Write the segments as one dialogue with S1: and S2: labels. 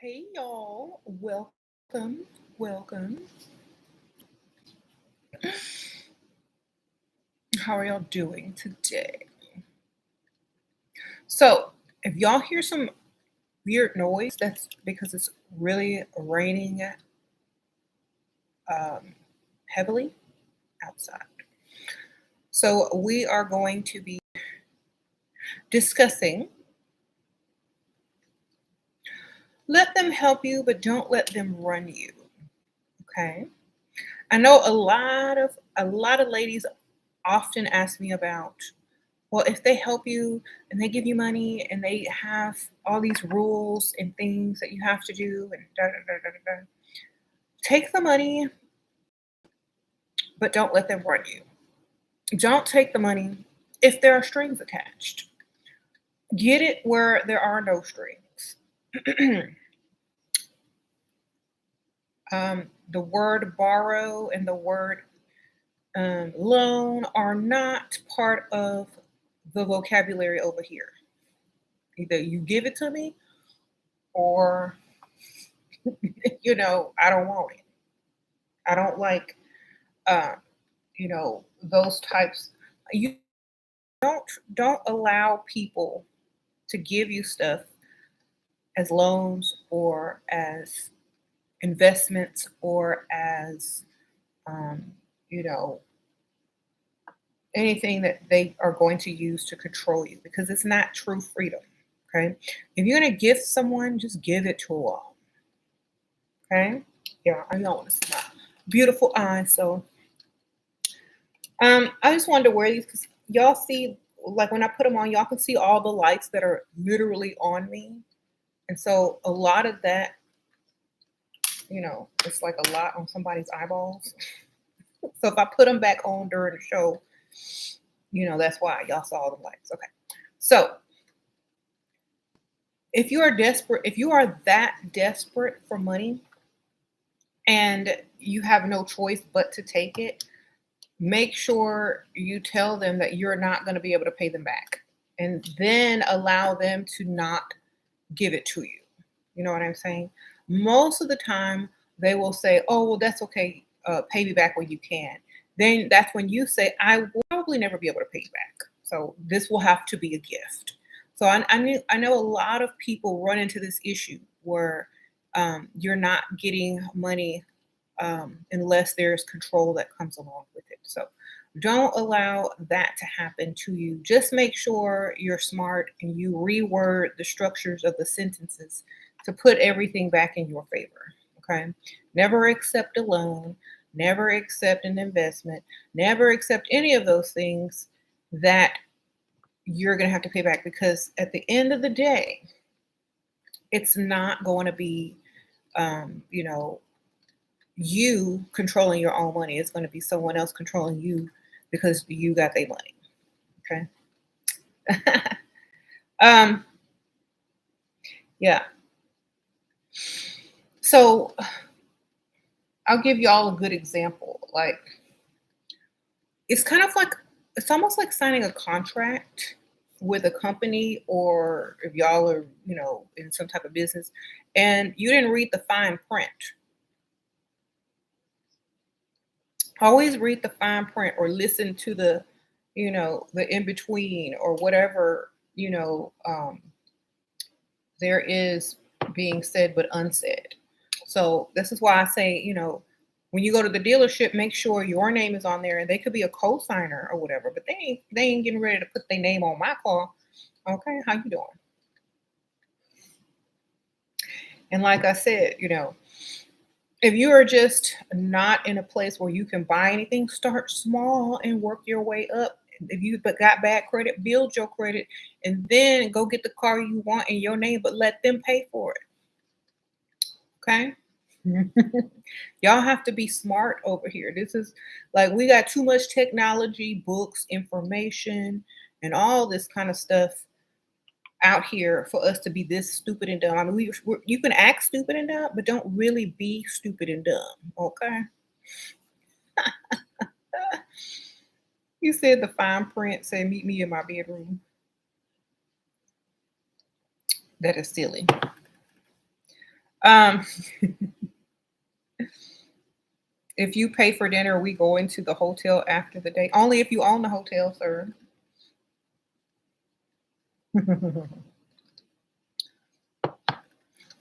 S1: Hey y'all, welcome. How are y'all doing today? So, if y'all hear some weird noise, that's because it's really raining um, heavily outside. So, we are going to be discussing let them help you, but don't let them run you. Okay. I know a lot of ladies often ask me about, well, if they help you and they give you money and they have all these rules and things that you have to do and da da da da da, da, take the money, but don't let them run you. Don't take the money if there are strings attached. Get it where there are no strings. The word borrow and the word loan are not part of the vocabulary over here. Either you give it to me or, I don't want it. I don't like, uh, those types. You don't allow people to give you stuff as loans or as investments or as, um, you know, anything that they are going to use to control you because it's not true freedom. Okay. If you're going to gift someone, just give it to them. Okay. Yeah, I know it's not beautiful eyes. So I just wanted to wear these because y'all see, like when I put them on, y'all can see all the lights that are literally on me. And so a lot of that, it's like a lot on somebody's eyeballs. So if I put them back on during the show, that's why y'all saw the lights. Okay. So if you are that desperate for money and you have no choice but to take it, make sure you tell them that you're not going to be able to pay them back and then allow them to not give it to you. You know what I'm saying? Most of the time, they will say, oh, well, that's okay. Pay me back when you can. Then that's when you say, I will probably never be able to pay you back. So this will have to be a gift. So I know a lot of people run into this issue where you're not getting money unless there's control that comes along with it. So don't allow that to happen to you. Just make sure you're smart and you reword the structures of the sentences to put everything back in your favor. Okay. Never accept a loan, never accept an investment, never accept any of those things that you're going to have to pay back because at the end of the day, it's not going to be, um, you know, you controlling your own money. It's going to be someone else controlling you because you got their money. Okay. um, yeah. So I'll give you all a good example. Like it's kind of like it's almost like signing a contract with a company or if y'all are, in some type of business and you didn't read the fine print. Always read the fine print or listen to the in between or whatever, there is being said but unsaid. So this is why I say, when you go to the dealership, make sure your name is on there and they could be a co-signer or whatever, but they ain't getting ready to put their name on my car. Okay, how you doing? And like I said, if you are just not in a place where you can buy anything, start small and work your way up. If you but got bad credit, build your credit and then go get the car you want in your name, but let them pay for it. Okay. Y'all have to be smart over here. This is like we got too much technology, books, information, and all this kind of stuff out here for us to be this stupid and dumb. I mean, you can act stupid and dumb, but don't really be stupid and dumb. Okay. You said the fine print said meet me in my bedroom. That is silly. Um, if you pay for dinner, we go into the hotel after the date. Only if you own the hotel, sir.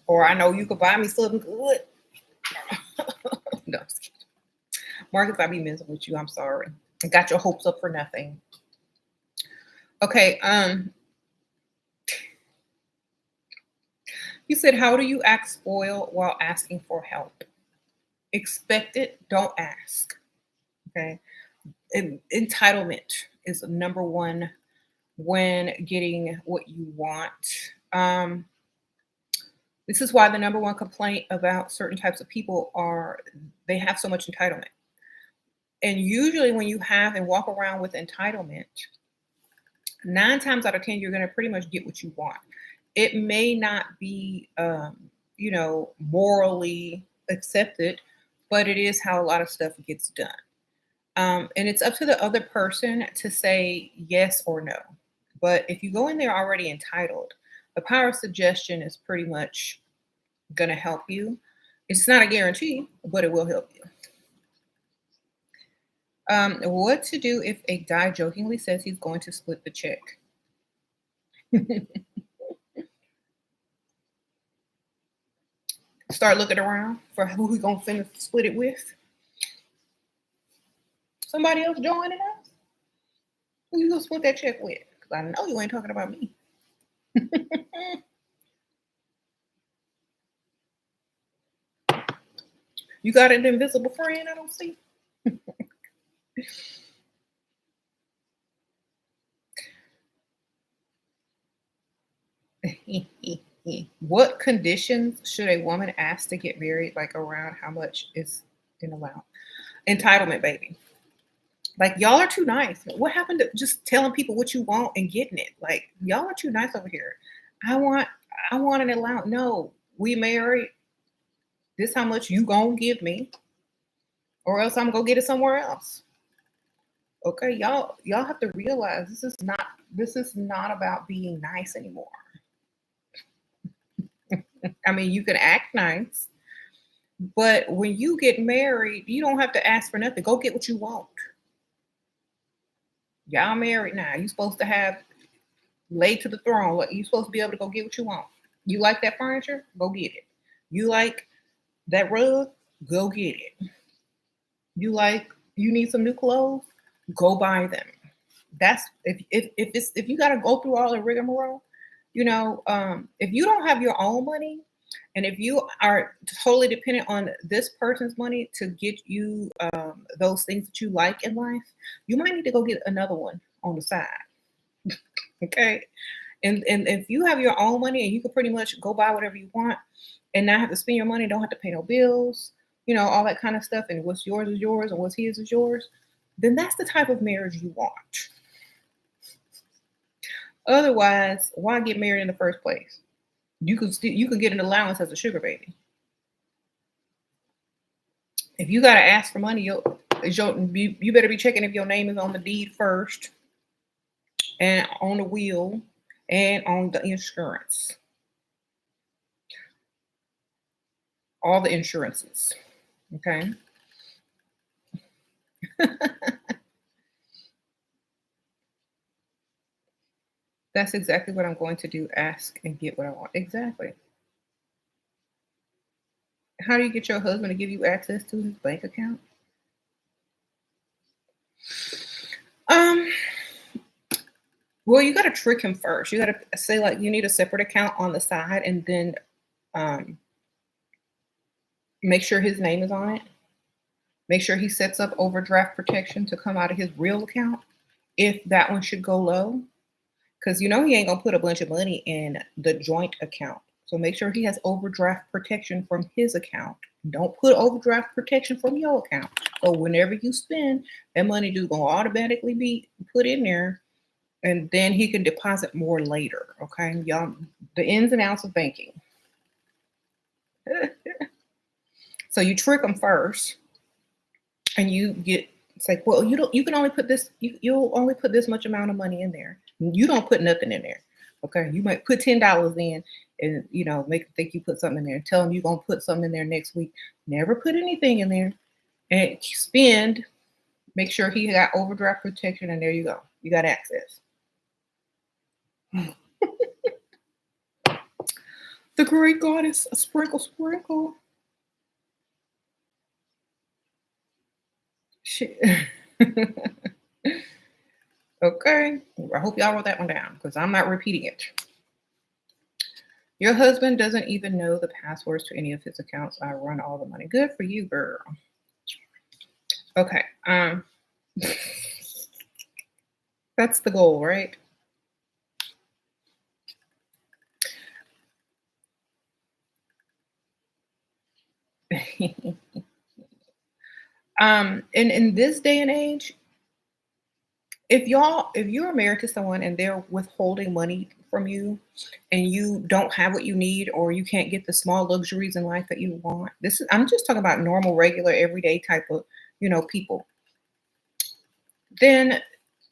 S1: Or I know you could buy me something good. No, I'm just kidding. Marcus, I be messing with you. I'm sorry. I got your hopes up for nothing. Okay. You said, how do you act spoiled while asking for help? Expect it, don't ask. Okay. Entitlement is number one when getting what you want. Um, this is why the number one complaint about certain types of people are they have so much entitlement. And usually, when you have and walk around with entitlement, 9 times out of 10, you're going to pretty much get what you want. It may not be, morally accepted, but it is how a lot of stuff gets done. And it's up to the other person to say yes or no. But if you go in there already entitled, the power of suggestion is pretty much going to help you. It's not a guarantee, but it will help you. What to do if a guy jokingly says he's going to split the check? Start looking around for who we gonna finna split it with. Somebody else joining us? Who you gonna split that check with? Because I know you ain't talking about me. You got an invisible friend I don't see? What conditions should a woman ask to get married? Like around how much is in allowed? Entitlement, baby. Like y'all are too nice. What happened to just telling people what you want and getting it? Like y'all are too nice over here. I want an allowance. No, we married. This how much you gonna give me, or else I'm gonna get it somewhere else. Okay, y'all have to realize this is not about being nice anymore. I mean, you can act nice, but when you get married, you don't have to ask for nothing. Go get what you want. Y'all married now. You're supposed to have laid to the throne. Like you're supposed to be able to go get what you want. You like that furniture? Go get it. You like that rug? Go get it. You need some new clothes? Go buy them. That's if you gotta go through all the rigmarole, if you don't have your own money and if you are totally dependent on this person's money to get you those things that you like in life, you might need to go get another one on the side. Okay. And if you have your own money and you can pretty much go buy whatever you want and not have to spend your money, don't have to pay no bills, all that kind of stuff, and what's yours is yours and what's his is yours, then that's the type of marriage you want. Otherwise, why get married in the first place? You can get an allowance as a sugar baby. If you gotta ask for money, you better be checking if your name is on the deed first, and on the will, and on the insurance, all the insurances. Okay. That's exactly what I'm going to do. Ask and get what I want. Exactly. How do you get your husband to give you access to his bank account? Well, you got to trick him first. You got to say like you need a separate account on the side, and then make sure his name is on it. Make sure he sets up overdraft protection to come out of his real account if that one should go low. Because he ain't gonna put a bunch of money in the joint account. So make sure he has overdraft protection from his account. Don't put overdraft protection from your account. So whenever you spend, that money just gonna automatically be put in there, and then he can deposit more later. Okay, y'all, the ins and outs of banking. So you trick them first, and it's like, well, you can only put this. You'll only put this much amount of money in there. You don't put nothing in there. Okay, you might put $10 in, and make them think you put something in there. Tell them you're gonna put something in there next week. Never put anything in there, and spend. Make sure he got overdraft protection, and there you go. You got access. The great goddess, a sprinkle, sprinkle. Shit. Okay. I hope y'all wrote that one down because I'm not repeating it. Your husband doesn't even know the passwords to any of his accounts. I run all the money. Good for you, girl. Okay. That's the goal, right? In this day and age, if you're married to someone and they're withholding money from you and you don't have what you need or you can't get the small luxuries in life that you want, I'm just talking about normal, regular, everyday type of, people, then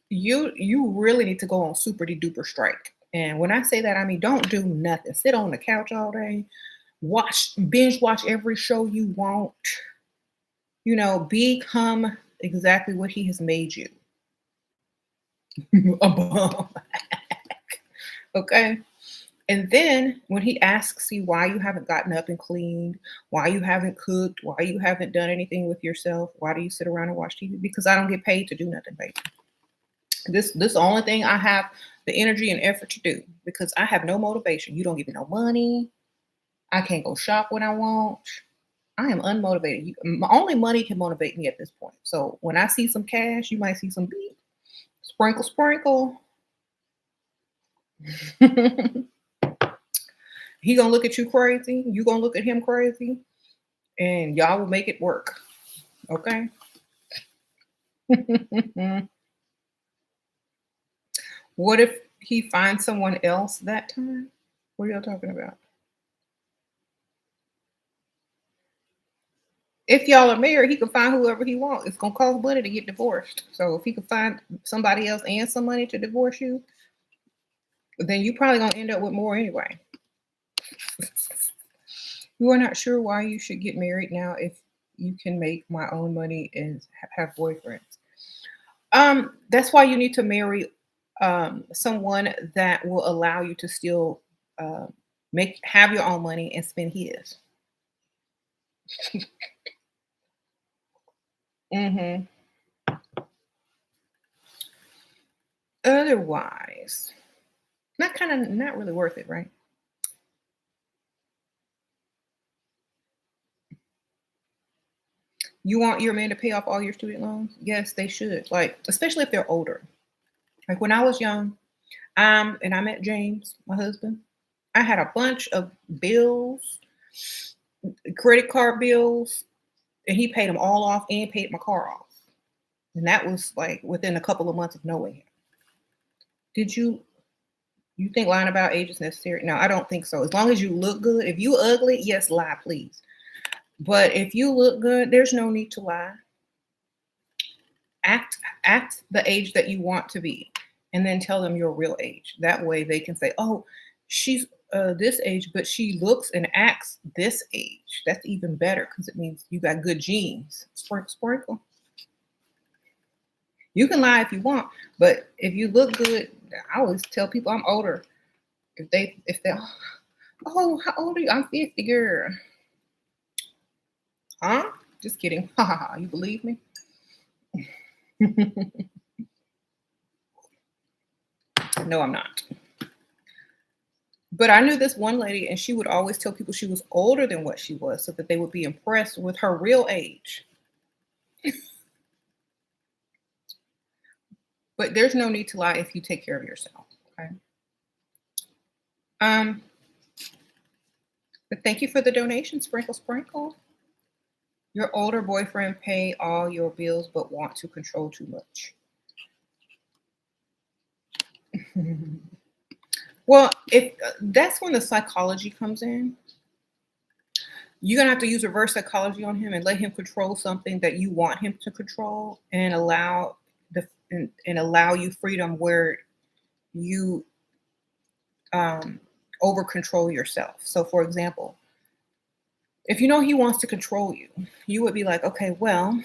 S1: you really need to go on super duper strike. And when I say that, I mean don't do nothing. Sit on the couch all day, binge watch every show you want, become exactly what he has made you. A bum. Okay. And then when he asks you why you haven't gotten up and cleaned, why you haven't cooked, why you haven't done anything with yourself, why do you sit around and watch TV? Because I don't get paid to do nothing, baby. This the only thing I have the energy and effort to do because I have no motivation. You don't give me no money. I can't go shop when I want. I am unmotivated. Only money can motivate me at this point. So when I see some cash, you might see some beat. Sprinkle, sprinkle. He gonna look at you crazy. You gonna look at him crazy, and y'all will make it work. Okay. What if he finds someone else that time? What are y'all talking about? If y'all are married, he can find whoever he wants. It's gonna cost money to get divorced. So if he can find somebody else and some money to divorce you, then you probably gonna end up with more anyway. You are not sure why you should get married now if you can make my own money and have boyfriends. That's why you need to marry someone that will allow you to still uh, have your own money and spend his. Hmm. Otherwise, not really worth it, right? You want your man to pay off all your student loans? Yes, they should. Like, especially if they're older. Like when I was young, and I met James, my husband, I had a bunch of bills, credit card bills, and he paid them all off and paid my car off. And that was like within a couple of months of knowing him. Did you think lying about age is necessary? No, I don't think so. As long as you look good. If you ugly, yes, lie, please. But if you look good, there's no need to lie. Act the age that you want to be, and then tell them your real age. That way they can say, "Oh, she's this age, but she looks and acts this age." That's even better because it means you got good genes. Sprinkle, sprinkle. You can lie if you want, but if you look good, I always tell people I'm older. If they, oh, how old are you? I'm 50, girl. Huh? Just kidding. Ha ha ha. You believe me? No, I'm not. But I knew this one lady, and she would always tell people she was older than what she was so that they would be impressed with her real age. But there's no need to lie if you take care of yourself. Okay. Um, but thank you for the donation, Sprinkle Sprinkle. Your older boyfriend pay all your bills but want to control too much. Well, if that's when the psychology comes in, you're gonna have to use reverse psychology on him and let him control something that you want him to control, and allow you freedom where you over control yourself. So, for example, if you know he wants to control you, you would be like, okay, well,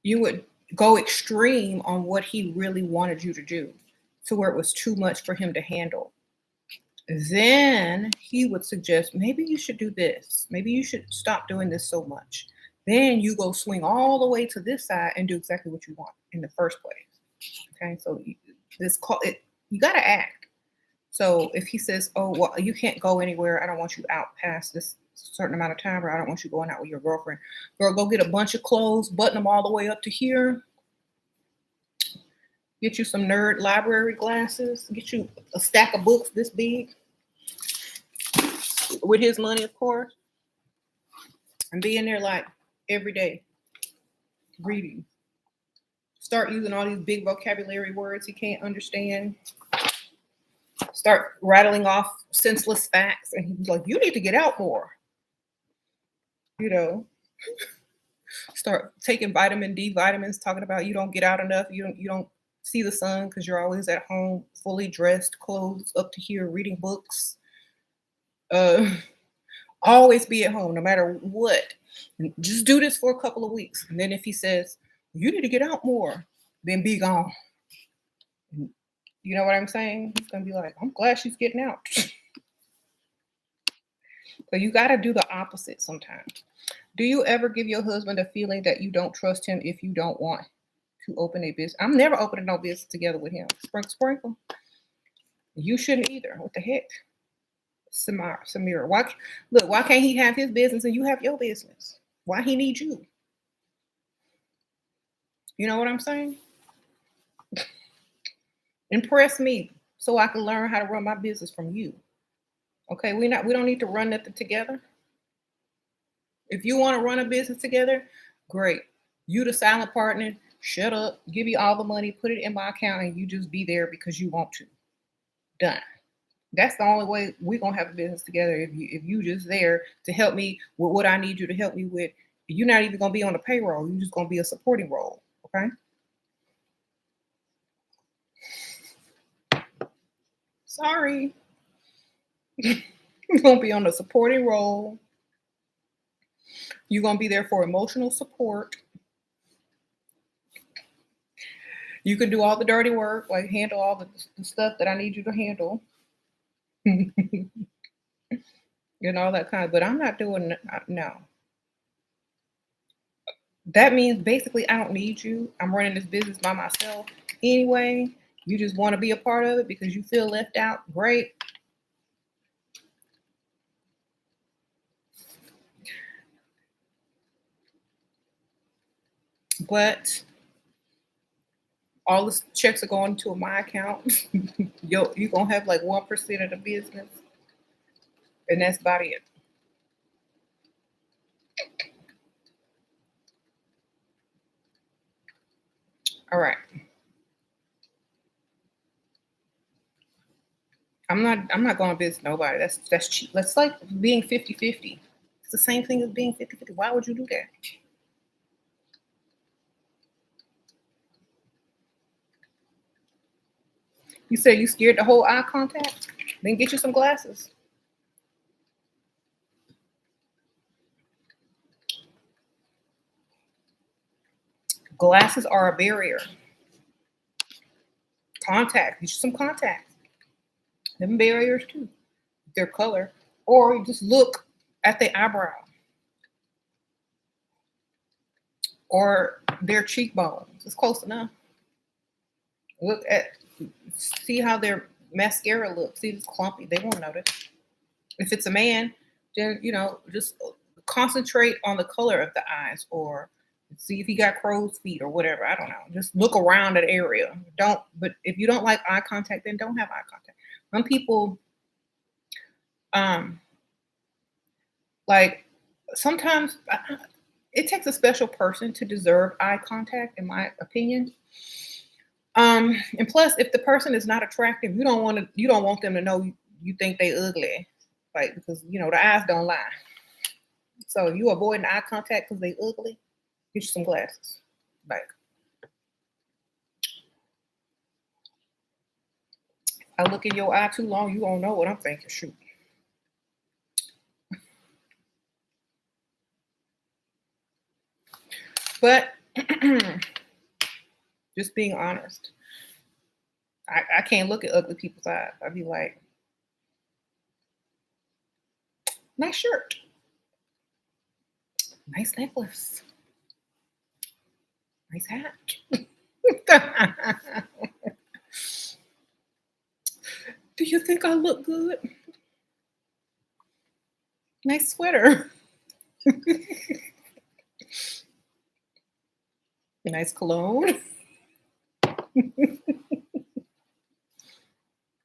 S1: you would go extreme on what he really wanted you to do to where it was too much for him to handle. Then he would suggest, maybe you should do this. Maybe you should stop doing this so much. Then you go swing all the way to this side and do exactly what you want in the first place. Okay, so you got to act. So if he says, oh, well, you can't go anywhere, I don't want you out past this certain amount of time, or I don't want you going out with your girlfriend. Girl, go get a bunch of clothes, button them all the way up to here. Get you some nerd library glasses. Get you a stack of books this big. With his money, of course. And be in there like every day. Reading. Start using all these big vocabulary words he can't understand. Start rattling off senseless facts. And he's like, you need to get out more. You know. Start taking vitamin D vitamins, talking about you don't get out enough. You don't see the sun because you're always at home, fully dressed, clothes up to here, reading books. Always be at home, no matter what. And just do this for a couple of weeks. And then if he says, you need to get out more, then be gone. You know what I'm saying? He's going to be like, I'm glad she's getting out. So you got to do the opposite sometimes. Do you ever give your husband a feeling that you don't trust him if you don't want to open a business? I'm never opening no business together with him. Sprinkle. You shouldn't either. What the heck? Samira, why can't he have his business and you have your business? Why he need you? You know what I'm saying? Impress me so I can learn how to run my business from you. Okay, we don't need to run nothing together. If you want to run a business together, great. You the silent partner, shut up, give you all the money, put it in my account, and you just be there because you want to. Done. That's the only way we're gonna have a business together. If you just there to help me with what I need you to help me with, you're not even gonna be on the payroll. You're just gonna be a supporting role. Okay. Sorry. You're gonna be on the supporting role. You're gonna be there for emotional support. You can do all the dirty work, like handle all the stuff that I need you to handle. And all that kind of, but I'm not doing, no. That means basically I don't need you. I'm running this business by myself anyway. You just want to be a part of it because you feel left out. Great. But all the checks are going to my account. You're going to have like 1% of the business. And that's about it. All right. I'm not going to visit nobody. That's cheap. That's like being 50-50. It's the same thing as being 50-50. Why would you do that? You say you scared to hold eye contact? Then get you some glasses. Glasses are a barrier. Contact. Get you some contacts. Them barriers too. Their color. Or just look at the eyebrow. Or their cheekbones. It's close enough. See how their mascara looks. See, it's clumpy. They won't notice. If it's a man, then, just concentrate on the color of the eyes, or see if he got crow's feet or whatever. I don't know. Just look around that area. But if you don't like eye contact, then don't have eye contact. Some people, like sometimes it takes a special person to deserve eye contact, in my opinion. And plus, if the person is not attractive, you don't want them to know you think they ugly, like, because the eyes don't lie. So you avoiding eye contact because they ugly, get you some glasses. Like, I look in your eye too long, you won't know what I'm thinking. Shoot. But just being honest, I can't look at ugly people's eyes. I'd be like, nice shirt, nice necklace, nice hat. Do you think I look good? Nice sweater. Nice cologne.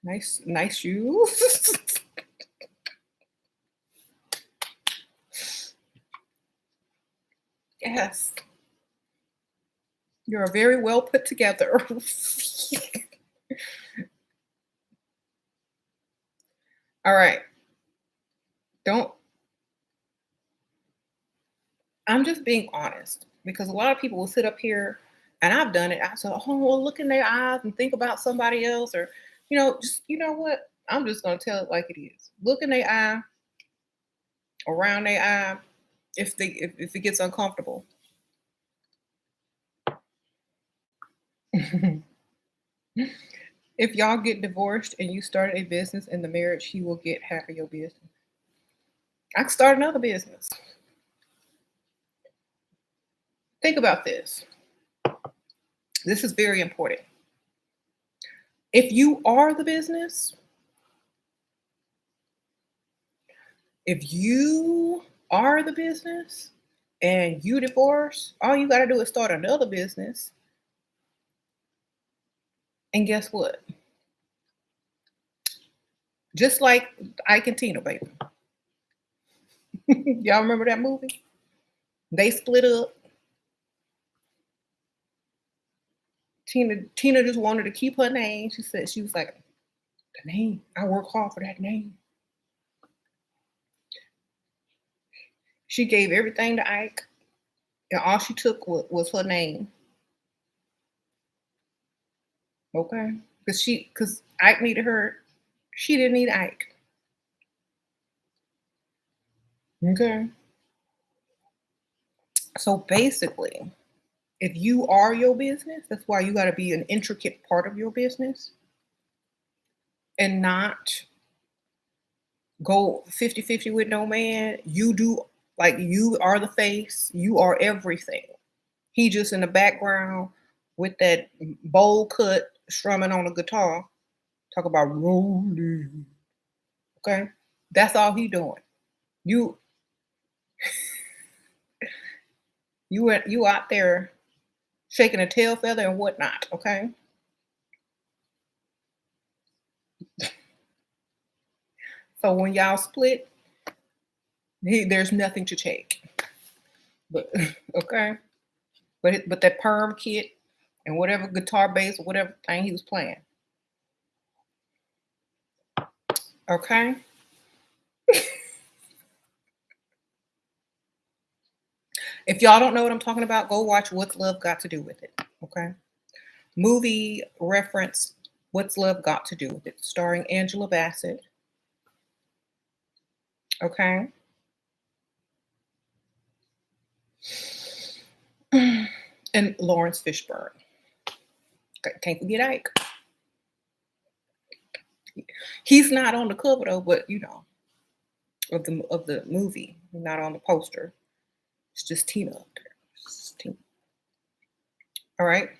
S1: Nice shoes. Yes. You're very well put together. All right. Don't I'm just being honest because a lot of people will sit up here and I've done it. I said, oh, well, look in their eyes and think about somebody else, or, just, you know what? I'm just going to tell it like it is. Look in their eye, around their eye, if it gets uncomfortable. If y'all get divorced and you start a business in the marriage, he will get half of your business. I can start another business. Think about this. This is very important. If you are the business, and you divorce, all you got to do is start another business. And guess what? Just like Ike and Tina, baby. Y'all remember that movie? They split up. Tina just wanted to keep her name. She was like, the name. I work hard for that name. She gave everything to Ike, and all she took was her name. Okay, because Ike needed her. She didn't need Ike. Okay. So basically, if you are your business, that's why you got to be an intricate part of your business and not go 50-50 with no man. You do, like, you are the face, you are everything. He just in the background with that bowl cut strumming on a guitar. Talk about rolling. Okay? That's all he doing. You you out there shaking a tail feather and whatnot, okay? So when y'all split, there's nothing to take. But okay. But that perm kit and whatever guitar bass or whatever thing he was playing. Okay? If y'all don't know what I'm talking about, go watch What's Love Got to Do with It. Okay? Movie reference What's Love Got to Do with It, starring Angela Bassett. Okay? And Lawrence Fishburne. Okay, can't forget Ike. He's not on the cover though, but of the movie, not on the poster. It's just Tina up there. It's Tina. All right.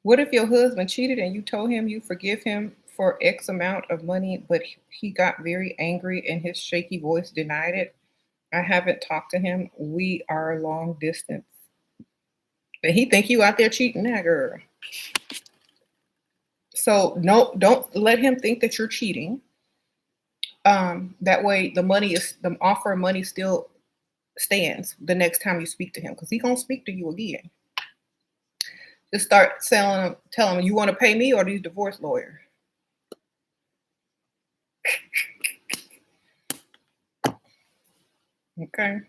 S1: What if your husband cheated and you told him you forgive him for X amount of money, but he got very angry and his shaky voice denied it? I haven't talked to him. We are long distance. But he think you out there cheating that girl. So no, don't let him think that you're cheating. That way the offer of money still stands the next time you speak to him, because he's gonna speak to you again. Just start telling him, you want to pay me or these divorce lawyers? Okay.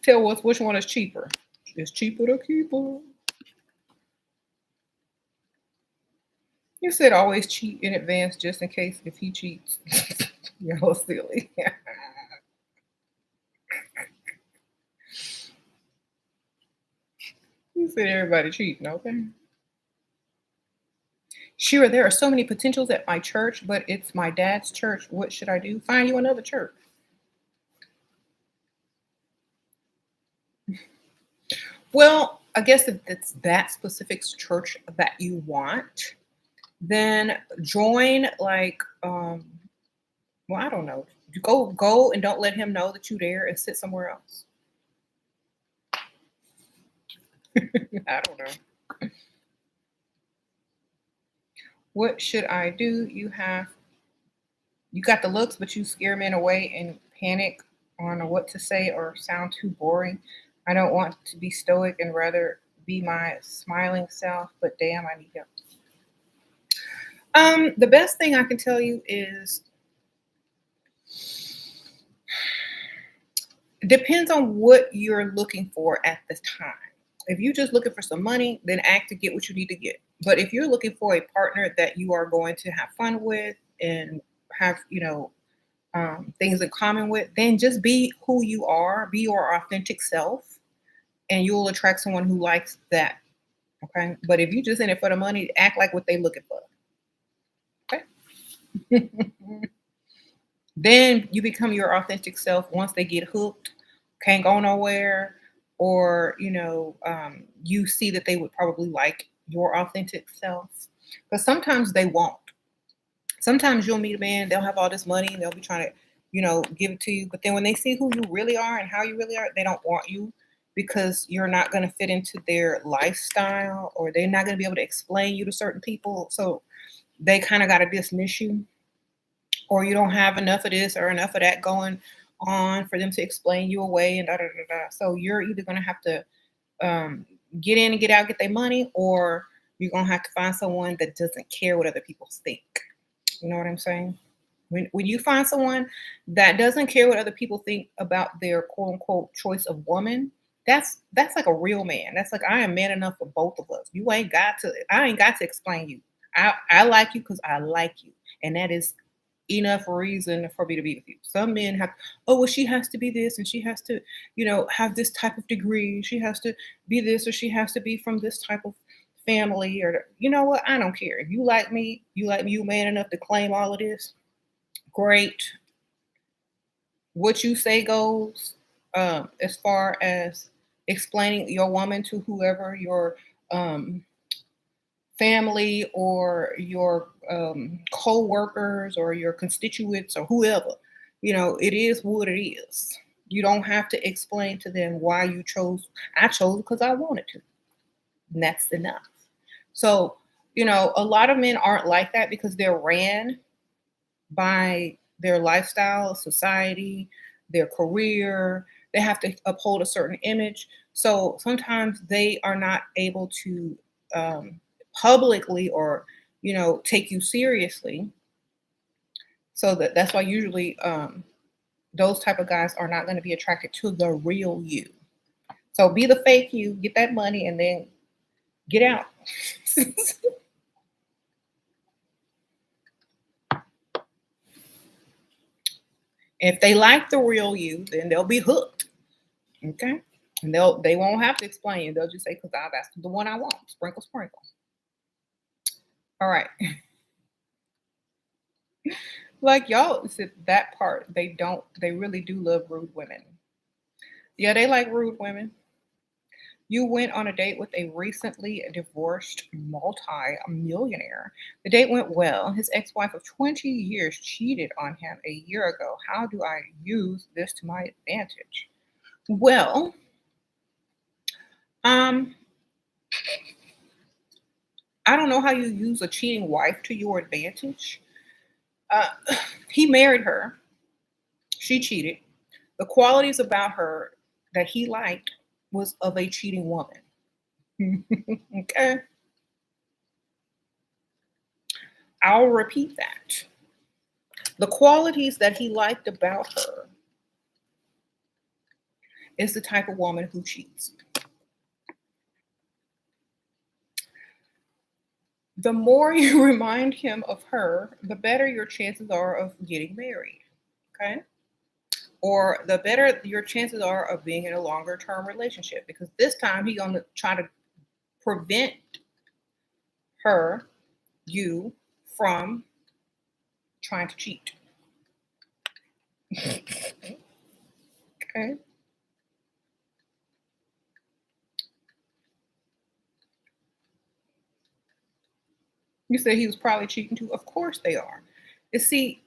S1: Tell us which one is cheaper. It's cheaper to keep her. You said always cheat in advance just in case if he cheats. Y'all silly. You said everybody cheating, okay? Sure, there are so many potentials at my church, but it's my dad's church. What should I do? Find you another church. Well, I guess if it's that specific church that you want, then join like well, I don't know. You go and don't let him know that you're there and sit somewhere else. I don't know. What should I do? You got the looks, but you scare men away and panic on what to say or sound too boring. I don't want to be stoic and rather be my smiling self, but damn, I need help. The best thing I can tell you is it depends on what you're looking for at the time. If you're just looking for some money, then act to get what you need to get. But if you're looking for a partner that you are going to have fun with and have, things in common with, then just be who you are, be your authentic self, and you'll attract someone who likes that. Okay. But if you just in it for the money, act like what they looking for. Okay. Then you become your authentic self once they get hooked, can't go nowhere, or you see that they would probably like your authentic self. Because sometimes they won't. Sometimes you'll meet a man, they'll have all this money and they'll be trying to, give it to you. But then when they see who you really are and how you really are, they don't want you because you're not going to fit into their lifestyle or they're not going to be able to explain you to certain people. So they kind of got to dismiss you or you don't have enough of this or enough of that going on for them to explain you away and da da da da. So you're either going to have to um, get in and get out, get their money, or you're going to have to find someone that doesn't care what other people think. You know what I'm saying? When you find someone that doesn't care what other people think about their quote unquote choice of woman, that's like a real man. That's like I am man enough for both of us. I ain't got to explain you. I like you because I like you. And that is enough reason for me to be with you. Some men have, oh well, she has to be this and she has to, have this type of degree. She has to be this or she has to be from this type of family or you know what? I don't care. If you like me, you man enough to claim all of this. Great. What you say goes. As far as explaining your woman to whoever your um, family or your co-workers or your constituents or whoever, it is what it is. You don't have to explain to them why you chose. I chose because I wanted to, and that's enough. So, a lot of men aren't like that because they're ran by their lifestyle, society, their career. They have to uphold a certain image. So sometimes they are not able to publicly or, take you seriously. So that's why usually those type of guys are not going to be attracted to the real you. So be the fake you, get that money, and then get out. If they like the real you, then they'll be hooked. Okay. And they won't have to explain it. They'll just say, because that's the one I want. Sprinkle, sprinkle. All right. Like y'all said that part, they really do love rude women. Yeah, they like rude women. You went on a date with a recently divorced multi-millionaire. The date went well. His ex-wife of 20 years cheated on him a year ago. How do I use this to my advantage? Well, um, I don't know how you use a cheating wife to your advantage. Uh, he married her. She cheated. The qualities about her that he liked was of a cheating woman. Okay. I'll repeat that. The qualities that he liked about her is the type of woman who cheats. the more you remind him of her, the better your chances are of getting married. Okay. Or the better your chances are of being in a longer term relationship because this time he's gonna try to prevent her, you, from trying to cheat. Okay. You said he was probably cheating too. Of course they are. You see,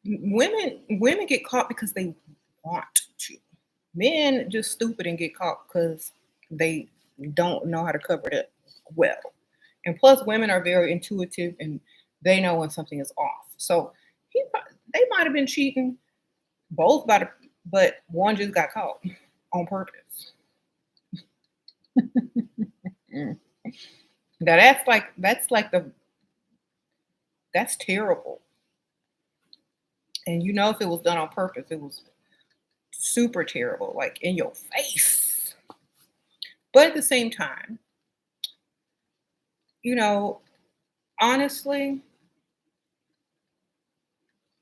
S1: women get caught because they want to. Men just stupid and get caught because they don't know how to cover it up well. And plus, women are very intuitive and they know when something is off. So they might have been cheating both, but one just got caught on purpose. Mm. Now that's terrible. And you know, if it was done on purpose, it was super terrible, like in your face. But at the same time, you know, honestly,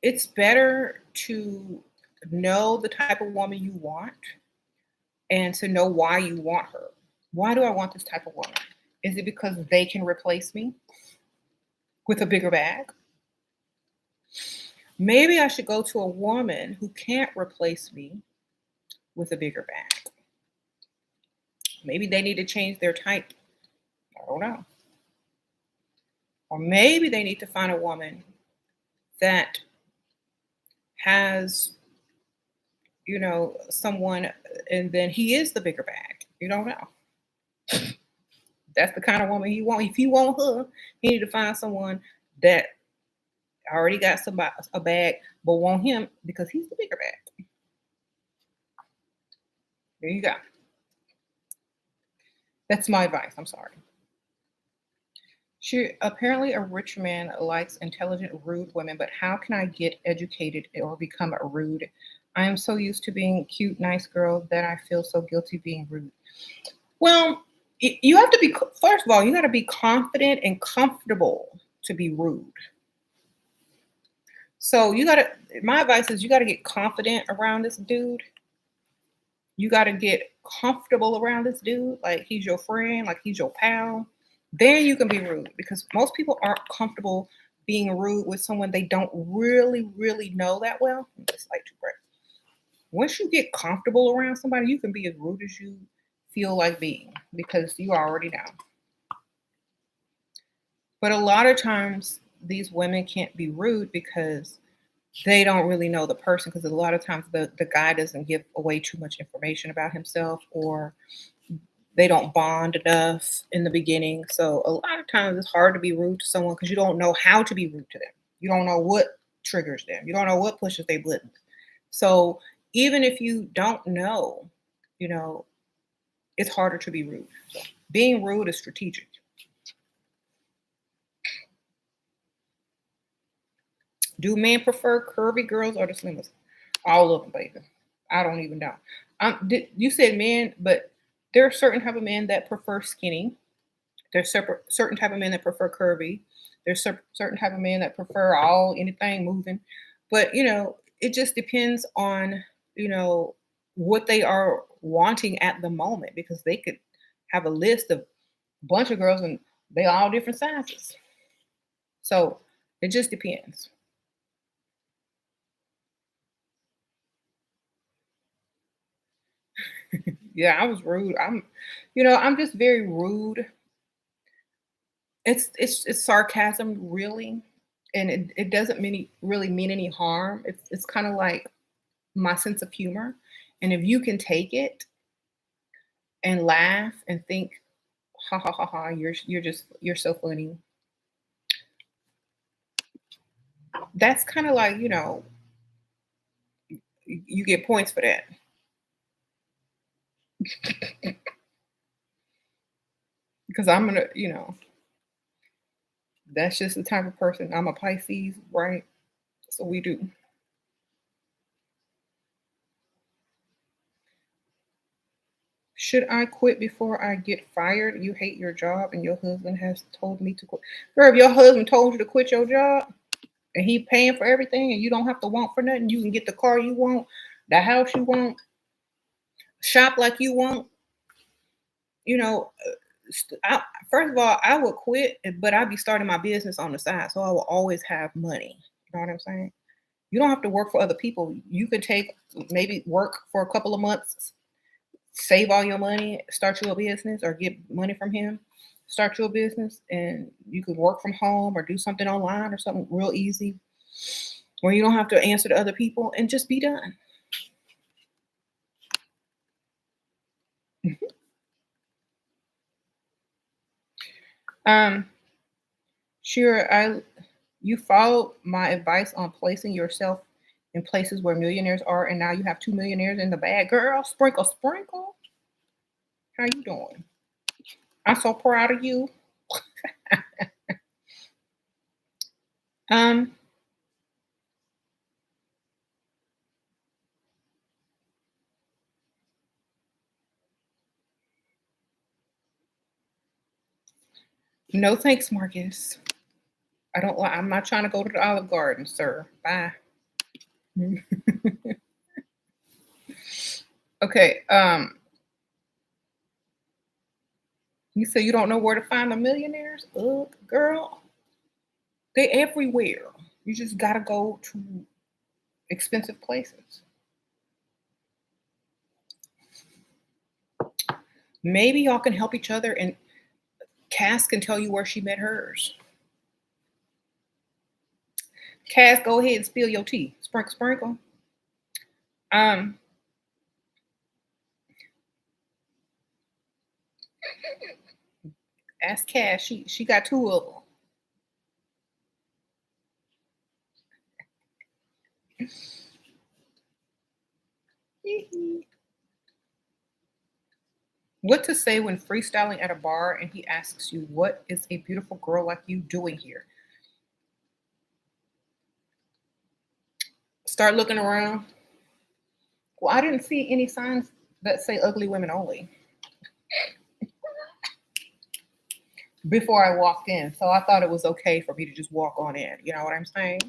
S1: it's better to know the type of woman you want and to know why you want her. Why do I want this type of woman? Is it because they can replace me with a bigger bag? Maybe I should go to a woman who can't replace me with a bigger bag. Maybe they need to change their type. I don't know. Or maybe they need to find a woman that has, someone, and then he is the bigger bag. You don't know. That's the kind of woman he want. If he want her, he need to find someone that already got a bag, but want him because he's the bigger bag. There you go. That's my advice. I'm sorry. Apparently a rich man likes intelligent, rude women, but how can I get educated or become a rude? I am so used to being a cute, nice girl that I feel so guilty being rude. Well, you have to be, first of all, you got to be confident and comfortable to be rude. So my advice is you got to get confident around this dude. You got to get comfortable around this dude. Like he's your friend, like he's your pal. Then you can be rude because most people aren't comfortable being rude with someone they don't really, really know that well. Just like to break. Once you get comfortable around somebody, you can be as rude as you feel like being because you already know. But a lot of times these women can't be rude because they don't really know the person because a lot of times the guy doesn't give away too much information about himself or they don't bond enough in the beginning. So a lot of times it's hard to be rude to someone because you don't know how to be rude to them. You don't know what triggers them. You don't know what pushes their buttons. So even if you don't know, it's harder to be rude. So being rude is strategic. Do men prefer curvy girls or the slimmest? All of them, baby. I don't even know. You said men, but there are certain type of men that prefer skinny. There's certain type of men that prefer curvy. There's certain type of men that prefer anything moving. But it just depends on what they are wanting at the moment because they could have a list of a bunch of girls and they all different sizes. So it just depends. Yeah, I was rude. I'm just very rude. It's sarcasm, really, and it doesn't really mean any harm. It's kind of like my sense of humor, and if you can take it and laugh and think, ha ha ha ha, you're so funny. That's kind of like you get points for that because I'm gonna that's just the type of person. I'm a Pisces, right? So we do. Should I quit before I get fired? You hate your job and your husband has told me to quit. Girl, if your husband told you to quit your job and he paying for everything and you don't have to want for nothing, you can get the car you want, the house you want, shop like you want, you know, first of all, I would quit, but I'd be starting my business on the side. So I will always have money. You know what I'm saying? You don't have to work for other people. You could take maybe work for a couple of months, save all your money, start you a business or get money from him, start you a business, and you could work from home or do something online or something real easy where you don't have to answer to other people and just be done. Um, sure, you followed my advice on placing yourself in places where millionaires are, and now you have two millionaires in the bag. Girl, sprinkle, sprinkle. How you doing? I'm so proud of you. Um, no thanks, Marcus. I don't. I'm not trying to go to the Olive Garden, sir. Bye. Okay. You say you don't know where to find the millionaires? Ugh, girl, they everywhere. You just gotta go to expensive places. Maybe y'all can help each other, and Cass can tell you where she met hers. Cass, go ahead and spill your tea. Sprinkle, sprinkle. Um, ask Cass. She got two of them. What to say when freestyling at a bar and he asks you, "What is a beautiful girl like you doing here?" Start looking around. Well, I didn't see any signs that say ugly women only before I walked in. So I thought it was okay for me to just walk on in. You know what I'm saying?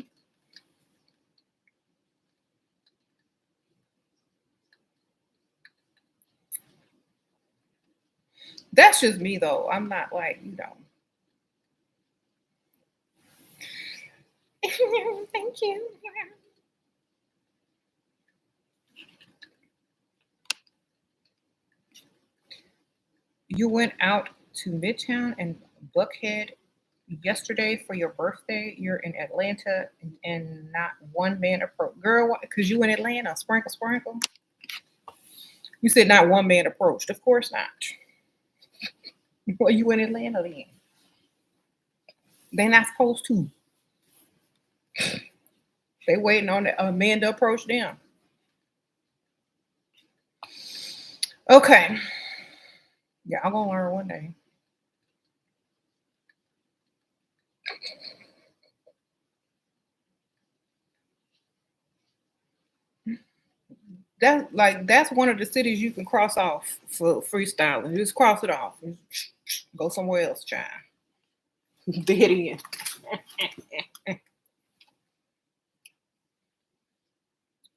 S1: That's just me though. I'm not like, Thank you. You went out to Midtown and Buckhead yesterday for your birthday. You're in Atlanta and not one man approached. Girl, because you in Atlanta. Sprinkle, sprinkle. You said not one man approached. Of course not. Well, you in Atlanta then. They not supposed to. They waiting on a man to approach them. Okay. Yeah, I'm gonna learn one day. That's one of the cities you can cross off for freestyling. Just cross it off. Go somewhere else, child. Dead end.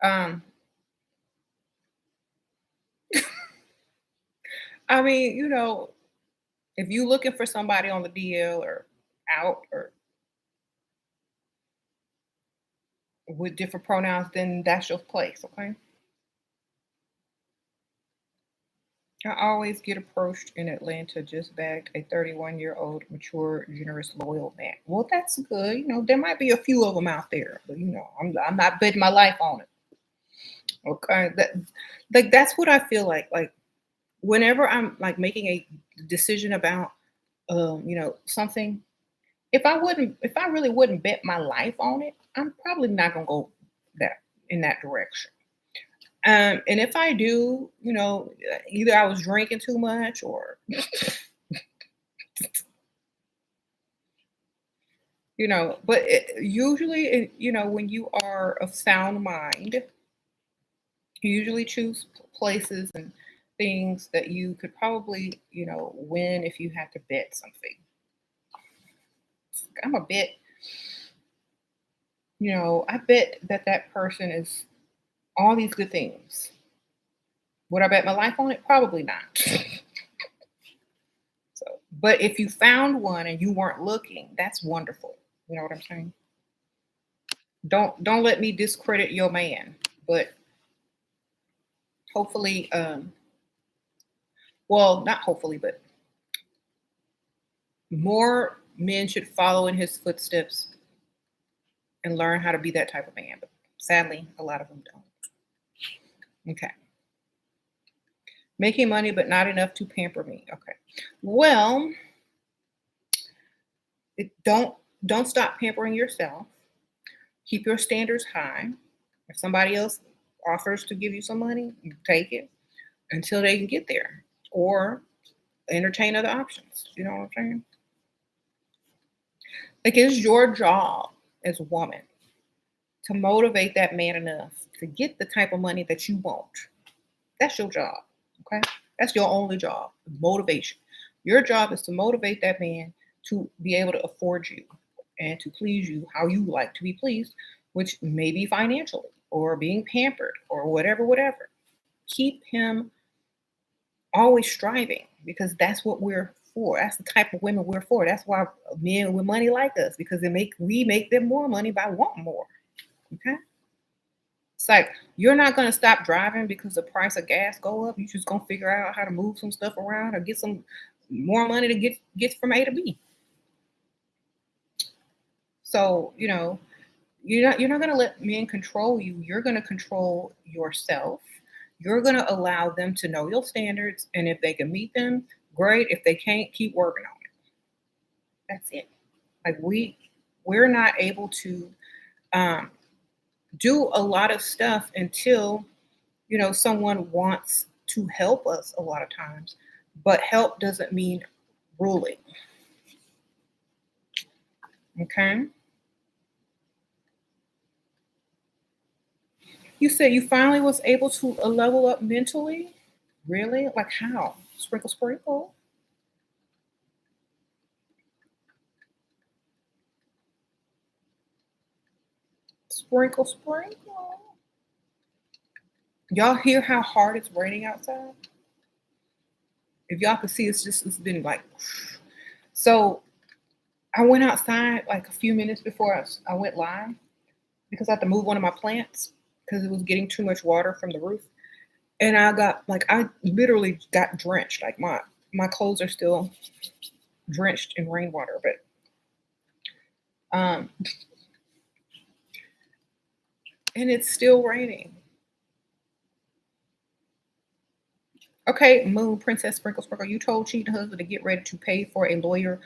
S1: Um, I mean, if you looking for somebody on the DL or out or with different pronouns, then that's your place, okay? I always get approached in Atlanta, just bagged a 31-year-old, mature, generous, loyal man. Well, that's good. There might be a few of them out there, but I'm not betting my life on it. Okay. That's what I feel like. Like whenever I'm like making a decision about something, if I really wouldn't bet my life on it, I'm probably not gonna go that in that direction. And if I do, either I was drinking too much or, but when you are of sound mind, you usually choose places and things that you could probably, win if you had to bet something. I'm a bet, I bet that that person is all these good things. Would I bet my life on it? Probably not. So, but if you found one and you weren't looking, that's wonderful. You know what I'm saying? Don't let me discredit your man, but hopefully, well, not hopefully, but more men should follow in his footsteps and learn how to be that type of man. But sadly, a lot of them don't. Okay. Making money, but not enough to pamper me. Okay. Well, don't stop pampering yourself. Keep your standards high. If somebody else offers to give you some money, you take it until they can get there, or entertain other options. You know what I'm saying? Like, it's your job as a woman to motivate that man enough to get the type of money that you want. That's your job. Okay. That's your only job. Motivation. Your job is to motivate that man to be able to afford you and to please you how you like to be pleased, which may be financially or being pampered or whatever. Keep him always striving, because that's what we're for. That's the type of women we're for. That's why men with money like us, because we make them more money by wanting more. Okay. It's like, you're not gonna stop driving because the price of gas go up. You just gonna figure out how to move some stuff around or get some more money to get from A to B. So, you're not gonna let men control you. You're gonna control yourself. You're gonna allow them to know your standards, and if they can meet them, great. If they can't, keep working on it. That's it. Like, we're not able to um, do a lot of stuff until someone wants to help us a lot of times, but help doesn't mean ruling. Okay. You said you finally was able to level up mentally. Really? Like how? Sprinkle, sprinkle, sprinkle, sprinkle. Y'all hear how hard it's raining outside? If y'all could see, it's been like. So I went outside like a few minutes before I went live, because I had to move one of my plants because it was getting too much water from the roof. And I literally got drenched. Like, my clothes are still drenched in rainwater, but um and it's still raining. Okay, Moon Princess Sprinkle Sprinkle, you told cheating husband to get ready to pay for a lawyer.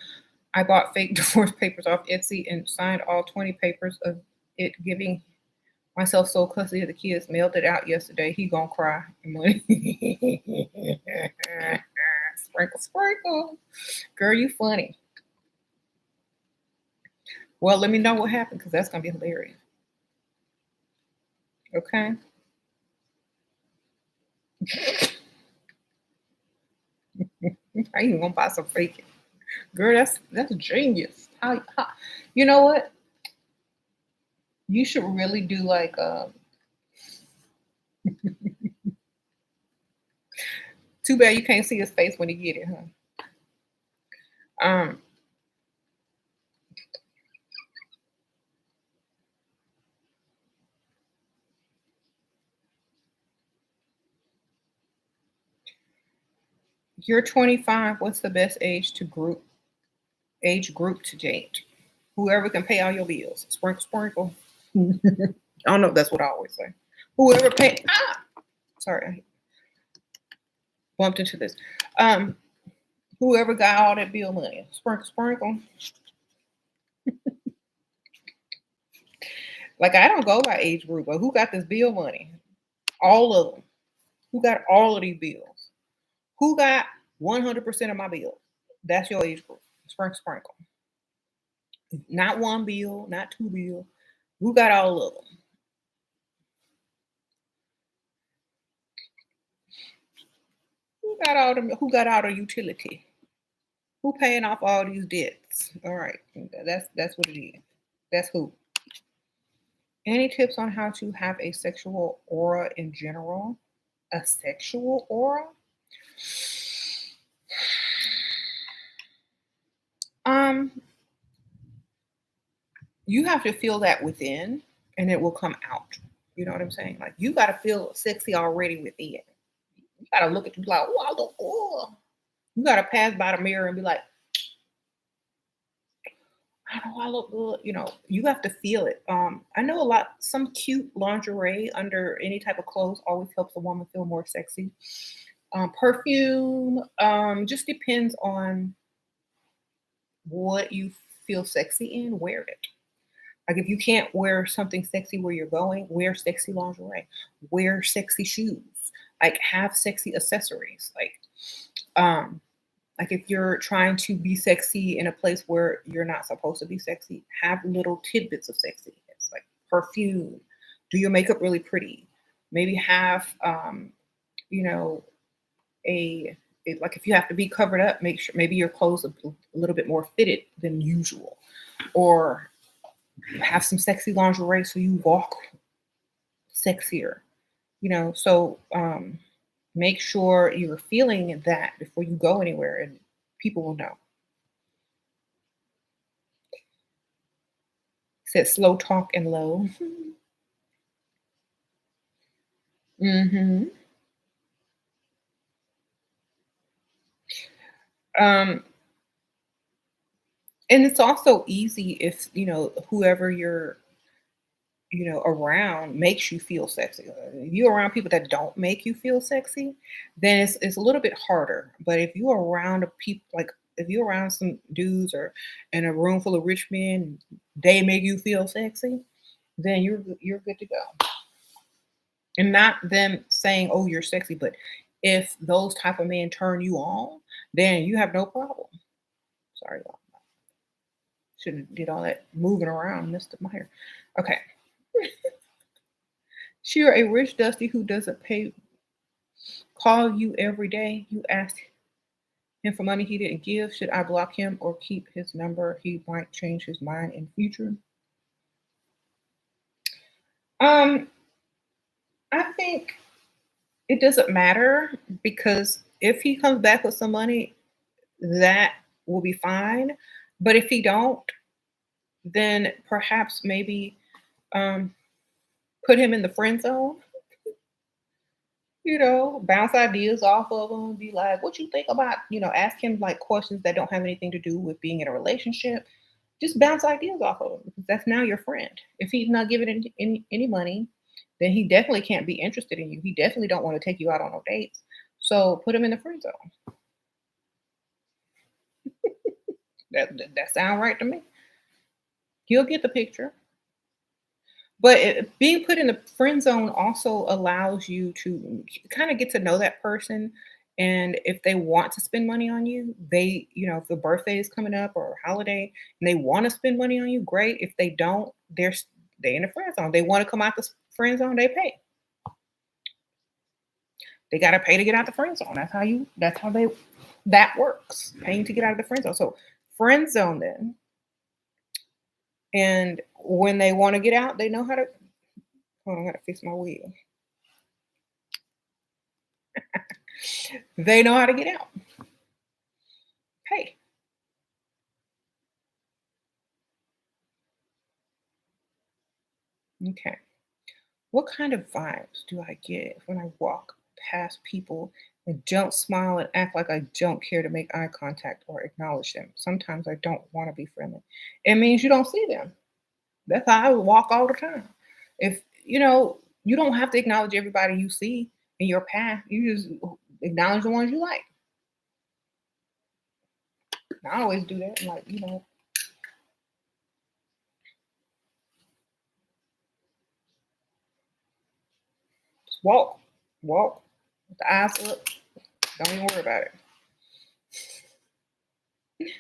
S1: I bought fake divorce papers off Etsy and signed all 20 papers of it, giving myself sole custody of the kids. Mailed it out yesterday. He gonna cry. Money. Sprinkle, sprinkle. Girl, you funny. Well, let me know what happened, because that's gonna be hilarious. Okay. How you gonna buy some fake? Girl, that's genius. How you know what? You should really do like too bad you can't see his face when he get it, huh? Um you're 25. What's the best age group to date? Whoever can pay all your bills. Sprinkle, sprinkle. I don't know if that's what I always say. Whoever pay sorry, I bumped into this. Um, whoever got all that bill money. Sprinkle, sprinkle. Like, I don't go by age group, but who got this bill money? All of them. Who got all of these bills? Who got 100% of my bills? That's your age group. Sprinkle, sprinkle. Not one bill, not two bills. Who got all of them? Who got all the utility? Who paying off all these debts? All right. That's what it is. That's who. Any tips on how to have a sexual aura in general? A sexual aura? Um, you have to feel that within and it will come out. You know what I'm saying? Like you gotta feel sexy already within. You gotta look at you like, oh, I look cool. You gotta pass by the mirror and be like, I know I look good. You know, you have to feel it. I know some cute lingerie under any type of clothes always helps a woman feel more sexy. Perfume, just depends on what you feel sexy in, wear it. Like if you can't wear something sexy where you're going, wear sexy lingerie, wear sexy shoes, like have sexy accessories. Um, like if you're trying to be sexy in a place where you're not supposed to be sexy, have little tidbits of sexy. It's like perfume, do your makeup really pretty. Maybe have you know, like if you have to be covered up, make sure maybe your clothes are a little bit more fitted than usual. Or have some sexy lingerie so you walk sexier, so make sure you're feeling that before you go anywhere and people will know. Said slow talk and low. Hmm. um and it's also easy if whoever you're around makes you feel sexy. If you're around people that don't make you feel sexy, then it's a little bit harder. But if you're around a people like if you're around some dudes or in a room full of rich men, they make you feel sexy, then you're good to go. And not them saying, "Oh, you're sexy," but if those type of men turn you on, then you have no problem. Sorry, y'all. Shouldn't have did all that moving around, messed up my hair. Okay. You're a rich dusty who doesn't pay call you every day. You ask him for money he didn't give. Should I block him or keep his number? He might change his mind in future. Um, I think it doesn't matter because if he comes back with some money, that will be fine. But if he don't, then perhaps maybe um, put him in the friend zone. Bounce ideas off of him. Be like, what you think about? Ask him like questions that don't have anything to do with being in a relationship. Just bounce ideas off of him because that's now your friend. If he's not giving any money, then he definitely can't be interested in you. He definitely don't want to take you out on no dates. So put him in the friend zone. That sound right to me. He'll get the picture. But being put in the friend zone also allows you to kind of get to know that person. And if they want to spend money on you, if the birthday is coming up or a holiday and they want to spend money on you, great. If they don't, they in the friend zone. They want to come out the friend zone, they pay. They gotta pay to get out the friend zone. That works. Paying to get out of the friend zone. So friend zone them. And when they want to get out, they know how to. Hold on, I gotta fix my wheel. They know how to get out. Pay. Okay. What kind of vibes do I get when I walk past people and don't smile and act like I don't care to make eye contact or acknowledge them? Sometimes I don't want to be friendly. It means you don't see them. That's how I would walk all the time. If you don't have to acknowledge everybody you see in your path. You just acknowledge the ones you like. I always do that. Like, just walk. Walk. With the eyes up. Don't even worry about it.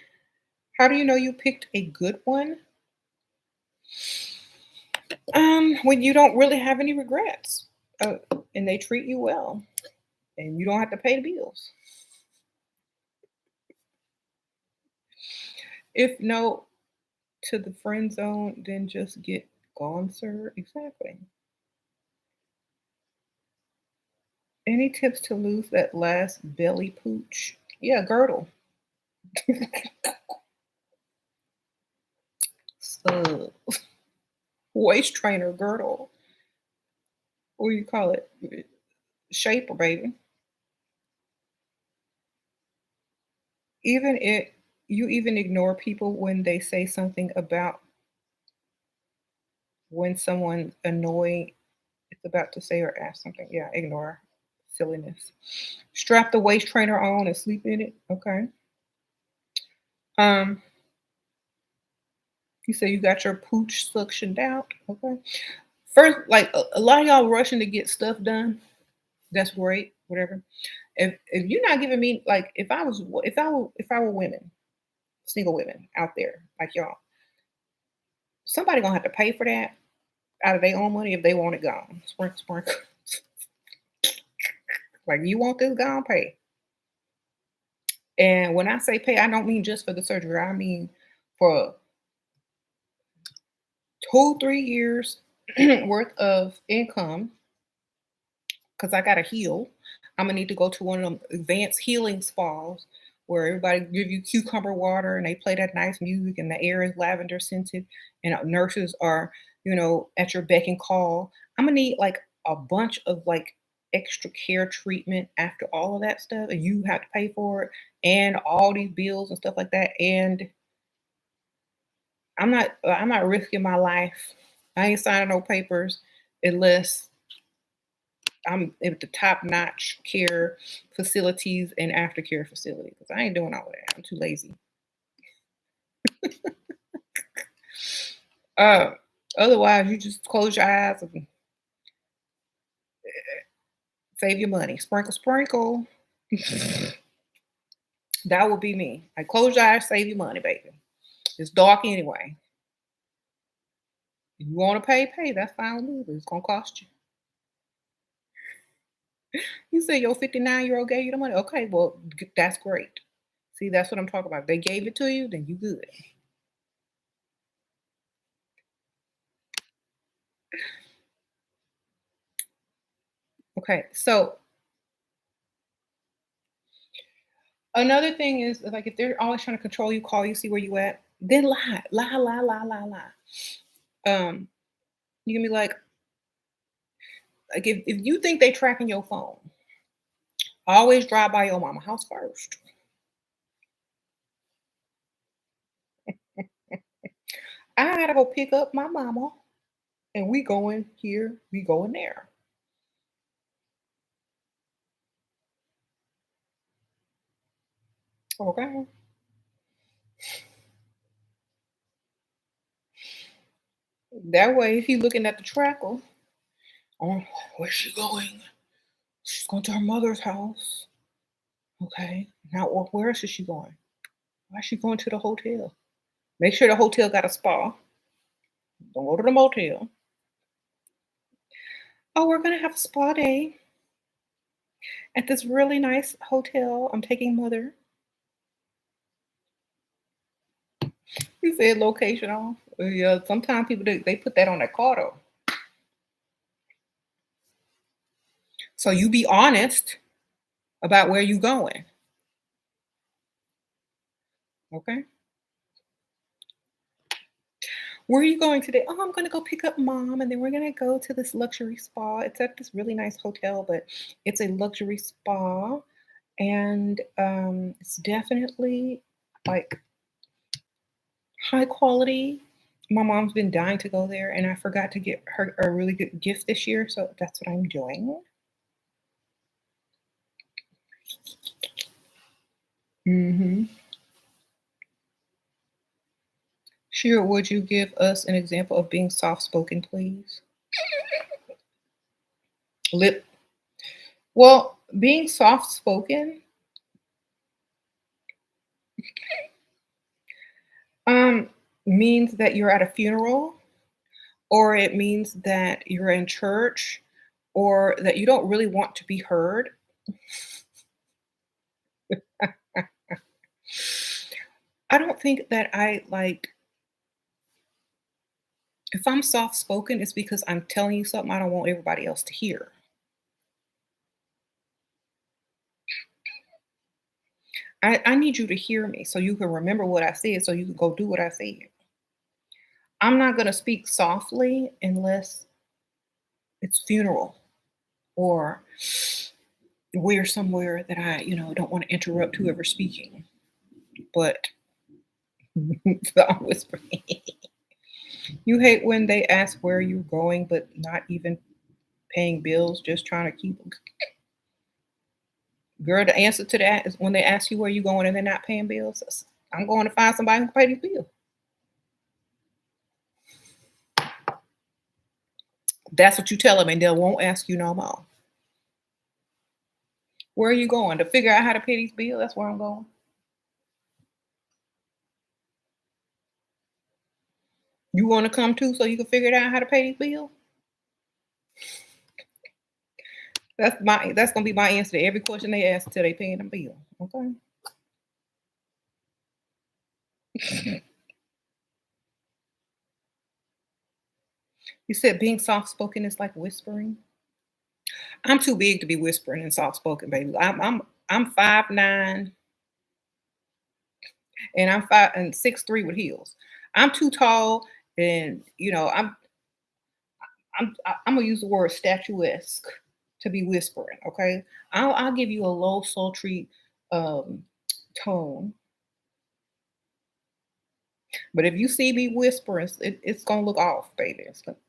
S1: How do you know you picked a good one? When you don't really have any regrets, and they treat you well, and you don't have to pay the bills. If no to the friend zone, then just get gone, sir. Exactly. Any tips to lose that last belly pooch? Yeah, girdle. Uh, waist trainer girdle. What do you call it? Shaper, baby. Even it you even ignore people when they say something about when someone annoying is about to say or ask something. Yeah, ignore silliness. Strap the waist trainer on and sleep in it. Okay. Um, you say you got your pooch suctioned out. Okay. First, like a lot of y'all rushing to get stuff done. That's great. Whatever. If you're not giving me like if I were women, single women out there like y'all, somebody gonna have to pay for that out of their own money if they want it gone. Sprinkle, sprinkle. Like you want this gone, pay. And when I say pay, I don't mean just for the surgery. I mean for 2, 3 years worth of income because I gotta heal. I'm gonna need to go to one of them advanced healing spas where everybody give you cucumber water and they play that nice music and the air is lavender scented and nurses are, at your beck and call. I'm gonna need like a bunch of like extra care treatment after all of that stuff, and you have to pay for it and all these bills and stuff like that. And I'm not risking my life. I ain't signing no papers unless I'm at the top notch care facilities and aftercare facility because I ain't doing all of that. I'm too lazy. Uh, otherwise, you just close your eyes and save your money. Sprinkle, sprinkle. That would be me. I close your eyes, save your money, baby. It's dark anyway. If you want to pay, pay. That's fine with me, but it's gonna cost you. You say your 59-year-old gave you the money. Okay, well, that's great. See, that's what I'm talking about. If they gave it to you, then you good. Okay, so another thing is like if they're always trying to control you, call you, see where you at, then lie, lie, lie, lie, lie, lie. Um, you can be like if you think they tracking your phone, always drive by your mama house first. I gotta go pick up my mama, and we going here, we going there. Okay. That way, if he's looking at the tracker, oh, where's she going? She's going to her mother's house. Okay. Now, where else is she going? Why is she going to the hotel? Make sure the hotel got a spa. Don't go to the motel. Oh, we're gonna have a spa day at this really nice hotel. I'm taking mother. You said location off. Yeah, sometimes people they put that on their car though. So you be honest about where you going. Okay. Where are you going today? Oh, I'm gonna go pick up mom, and then we're gonna go to this luxury spa. It's at this really nice hotel, but it's a luxury spa, and it's definitely like high quality. My mom's been dying to go there, and I forgot to get her a really good gift this year, so that's what I'm doing. Mhm. Sure, would you give us an example of being soft-spoken, please? Lip well, being soft-spoken, um, means that you're at a funeral, or it means that you're in church, or that you don't really want to be heard. I don't think that I like if I'm soft spoken, it's because I'm telling you something I don't want everybody else to hear. I need you to hear me so you can remember what I said so you can go do what I said. I'm not going to speak softly unless it's funeral or we're somewhere that don't want to interrupt whoever's speaking. But I'm whispering. You hate when they ask where you're going, but not even paying bills, just trying to keep. Girl, the answer to that is when they ask you where you going and they're not paying bills. I'm going to find somebody who can pay these bills. That's what you tell them, and they won't ask you no more. Where are you going? To figure out how to pay these bills? That's where I'm going. You want to come too so you can figure it out how to pay these bills? That's gonna be my answer to every question they ask until they paying them bill. Okay. You said being soft spoken is like whispering. I'm too big to be whispering and soft spoken, baby. I'm 5'9" and I'm 6'3" with heels. I'm too tall, and I'm gonna use the word statuesque to be whispering. Okay, I'll give you a low sultry um, tone, but if you see me whispering, it's gonna look off, baby.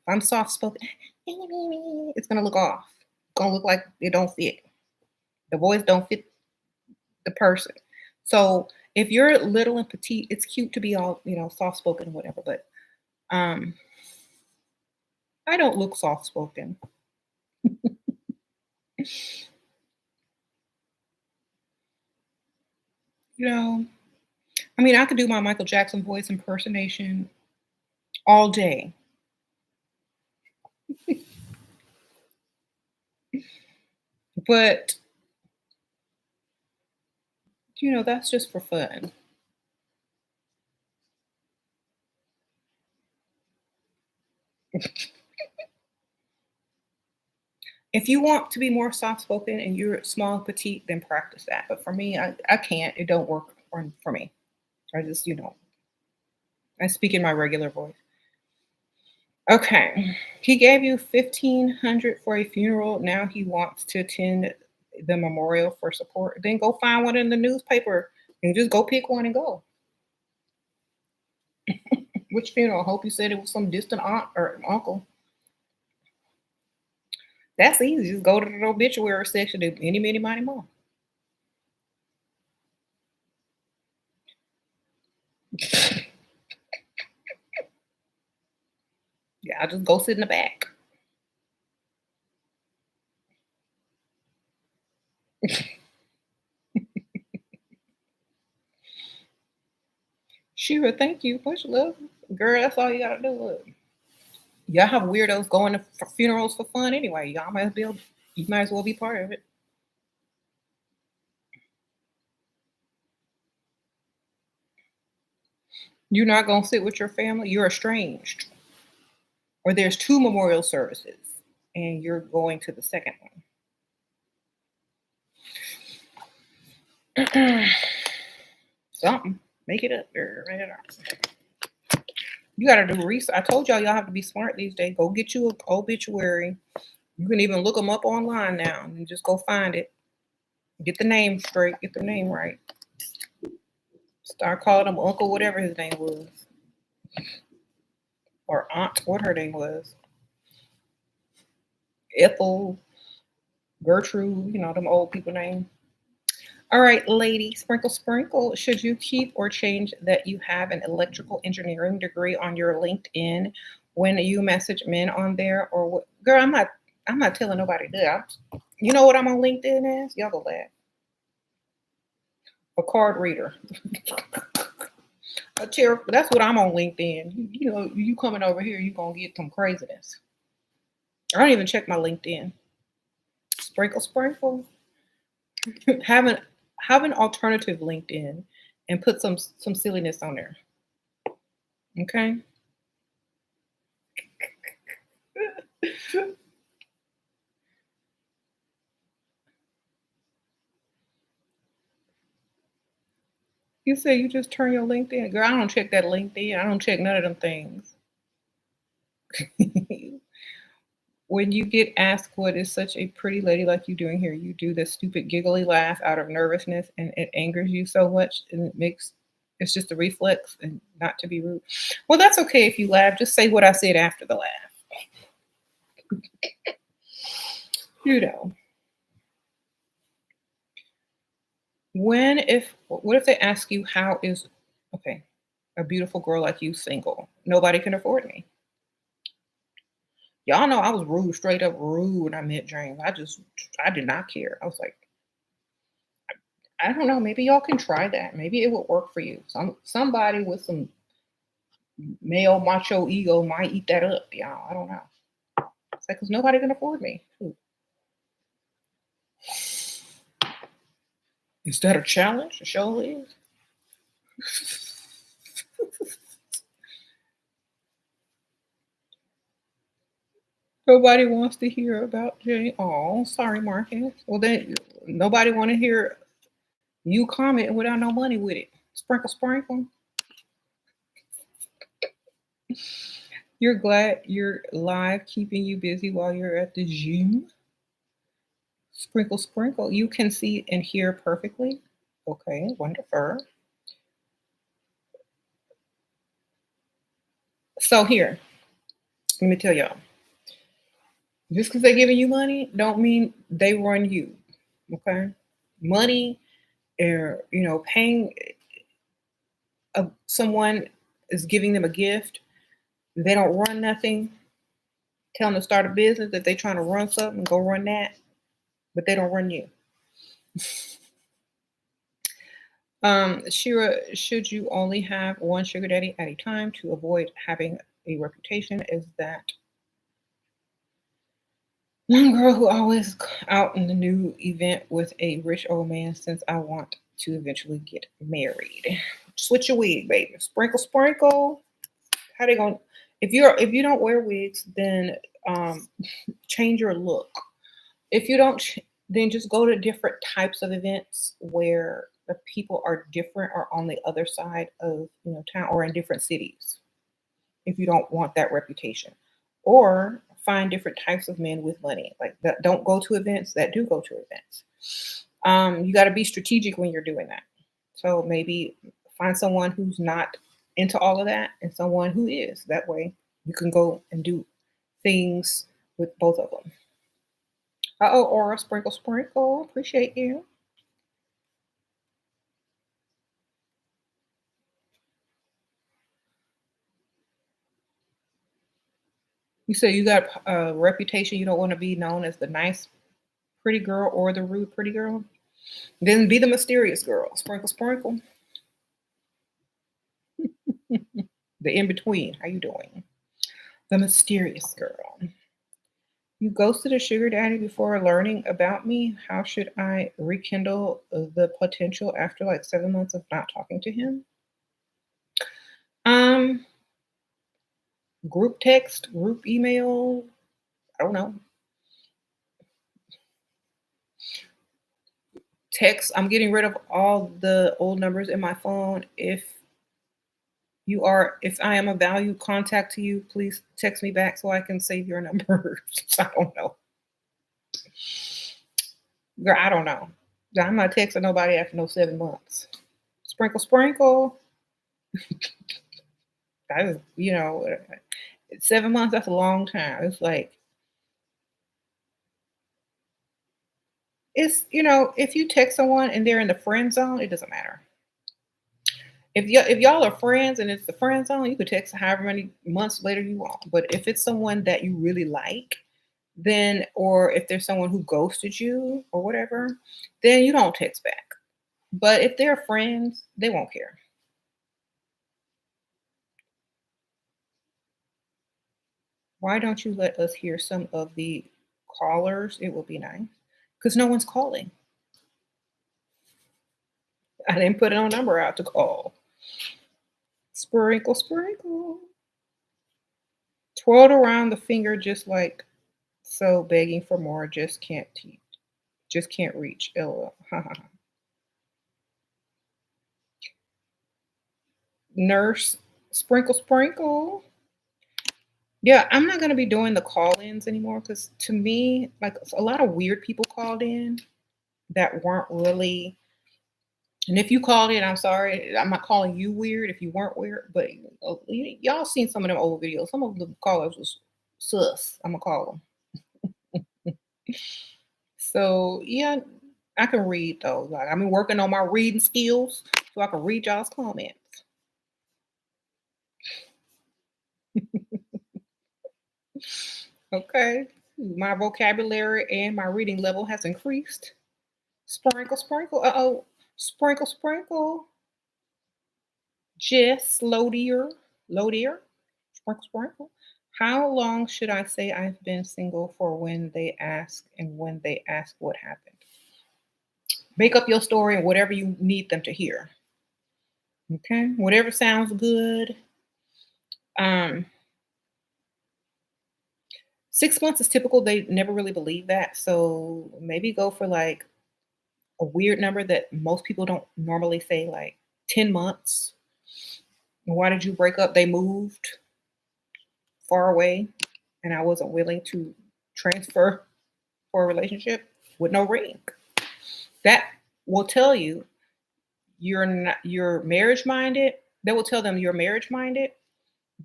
S1: I'm soft spoken. It's gonna look off. It's gonna look like it don't fit. The voice don't fit the person. So if you're little and petite, it's cute to be all soft spoken, whatever. But um, I don't look soft spoken. You know, I mean, I could do my Michael Jackson voice impersonation all day, but that's just for fun. If you want to be more soft spoken and you're small and petite, then practice that. But for me, I can't. It don't work for me. I just, I speak in my regular voice. Okay. He gave you 1,500 for a funeral. Now he wants to attend the memorial for support. Then go find one in the newspaper and just go pick one and go. Which funeral? I hope you said it was some distant aunt or uncle. That's easy. Just go to the obituary section and any, many, money more. Yeah, I just go sit in the back. Shira, thank you. Much love. Girl, that's all you gotta do. Look. Y'all have weirdos going to funerals for fun anyway. You might as well be part of it. You're not gonna sit with your family, you're estranged. Or there's two memorial services and you're going to the second one. Something. Make it up. Write it out. You gotta do research. I told y'all have to be smart these days. Go get you an obituary. You can even look them up online now and just go find it. Get the name straight. Get the name right. Start calling him uncle, whatever his name was, or aunt, what her name was. Ethel, Gertrude. Them old people name. All right, lady, sprinkle, sprinkle. Should you keep or change that you have an electrical engineering degree on your LinkedIn when you message men on there, or what? Girl, I'm not. I'm not telling nobody that. You know what I'm on LinkedIn as? Y'all go laugh. A card reader. A chair. That's what I'm on LinkedIn. You coming over here, you gonna get some craziness. I don't even check my LinkedIn. Sprinkle, sprinkle. have an have an alternative LinkedIn and put some silliness on there. Okay. You say you just turn your LinkedIn. Girl, I don't check that LinkedIn. I don't check none of them things. When you get asked what is such a pretty lady like you doing here, you do this stupid giggly laugh out of nervousness and it angers you so much and it makes it's just a reflex and not to be rude. Well, that's okay if you laugh. Just say what I said after the laugh. You know. What if they ask you how is okay, a beautiful girl like you single? Nobody can afford me. Y'all know I was rude, straight up rude when I met James. I did not care. I was like, I don't know, maybe y'all can try that. Maybe it would work for you. Somebody with some male macho ego might eat that up, y'all. I don't know. It's like, because nobody can afford me. Is that a challenge? It sure is. Nobody wants to hear about Jay. Oh, sorry, Marcus. Well, then nobody want to hear you comment without no money with it. Sprinkle, sprinkle. You're glad you're live, keeping you busy while you're at the gym. Sprinkle, sprinkle. You can see and hear perfectly. Okay, wonderful. So here, let me tell y'all. Just because they're giving you money, don't mean they run you. Okay, money, or paying someone is giving them a gift. They don't run nothing. Tell them to start a business if they're trying to run something, go run that. But they don't run you. Shira, should you only have one sugar daddy at a time to avoid having a reputation? Is that one girl who always out in the new event with a rich old man since I want to eventually get married? Switch your wig, baby. Sprinkle, sprinkle. How they going? If you don't wear wigs, then um, change your look. If you don't, then just go to different types of events where the people are different or on the other side of town or in different cities. If you don't want that reputation, or find different types of men with money like that don't go to events that do go to events. You got to be strategic when you're doing that. So maybe find someone who's not into all of that and someone who is. That way you can go and do things with both of them. Uh-oh, Aura, sprinkle, sprinkle. Appreciate you. You say you got a reputation. You don't want to be known as the nice, pretty girl or the rude, pretty girl. Then be the mysterious girl. Sprinkle, sprinkle. The in between. How you doing? The mysterious girl. You ghosted a sugar daddy before learning about me. How should I rekindle the potential after like 7 months of not talking to him? Um, Group text, group email. I don't know. Text. I'm getting rid of all the old numbers in my phone. If I am a valued contact to you, please text me back so I can save your number. I don't know. Girl, I don't know. I'm not texting nobody after no 7 months. Sprinkle, sprinkle. I was, 7 months, that's a long time. It's like, if you text someone and they're in the friend zone, it doesn't matter. If y'all are friends and it's the friend zone, you could text however many months later you want. But if it's someone that you really like, then or if there's someone who ghosted you or whatever, then you don't text back. But if they're friends, they won't care. Why don't you let us hear some of the callers? It would be nice. Because no one's calling. I didn't put no number out to call. Sprinkle, sprinkle. Twirled around the finger just like so, begging for more, just can't reach. LOL. Ha ha ha. Nurse, sprinkle, sprinkle. Yeah, I'm not gonna be doing the call-ins anymore because to me, like a lot of weird people called in that weren't really. And if you called in, I'm sorry. I'm not calling you weird if you weren't weird, but y'all seen some of them old videos. Some of the callers was sus. I'm gonna call them. So yeah, I can read those. Like I've been working on my reading skills so I can read y'all's comments. Okay. My vocabulary and my reading level has increased. Sprinkle, sprinkle. Uh-oh. Sprinkle, sprinkle. Just low dear. Low dear. Sprinkle, sprinkle. How long should I say I've been single for when they ask and when they ask what happened? Make up your story and whatever you need them to hear. Okay. Whatever sounds good. Um, 6 months is typical. They never really believe that. So maybe go for like a weird number that most people don't normally say, like 10 months. Why did you break up? They moved far away and I wasn't willing to transfer for a relationship with no ring. That will tell you you're marriage minded. That will tell them you're marriage minded,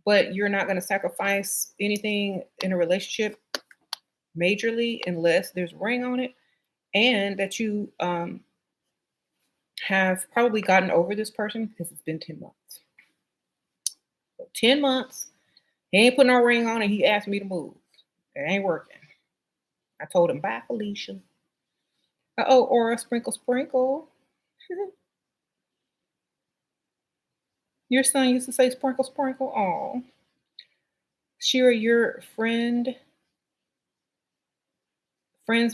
S1: but you're not going to sacrifice anything in a relationship majorly unless there's a ring on it, and that you have probably gotten over this person because it's been 10 months. So 10 months, he ain't put no ring on it. He asked me to move. It ain't working. I told him, bye, Felicia. Oh, or a sprinkle, sprinkle. Your son used to say sprinkle, sprinkle. Oh, Shira, your friend's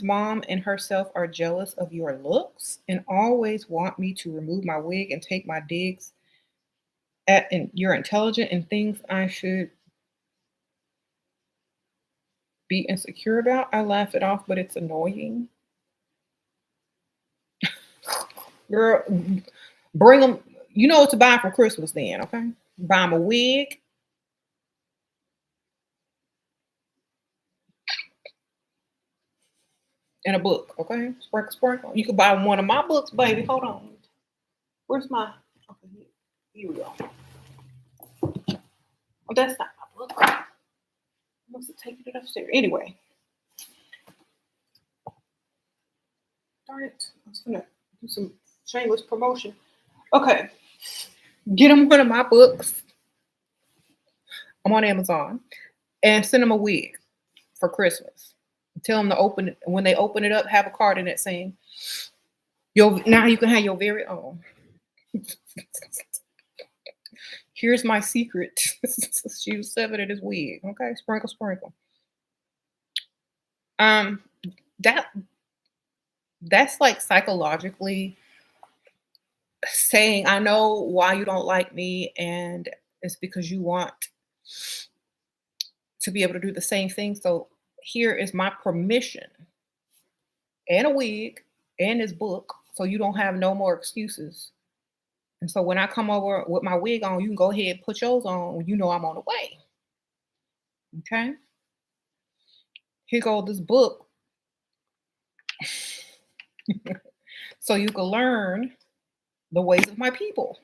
S1: mom and herself are jealous of your looks and always want me to remove my wig and take my digs at and you're intelligent and things I should be insecure about. I laugh it off, but it's annoying. Girl, bring them. You know what to buy for Christmas then, okay? Buy them a wig. And a book, okay? Sprinkle, sprinkle. You can buy one of my books, baby. Hold on. Where's my? Okay, here we go. Oh, that's not my book. I must have taken it upstairs. Anyway, darn it. I was gonna do some shameless promotion. Okay, get them one of my books. I'm on Amazon and send them a wig for Christmas. Tell them to open it. When they open it up, have a card in it saying, now you can have your very own. Here's my secret. SheRaSeven in his wig. Okay, sprinkle, sprinkle. Um, that that's like psychologically saying, I know why you don't like me, and it's because you want to be able to do the same thing. So here is my permission and a wig and this book, so you don't have no more excuses. And so when I come over with my wig on, you can go ahead and put yours on. You know I'm on the way. Okay. Here goes this book, so you can learn the ways of my people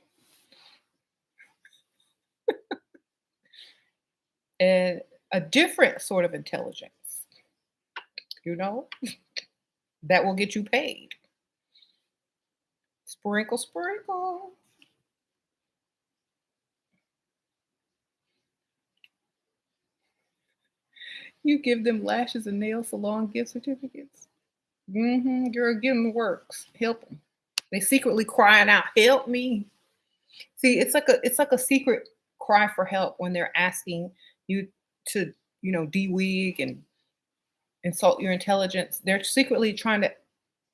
S1: and a different sort of intelligence. You know that will get you paid. Sprinkle, sprinkle. You give them lashes and nail salon gift certificates. Girl, give them works. Help them. They secretly crying out, "Help me!" See, it's like a secret cry for help when they're asking you to, de-wig and insult your intelligence. They're secretly trying to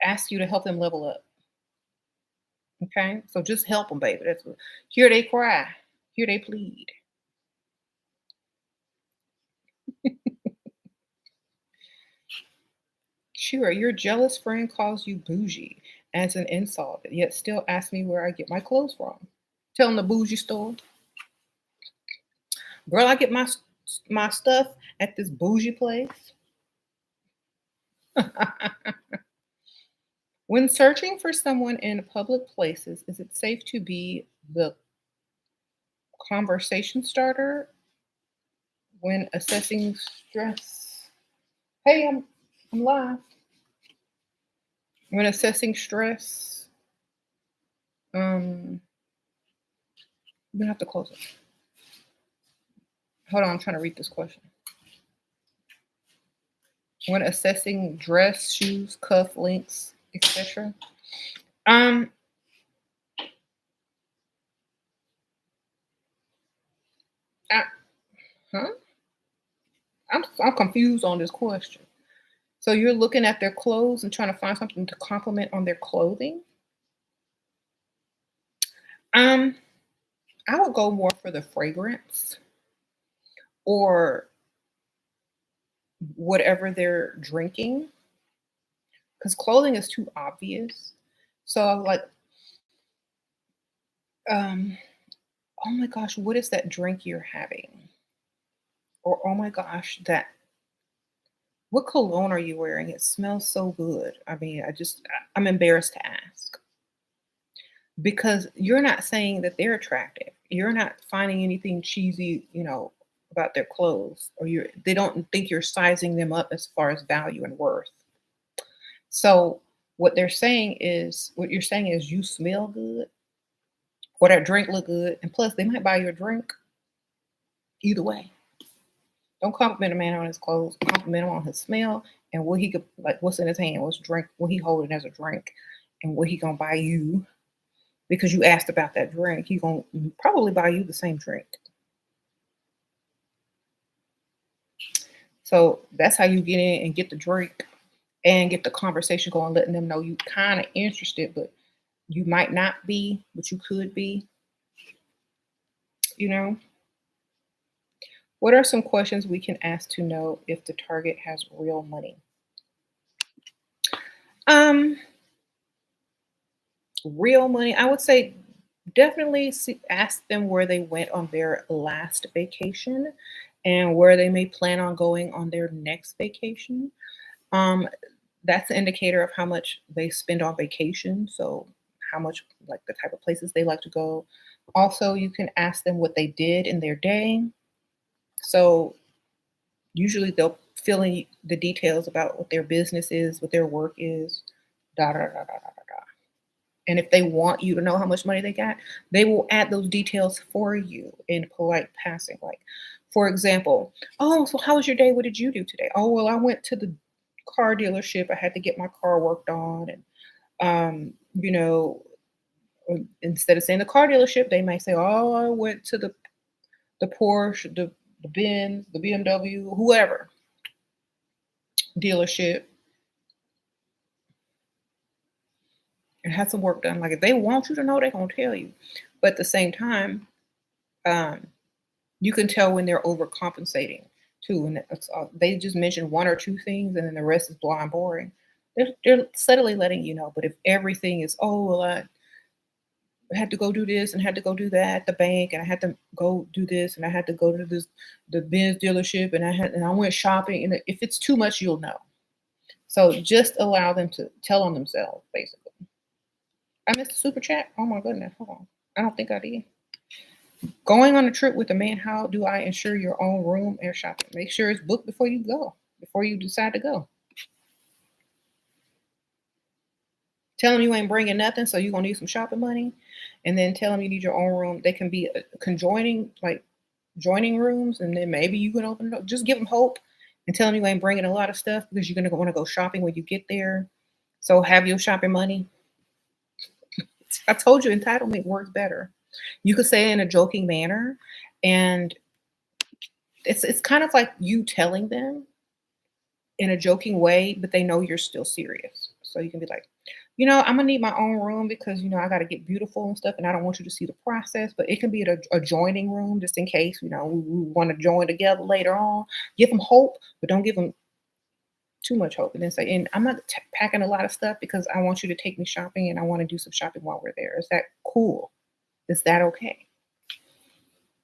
S1: ask you to help them level up. Okay, so just help them, baby. That's what. Here they cry, here they plead. Sure, your jealous friend calls you bougie as an insult, yet still asks me where I get my clothes from. Tell them the bougie store. Girl, I get my stuff at this bougie place. When searching for someone in public places, is it safe to be the conversation starter when assessing stress? Hey, I'm live. When assessing stress, um, we have to close it. Hold on, I'm trying to read this question. When assessing dress, shoes, cuff links, etc. Um, I, huh? I'm confused on this question. So you're looking at their clothes and trying to find something to compliment on their clothing? Um, I would go more for the fragrance or whatever they're drinking because clothing is too obvious. So like, um, oh my gosh, what is that drink you're having? Or oh my gosh, that what cologne are you wearing? It smells so good. I mean, I'm embarrassed to ask because you're not saying that they're attractive. You're not finding anything cheesy, about their clothes, or they don't think you're sizing them up as far as value and worth. So what you're saying is you smell good or that drink look good, and plus they might buy you a drink either way. Don't compliment a man on his clothes. Compliment him on his smell and what he could like. What's in his hand? What's drink? What he holding as a drink, and what he gonna buy you because you asked about that drink. He gonna probably buy you the same drink. So that's how you get in and get the drink and get the conversation going, letting them know you kind of interested, but you might not be, but you could be. You know, what are some questions we can ask to know if the target has real money? Um, Real money, I would say definitely ask them where they went on their last vacation and where they may plan on going on their next vacation. Um, that's an indicator of how much they spend on vacation. So, how much, like the type of places they like to go. Also, you can ask them what they did in their day. So, usually they'll fill in the details about what their business is, what their work is, da da da da da da. Da. And if they want you to know how much money they got, they will add those details for you in polite passing. Like, for example, oh, so how was your day? What did you do today? Oh, well, I went to the car dealership. I had to get my car worked on. And, um, you know, instead of saying the car dealership, they might say, oh, I went to the Porsche, the Benz, the BMW, whoever dealership and had some work done. Like if they want you to know, they're gonna tell you. But at the same time, um, you can tell when they're overcompensating too. And they just mention one or two things, and then the rest is blind boring. They're subtly letting you know. But if everything is, oh well, I had to go do this and had to go do that at the bank, and I had to go do this, and I had to go to the Benz dealership, and I went shopping. And if it's too much, you'll know. So just allow them to tell on themselves, basically. I missed the super chat. Oh my goodness. Hold on. I don't think I did. Going on a trip with a man, how do I ensure your own room air shopping? Make sure it's booked before you go, before you decide to go. Tell them you ain't bringing nothing, so you're going to need some shopping money. And then tell them you need your own room. They can be conjoining, like joining rooms, and then maybe you can open it up. Just give them hope and tell them you ain't bringing a lot of stuff because you're going to want to go shopping when you get there. So have your shopping money. I told you entitlement works better. You could say it in a joking manner, and it's kind of like you telling them in a joking way, but they know you're still serious. So you can be like, I'm gonna need my own room because I got to get beautiful and stuff, and I don't want you to see the process. But it can be a joining room just in case we want to join together later on. Give them hope, but don't give them too much hope. And then say, and I'm not packing a lot of stuff because I want you to take me shopping, and I want to do some shopping while we're there. Is that cool? Is that okay?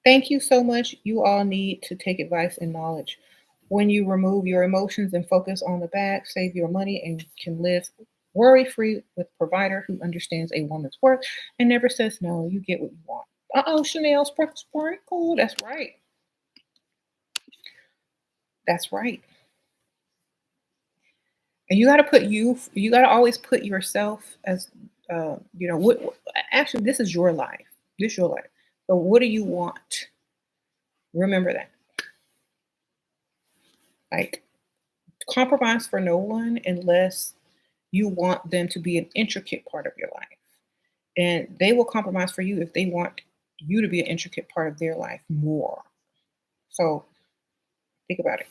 S1: Thank you so much. You all need to take advice and knowledge. When you remove your emotions and focus on the back, save your money, and can live worry free with a provider who understands a woman's worth and never says no. You get what you want. Chanel sprinkle sprinkle. That's right. That's right. And you got to put you got to always put yourself as, actually, this is your life. This is your life. So what do you want? Remember that. Like, compromise for no one unless you want them to be an intricate part of your life. And they will compromise for you if they want you to be an intricate part of their life more. So think about it.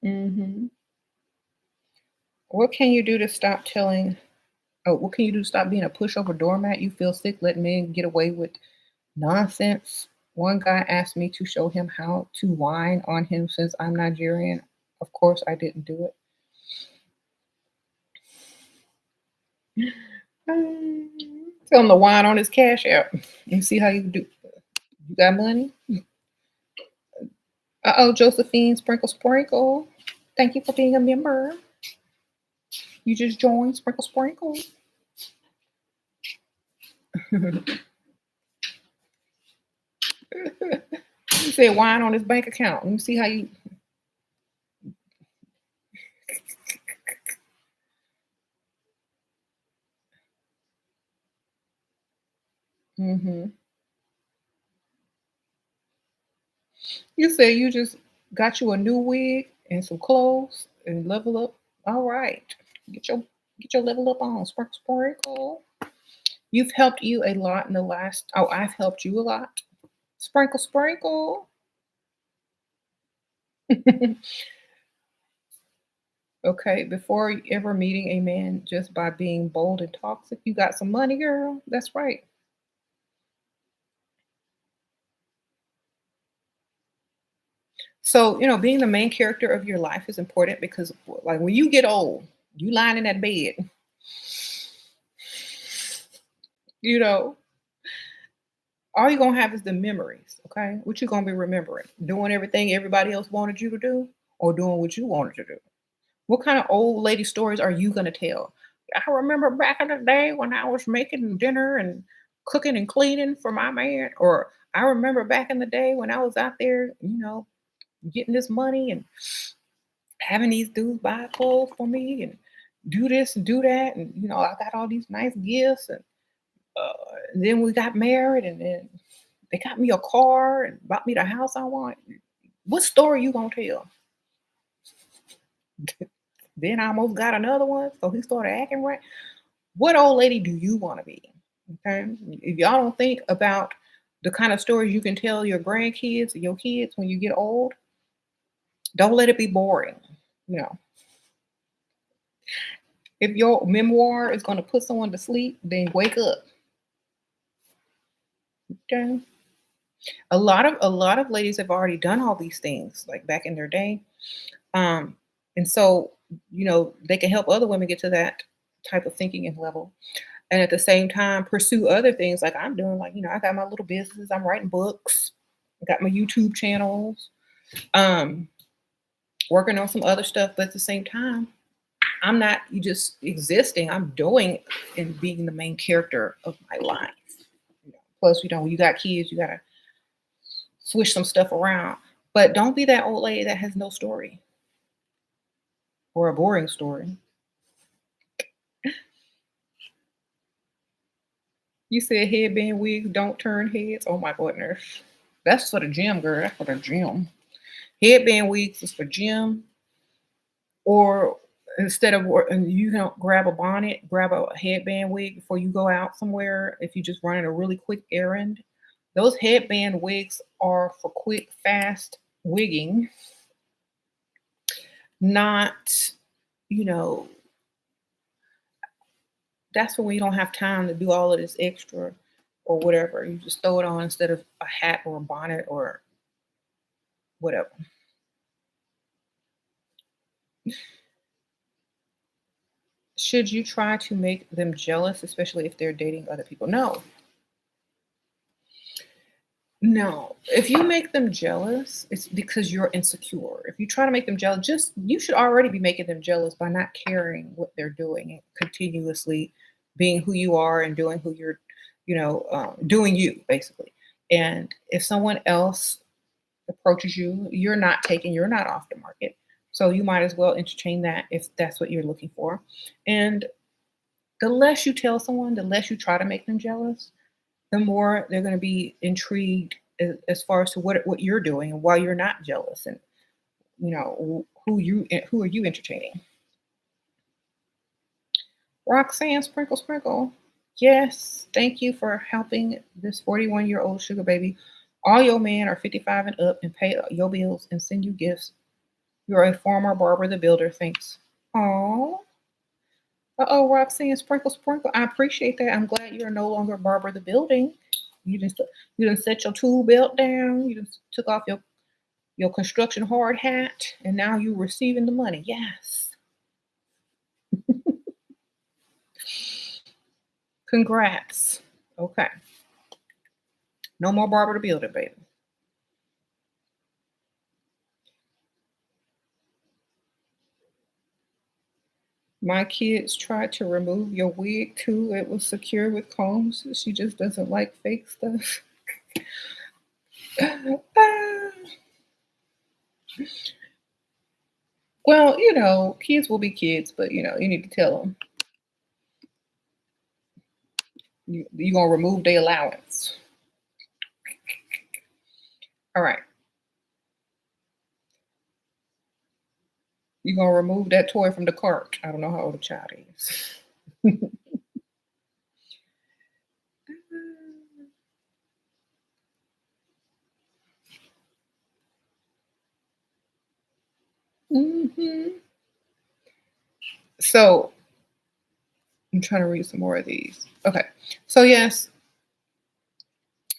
S1: hmm What can you do to stop telling? Oh, what can you do to stop being a pushover doormat? You feel sick, let men get away with nonsense. One guy asked me to show him how to whine on him since I'm Nigerian. Of course, I didn't do it. Tell him to whine on his cash app and see how you do. You got money? Josephine Sprinkle Sprinkle. Thank you for being a member. You just joined Sprinkle Sprinkle. He said wine on his bank account. Let me see how you. hmm You said you just got you a new wig and some clothes and level up. All right, get your get your level up on Sprinkle Sprinkle. You've helped you a lot in the last. Oh, I've helped you a lot. Sprinkle Sprinkle. Okay, before ever meeting a man just by being bold and toxic, you got some money, girl. That's right. So, being the main character of your life is important because, like, when you get old, you lying in that bed, you know, all you're gonna have is the memories. Okay, what you gonna be remembering? Doing everything everybody else wanted you to do, or doing what you wanted to do? What kind of old lady stories are you gonna tell? I remember back in the day when I was making dinner and cooking and cleaning for my man, or I remember back in the day when I was out there, getting this money and having these dudes buy clothes for me and do this and do that, and I got all these nice gifts, uh, and then we got married, and then they got me a car and bought me the house I want. What story you gonna tell? Then I almost got another one, so he started acting right. What old lady do you want to be? Okay, if y'all don't think about the kind of stories you can tell your grandkids, your kids when you get old, don't let it be boring. You know, if your memoir is going to put someone to sleep, then wake up. Okay. A lot of ladies have already done all these things like back in their day. Um, and so, they can help other women get to that type of thinking and level. And at the same time, pursue other things like I'm doing. Like, I got my little business, I'm writing books, I got my YouTube channels, um, working on some other stuff, but at the same time, I'm not just existing, I'm doing and being the main character of my life. Plus, when you got kids, you gotta switch some stuff around. But don't be that old lady that has no story or a boring story. You said headband wigs don't turn heads. Oh my goodness. That's for the gym, girl. That's for the gym. Headband wigs is for gym, or instead of and you can grab a bonnet, grab a headband wig before you go out somewhere if you're just running a really quick errand. Those headband wigs are for quick, fast wigging, not, you know, That's when you don't have time to do all of this extra or whatever. You just throw it on instead of a hat or a bonnet or whatever. Should you try to make them jealous, especially if they're dating other people? No, no. If you make them jealous, it's because you're insecure. If you try to make them jealous, just you should already be making them jealous by not caring what they're doing and continuously being who you are and doing who you're, doing you basically. And if someone else approaches you, you're not off the market. So you might as well entertain that if that's what you're looking for. And the less you tell someone, the less you try to make them jealous, the more they're going to be intrigued as far as to what you're doing and why you're not jealous, and who are you entertaining. Roxanne Sprinkle Sprinkle. Yes, thank you for helping this 41-year-old sugar baby. All your men are 55 and up and pay your bills and send you gifts. You're a former Barbara the Builder. Thanks. Oh, uh-oh, Roxanne Sprinkle Sprinkle. I appreciate that. I'm glad you're no longer Barbara the Building. You just set your tool belt down. You just took off your construction hard hat, and now you're receiving the money. Yes. Congrats. Okay. No more Barbara the Builder, baby. My kids tried to remove your wig too. It was secure with combs. She just doesn't like fake stuff. Ah, well, kids will be kids, but you need to tell them you're gonna remove their allowance. All right, you're gonna remove that toy from the cart. I don't know how old the child is. hmm So I'm trying to read some more of these. Okay, so yes,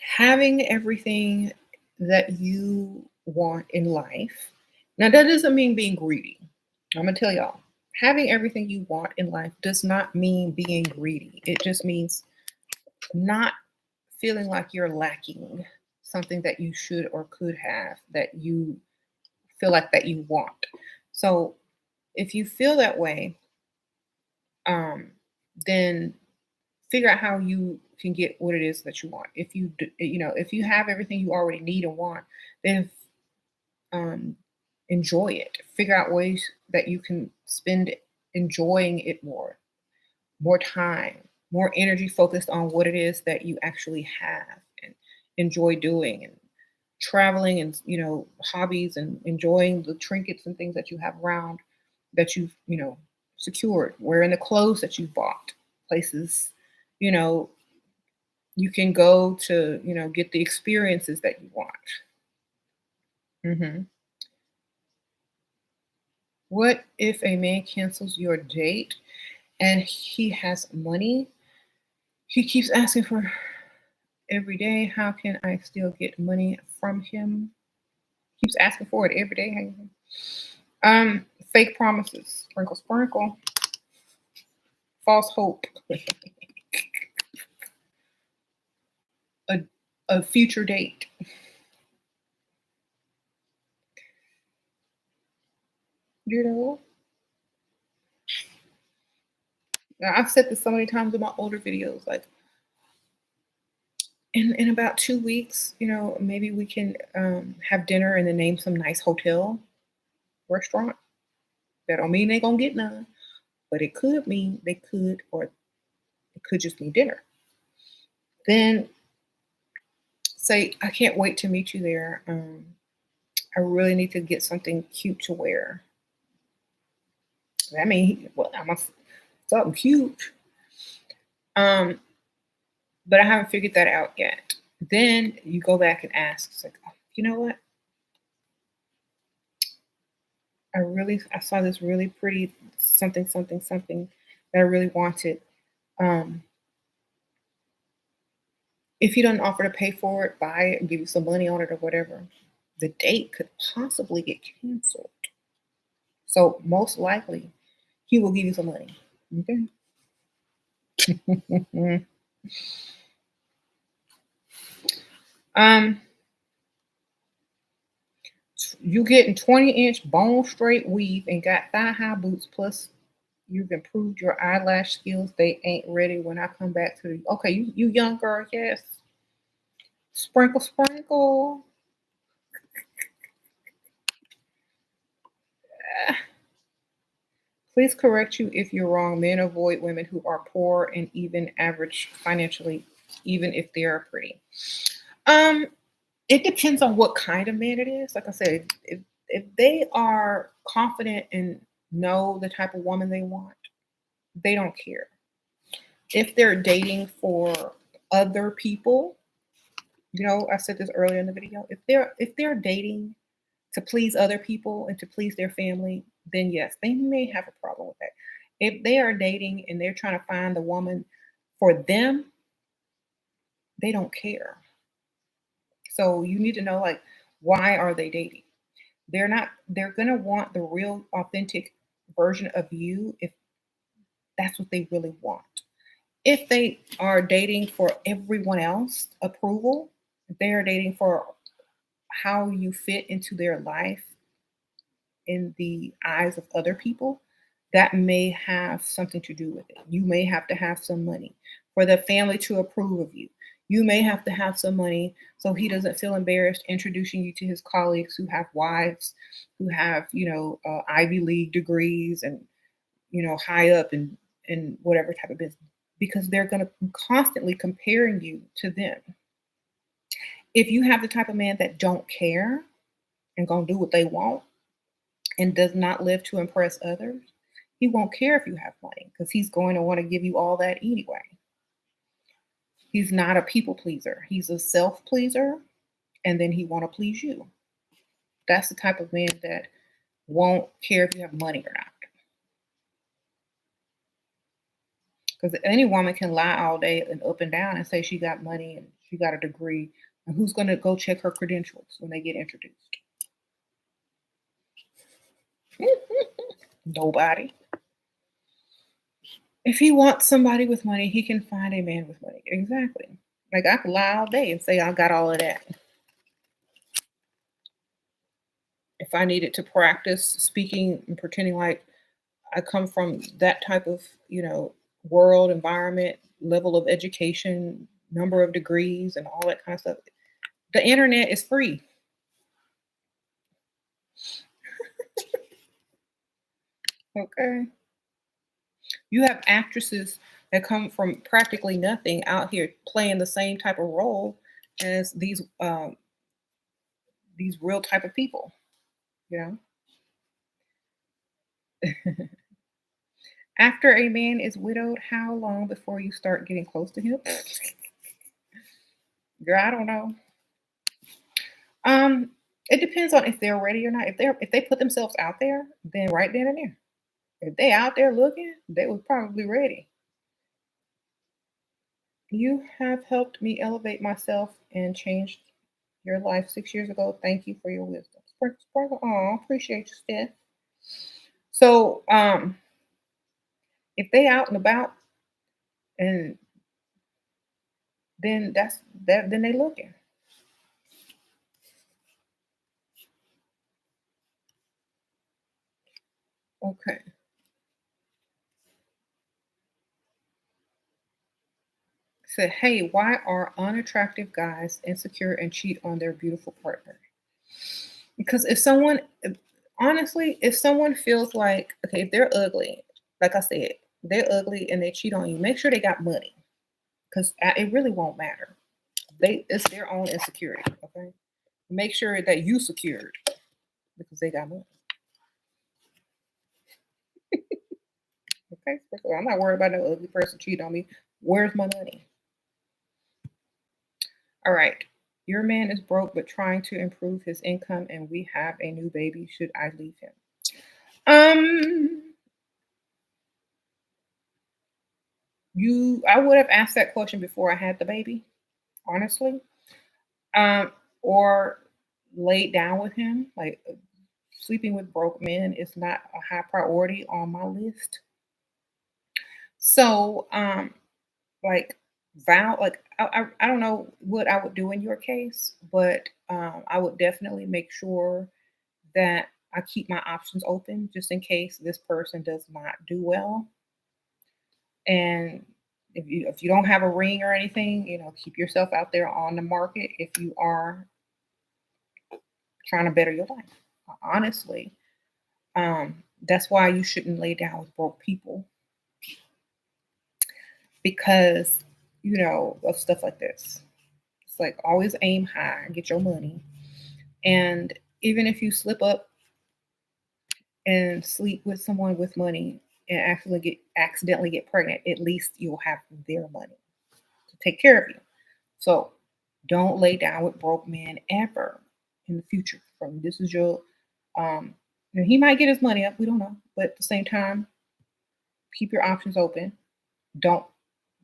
S1: having everything that you want in life. Now, that doesn't mean being greedy. I'm going to tell y'all, having everything you want in life does not mean being greedy. It just means not feeling like you're lacking something that you should or could have that you feel like that you want. So if you feel that way, um, then figure out how you can get what it is that you want. If you have everything you already need and want, then um, enjoy it. Figure out ways that you can spend enjoying it more time, more energy focused on what it is that you actually have and enjoy doing, and traveling, and hobbies, and enjoying the trinkets and things that you have around that you've secured, wearing the clothes that you bought, places you know you can go to get the experiences that you want. hmm What if a man cancels your date and he has money? He keeps asking for every day. How can I still get money from him? Keeps asking for it every day. Fake promises. Sprinkle, sprinkle. False hope. a, a future date. You know, Now, I've said this so many times in my older videos. Like, in about 2 weeks, maybe we can have dinner and then name some nice hotel restaurant. That don't mean they gonna get none, but it could mean they could, or it could just mean dinner. Then say, I can't wait to meet you there. I really need to get something cute to wear. I mean, well, I must something cute. Um, but I haven't figured that out yet. Then you go back and ask, it's like, oh, you know what? I saw this really pretty something something something that I really wanted. Um, if he doesn't offer to pay for it, buy it, and give you some money on it or whatever, the date could possibly get canceled. So most likely, he will give you some money. Okay. um, you getting 20-inch bone straight weave and got thigh high boots. Plus, you've improved your eyelash skills. They ain't ready when I come back to the. Okay, you young girl, yes. Sprinkle, sprinkle. Please correct you if you're wrong. Men avoid women who are poor and even average financially, even if they are pretty. Um, it depends on what kind of man it is. Like I said, if they are confident and know the type of woman they want, they don't care. If they're dating for other people, I said this earlier in the video. If they're dating to please other people and to please their family, then yes, they may have a problem with that. If they are dating and they're trying to find the woman for them, they don't care. So you need to know, like, why are they dating? They're going to want the real authentic version of you if that's what they really want. If they are dating for everyone else approval, if they are dating for how you fit into their life in the eyes of other people, that may have something to do with it. You may have to have some money for the family to approve of you. You may have to have some money so he doesn't feel embarrassed introducing you to his colleagues who have wives, who have, Ivy League degrees and, high up in whatever type of business, because they're going to constantly comparing you to them. If you have the type of man that don't care and gonna do what they want and does not live to impress others, he won't care if you have money because he's going to want to give you all that anyway. He's not a people pleaser. He's a self pleaser, and then he want to please you. That's the type of man that won't care if you have money or not. Because any woman can lie all day and up and down and say she got money and she got a degree. And who's going to go check her credentials when they get introduced? Nobody. If he wants somebody with money, he can find a man with money. Exactly. Like I could lie all day and say I got all of that. If I needed to practice speaking and pretending like I come from that type of, world, environment, level of education, number of degrees, and all that kind of stuff, the internet is free. Okay. You have actresses that come from practically nothing out here playing the same type of role as these real type of people, you know. After a man is widowed, how long before you start getting close to him? Girl, I don't know. Um, it depends on if they're ready or not. If they put themselves out there, then right then and there. If they out there looking, they was probably ready. You have helped me elevate myself and changed your life 6 years ago. Thank you for your wisdom. Sprinkle, sprinkle. Oh, appreciate you, Steph. So, if they out and about, and then that's that. Then they looking. Okay. Said, hey, why are unattractive guys insecure and cheat on their beautiful partner? Because honestly, if someone feels like, okay, if they're ugly, like I said, they're ugly and they cheat on you, make sure they got money because it really won't matter. It's their own insecurity. Okay, make sure that you secured because they got money. Okay, so I'm not worried about no ugly person cheating on me. Where's my money? All right. Your man is broke but trying to improve his income and we have a new baby. Should I leave him? Um I would have asked that question before I had the baby, honestly. Or laid down with him. Like sleeping with broke men is not a high priority on my list. So, like I don't know what I would do in your case, but I would definitely make sure that I keep my options open just in case this person does not do well. And if you don't have a ring or anything, keep yourself out there on the market if you are trying to better your life. Honestly, that's why you shouldn't lay down with broke people because of stuff like this. It's like always aim high and get your money. And even if you slip up and sleep with someone with money and accidentally get pregnant, at least you'll have their money to take care of you. So don't lay down with broke men ever in the future. From this is your he might get his money up, we don't know. But at the same time, keep your options open. Don't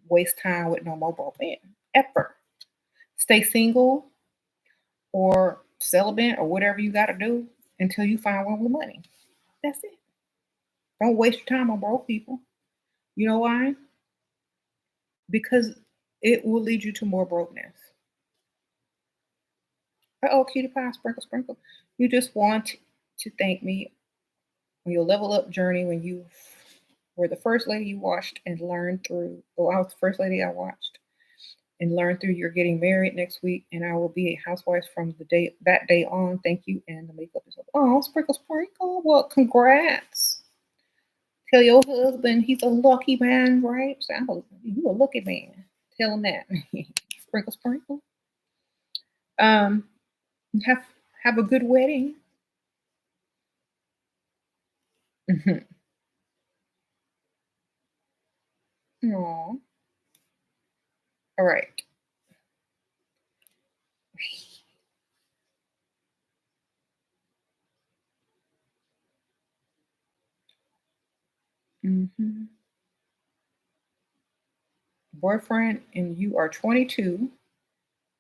S1: waste time with no more broke men ever. Stay single or celibate or whatever you got to do until you find one with money. That's it. Don't waste your time on broke people. You know why? Because it will lead you to more brokenness. Oh, cutie pie, sprinkle, sprinkle. You just want to thank me on your level up journey when you were the first lady you watched and learned through. Oh, I was the first lady I watched and learned through. You're getting married next week, and I will be a housewife from that day on. Thank you, and the makeup is up. Oh, sprinkle, sprinkle. Well, congrats. Tell your husband he's a lucky man, right? Say, you a lucky man. Tell him that. Sprinkle, sprinkle. Um, have have a good wedding. Mhm. Aw. All right. Mhm. Boyfriend and you are 22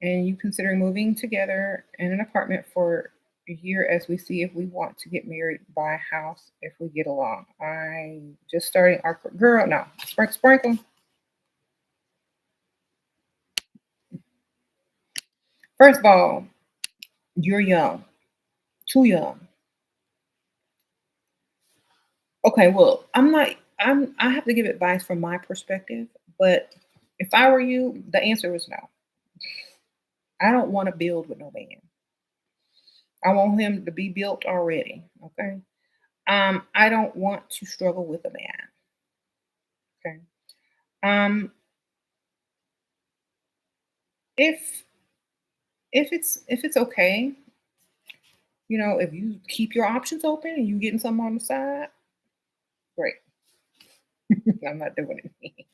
S1: and you consider moving together in an apartment for a year as we see if we want to get married, buy a house if we get along. I just starting our girl. No, sprinkle, sprinkle. First of all, you're young, too young. Okay, well, I'm not. I have to give advice from my perspective, but if I were you, the answer was no. I don't want to build with no man. I want him to be built already. Okay. I don't want to struggle with a man. Okay. Um, if if it's okay, if you keep your options open and you getting something on the side, great. I'm not doing it.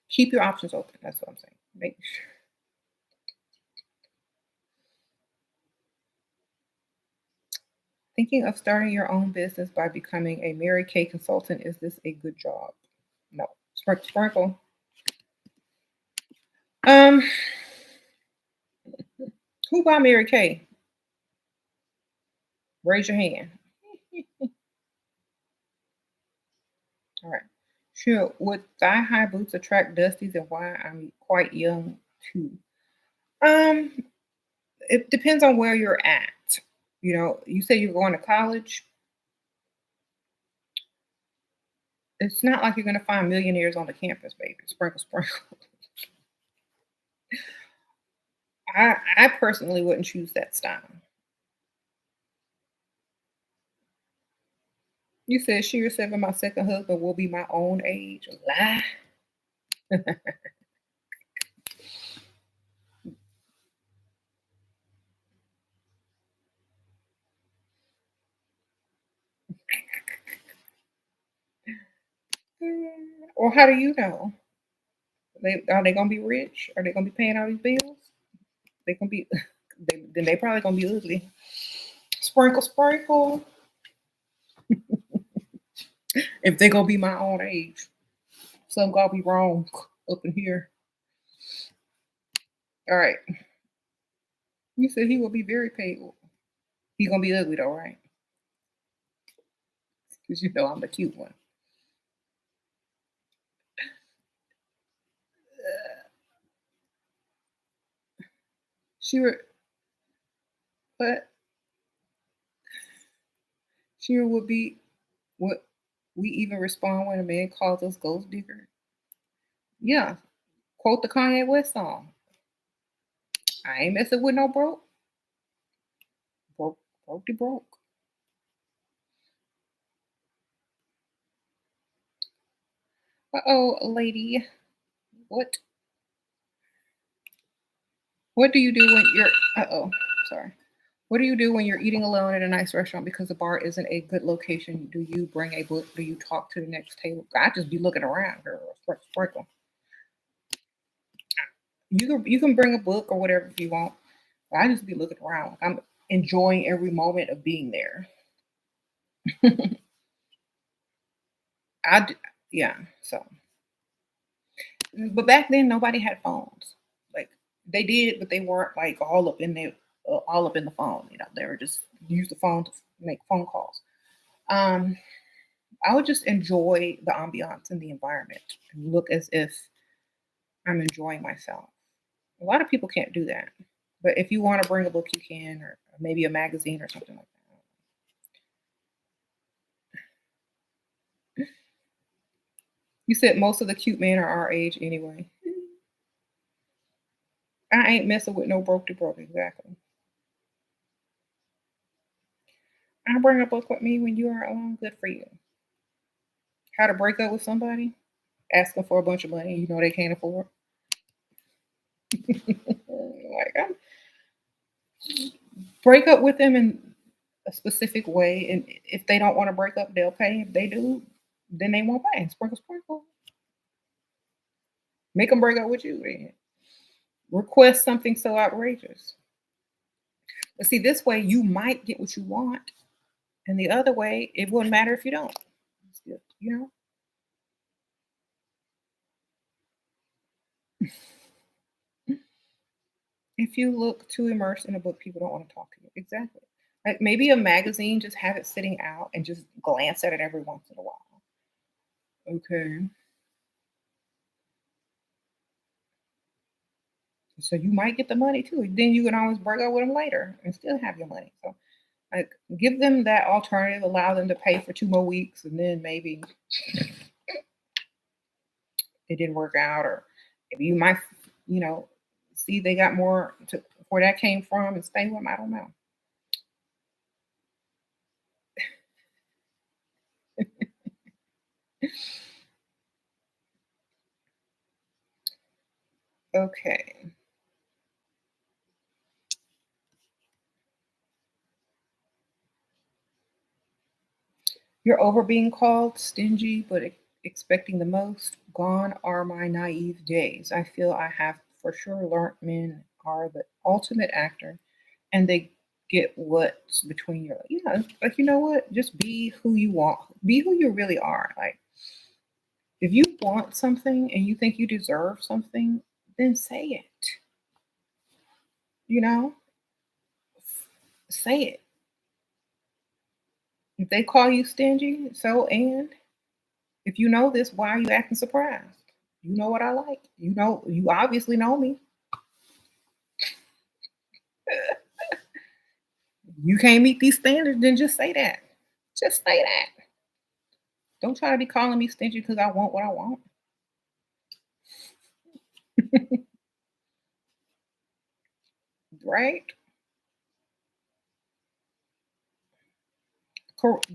S1: Keep your options open. That's what I'm saying. Make sure. Thinking of starting your own business by becoming a Mary Kay consultant. Is this a good job? No. Sprinkle, sprinkle. Um, who bought Mary Kay? Raise your hand. All right. Sure. Would thigh high boots attract dusties and why I'm quite young too? Um, it depends on where you're at. You say you're going to college. It's not like you're going to find millionaires on the campus, baby. Sprinkle, sprinkle. I personally wouldn't choose that style. You said SheRaSeven, my second husband, will be my own age. Lie. Or how do you know? Are they gonna be rich? Are they gonna be paying all these bills? They gonna be. Then they probably gonna be ugly. Sprinkle, sprinkle. If they gonna be my own age, something gonna be wrong up in here. All right. You said he will be very pale. He gonna be ugly though, right? Because you know I'm the cute one. She would, but she would be what we even respond when a man calls us ghost digger. Yeah, quote the Kanye West song. I ain't messing with no broke, broke. Uh oh, lady. What what do you do when you're sorry. What do you do when you're eating alone at a nice restaurant because the bar isn't a good location? Do you bring a book? Do you talk to the next table? I just be looking around, girl. Sprinkle. You can bring a book or whatever if you want. I just be looking around. Like I'm enjoying every moment of being there. I d- yeah. So, but back then nobody had phones. Like they did, but they weren't like all up in the phone. You know, they were just use the phone to make phone calls. Um, I would just enjoy the ambiance and the environment and look as if I'm enjoying myself. A lot of people can't do that. But if you want to bring a book, you can, or maybe a magazine or something like that. You said most of the cute men are our age anyway. I ain't messing with no broke to broke, exactly. I bring a book with me when you are alone. Good for you. How to break up with somebody? Asking for a bunch of money you know they can't afford. Like, break up with them in a specific way, and if they don't want to break up, they'll pay. If they do, then they won't pay. Sprinkle, sprinkle. Make them break up with you. Then request something so outrageous. But see, this way you might get what you want, and the other way, it wouldn't matter if you don't. You know, if you look too immersed in a book, people don't want to talk to you. Exactly. Like maybe a magazine, just have it sitting out and just glance at it every once in a while. Okay. So you might get the money too. Then you can always break up with them later and still have your money. So like give them that alternative, allow them to pay for 2 more weeks, and then maybe it didn't work out, or maybe you might, you know, see they got more to where that came from and stay with them. I don't know. Okay. You're over being called stingy, but expecting the most. Gone are my naive days. I feel I have for sure learned men are the ultimate actor, and they get what's between your, like you know what? Just be who you want. Be who you really are. Like if you want something and you think you deserve something, then say it. You know, say it. If they call you stingy, so and if you know this, why are you acting surprised? You know what I like. You know, you obviously know me. You can't meet these standards, then just say that. Just say that. Don't try to be calling me stingy because I want what I want. Right?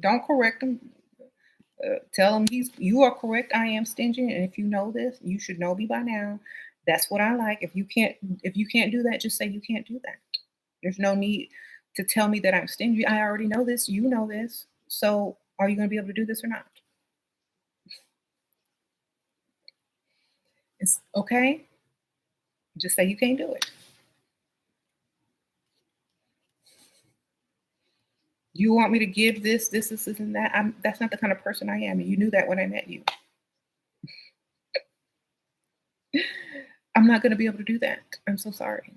S1: Don't correct him. Tell him you are correct. I am stingy, and if you know this, you should know me by now. That's what I like. If you can't do that, just say you can't do that. There's no need to tell me that I'm stingy. I already know this. You know this. So are you going to be able to do this or not? It's okay. Just say you can't do it. You want me to give this, and that. That's not the kind of person I am. And you knew that when I met you. I'm not going to be able to do that. I'm so sorry.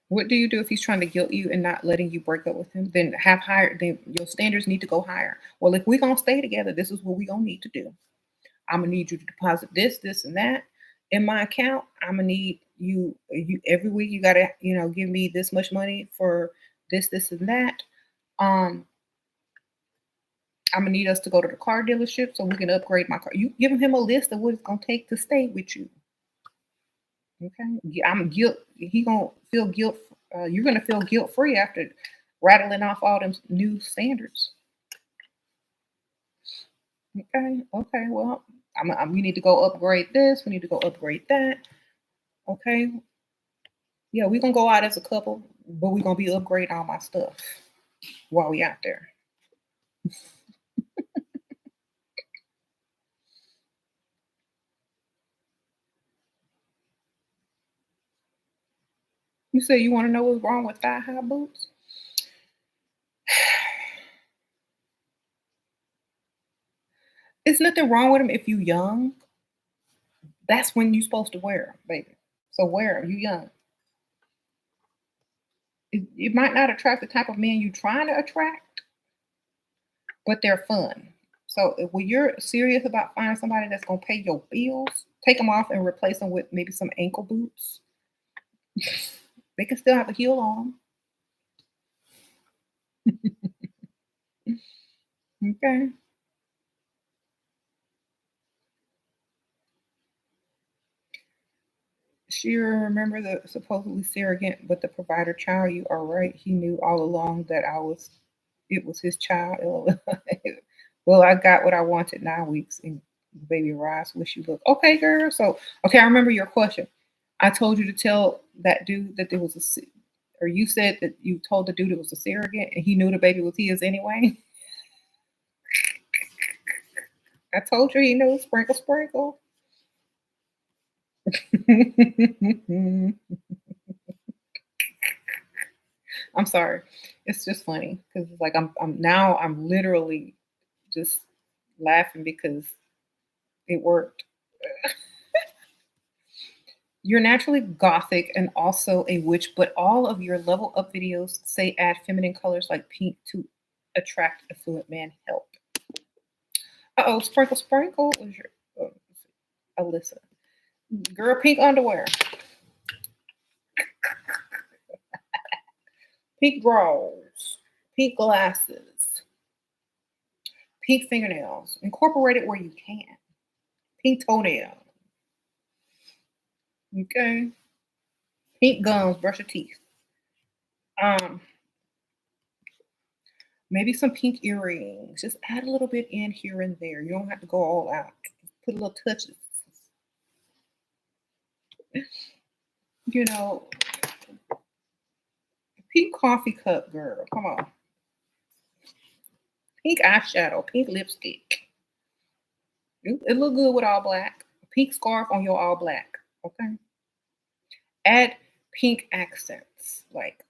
S1: What do you do if he's trying to guilt you and not letting you break up with him? Then have higher. Then your standards need to go higher. Well, if we're gonna stay together, this is what we're gonna need to do. I'm gonna need you to deposit this, and that in my account. I'm gonna need you every week. You gotta give me this much money for this, and that. Um, I'm gonna need us to go to the car dealership so we can upgrade my car. You giving him a list of what it's gonna take to stay with you. Okay, I'm guilt. He gonna feel guilt. You're gonna feel guilt free after rattling off all them new standards. Okay, okay. Well, we need to go upgrade this. We need to go upgrade that. Okay, yeah, we gonna go out as a couple, but we gonna be upgrading all my stuff while we out there. You say you want to know what's wrong with thigh high boots? It's nothing wrong with them if you young. That's when you supposed to wear them, baby. So wear them. You young. It might not attract the type of man you trying to attract, but they're fun. So when you're serious about finding somebody that's gonna pay your bills, take them off and replace them with maybe some ankle boots. They can still have a heel on. Okay. She remember the supposedly surrogate, but the provider child. You are right. He knew all along that it was his child. Well, I got what I wanted 9 weeks and baby rise. Wish you look okay, girl. So, okay, I remember your question. I told you to tell that dude that there was or you said that you told the dude it was a surrogate and he knew the baby was his anyway. I told you he knew. Sprinkle, sprinkle. I'm sorry. It's just funny because it's like I'm literally just laughing because it worked. You're naturally gothic and also a witch, but all of your level up videos say add feminine colors like pink to attract affluent man. Help. Uh-oh, sprinkle, sprinkle. Was your Alyssa? Girl, pink underwear, pink drawers, pink glasses, pink fingernails. Incorporate it where you can. Pink toenail. Okay. Pink gums. Brush your teeth. Um, Maybe some pink earrings. Just add a little bit in here and there. You don't have to go all out. Just put a little touches. You know, pink coffee cup, girl. Come on. Pink eyeshadow, pink lipstick. It look good with all black. Pink scarf on your all black. Okay. Add pink accents. Like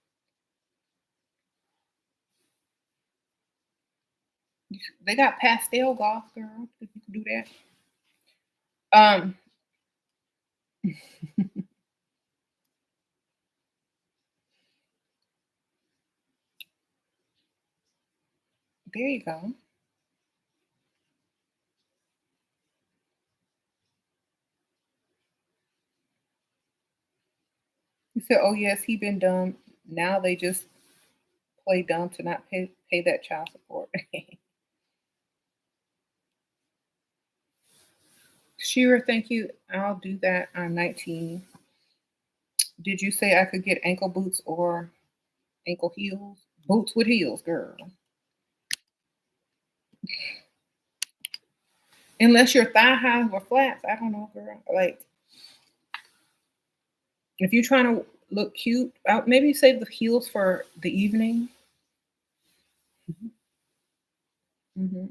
S1: they got pastel golf, girl. You can do that. Um, there you go. You said, "Oh yes, he been dumb. Now they just play dumb to not pay that child support." Sure, thank you. I'll do that. I'm 19. Did you say I could get ankle boots or ankle heels? Boots with heels, girl. Unless your thigh highs were flats. I don't know, girl. Like if you're trying to look cute, maybe save the heels for the evening. Hmm.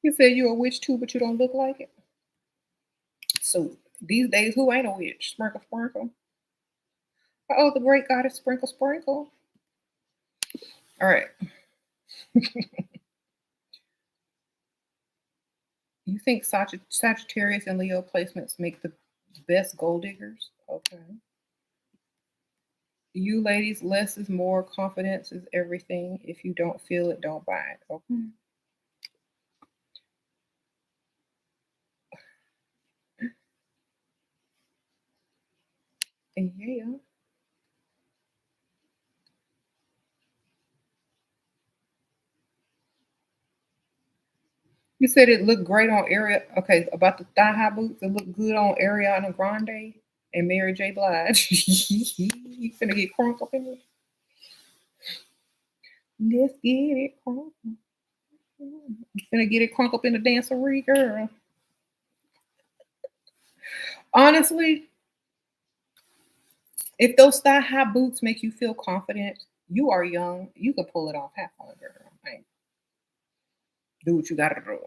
S1: You said you a witch too, but you don't look like it. So these days, who ain't a witch? Sprinkle, sprinkle. Oh, the great goddess, sprinkle, sprinkle. All right. You think Sagittarius and Leo placements make the best gold diggers? Okay. You ladies, less is more. Confidence is everything. If you don't feel it, don't buy it. Okay. Yeah. You said it looked great on Ariana. Okay, about the thigh high boots. It looked good on Ariana Grande and Mary J. Blige. You finna get crunk up in it. Let's get it crunk. You finna get it crunk up in the dancery, girl. Honestly, if those thigh high boots make you feel confident, you are young. You can pull it off. Have fun, girl. Like, do what you gotta do.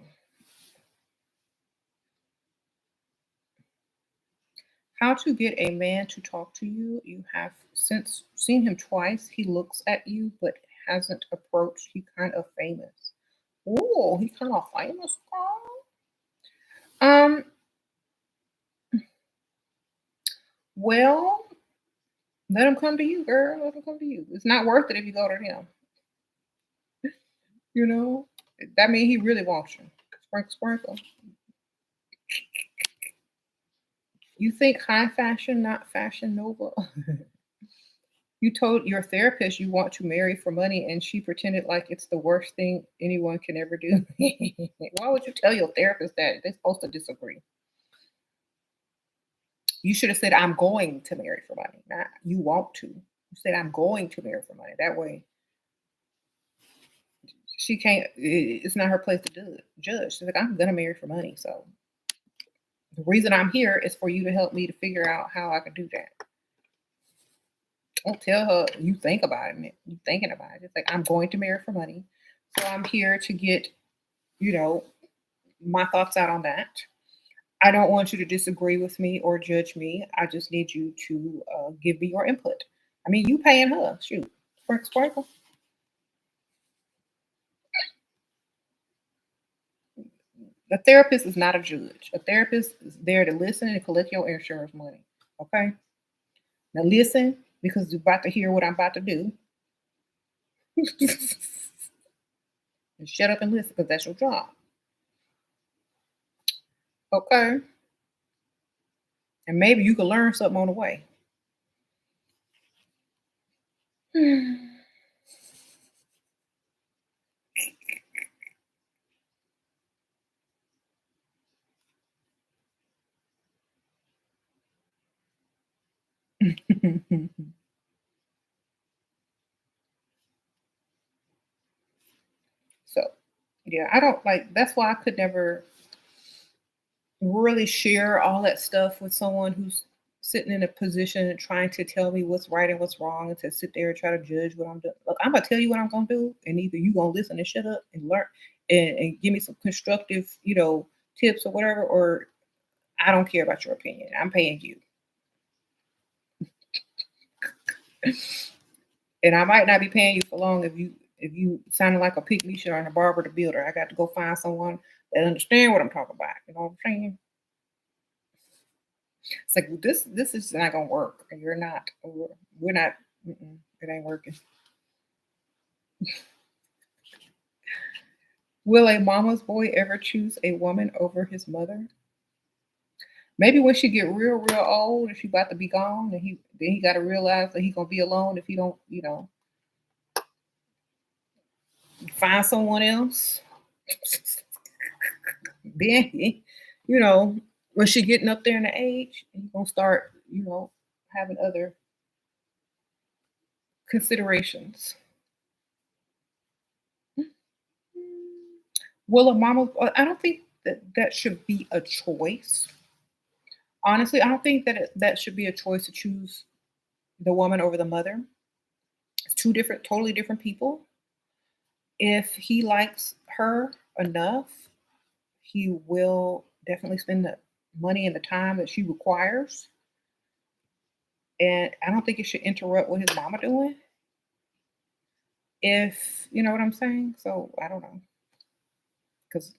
S1: How to get a man to talk to you. You have since seen him twice. He looks at you but hasn't approached. He kind of famous. Oh, he kind of famous, girl. Um, well, let him come to you, girl. Let him come to you. It's not worth it if you go to him. You know? That means he really wants you. Sprinkle, sprinkle. You think high fashion, not fashion nova. You told your therapist you want to marry for money, and she pretended like it's the worst thing anyone can ever do. Why would you tell your therapist that? They're supposed to disagree. You should have said, I'm going to marry for money, not you want to. You said, I'm going to marry for money. That way, she can't, it's not her place to do it. Judge. She's like, I'm going to marry for money. So the reason I'm here is for you to help me to figure out how I can do that. Don't tell her you think about it. You thinking about it. It's like I'm going to marry for money. So I'm here to get, you know, my thoughts out on that. I don't want you to disagree with me or judge me. I just need you to give me your input. I mean, you paying her. Shoot. Sprinkle, sprinkle. A therapist is not a judge. A therapist is there to listen and collect your insurance money. Okay? Now listen, because you're about to hear what I'm about to do. And shut up and listen, because that's your job. Okay? And maybe you can learn something on the way. So, yeah, I don't like that's why I could never really share all that stuff with someone who's sitting in a position and trying to tell me what's right and what's wrong and to sit there and try to judge what I'm doing. Look, I'm gonna tell you what I'm gonna do, and either you gonna listen and shut up and learn and give me some constructive, tips or whatever, or I don't care about your opinion. I'm paying you. And I might not be paying you for long if you sounding like a pygmy shit on a barber the builder. I got to go find someone that understand what I'm talking about. You know what I'm saying? It's like, well, this is not gonna work. You're not. We're not. It ain't working. Will a mama's boy ever choose a woman over his mother? Maybe when she get real old and she about to be gone, and he got to realize that he gonna be alone if he don't, find someone else. Then, when she getting up there in the age, he's gonna start, having other considerations. Will a mama? I don't think that should be a choice. Honestly, I don't think that that should be a choice to choose the woman over the mother. It's two different, totally different people. If he likes her enough, he will definitely spend the money and the time that she requires. And I don't think it should interrupt what his mama doing. If you know what I'm saying. So I don't know. Because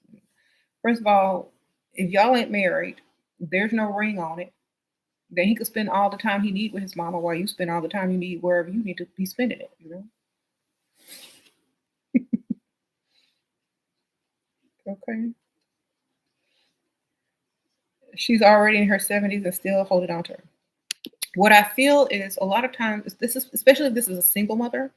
S1: first of all, if y'all ain't married, there's no ring on it. Then he could spend all the time he need with his mama while you spend all the time you need wherever you need to be spending it, you know? Okay. She's already in her 70s and still holding on to her. What I feel is a lot of times, this is especially if this is a single mother,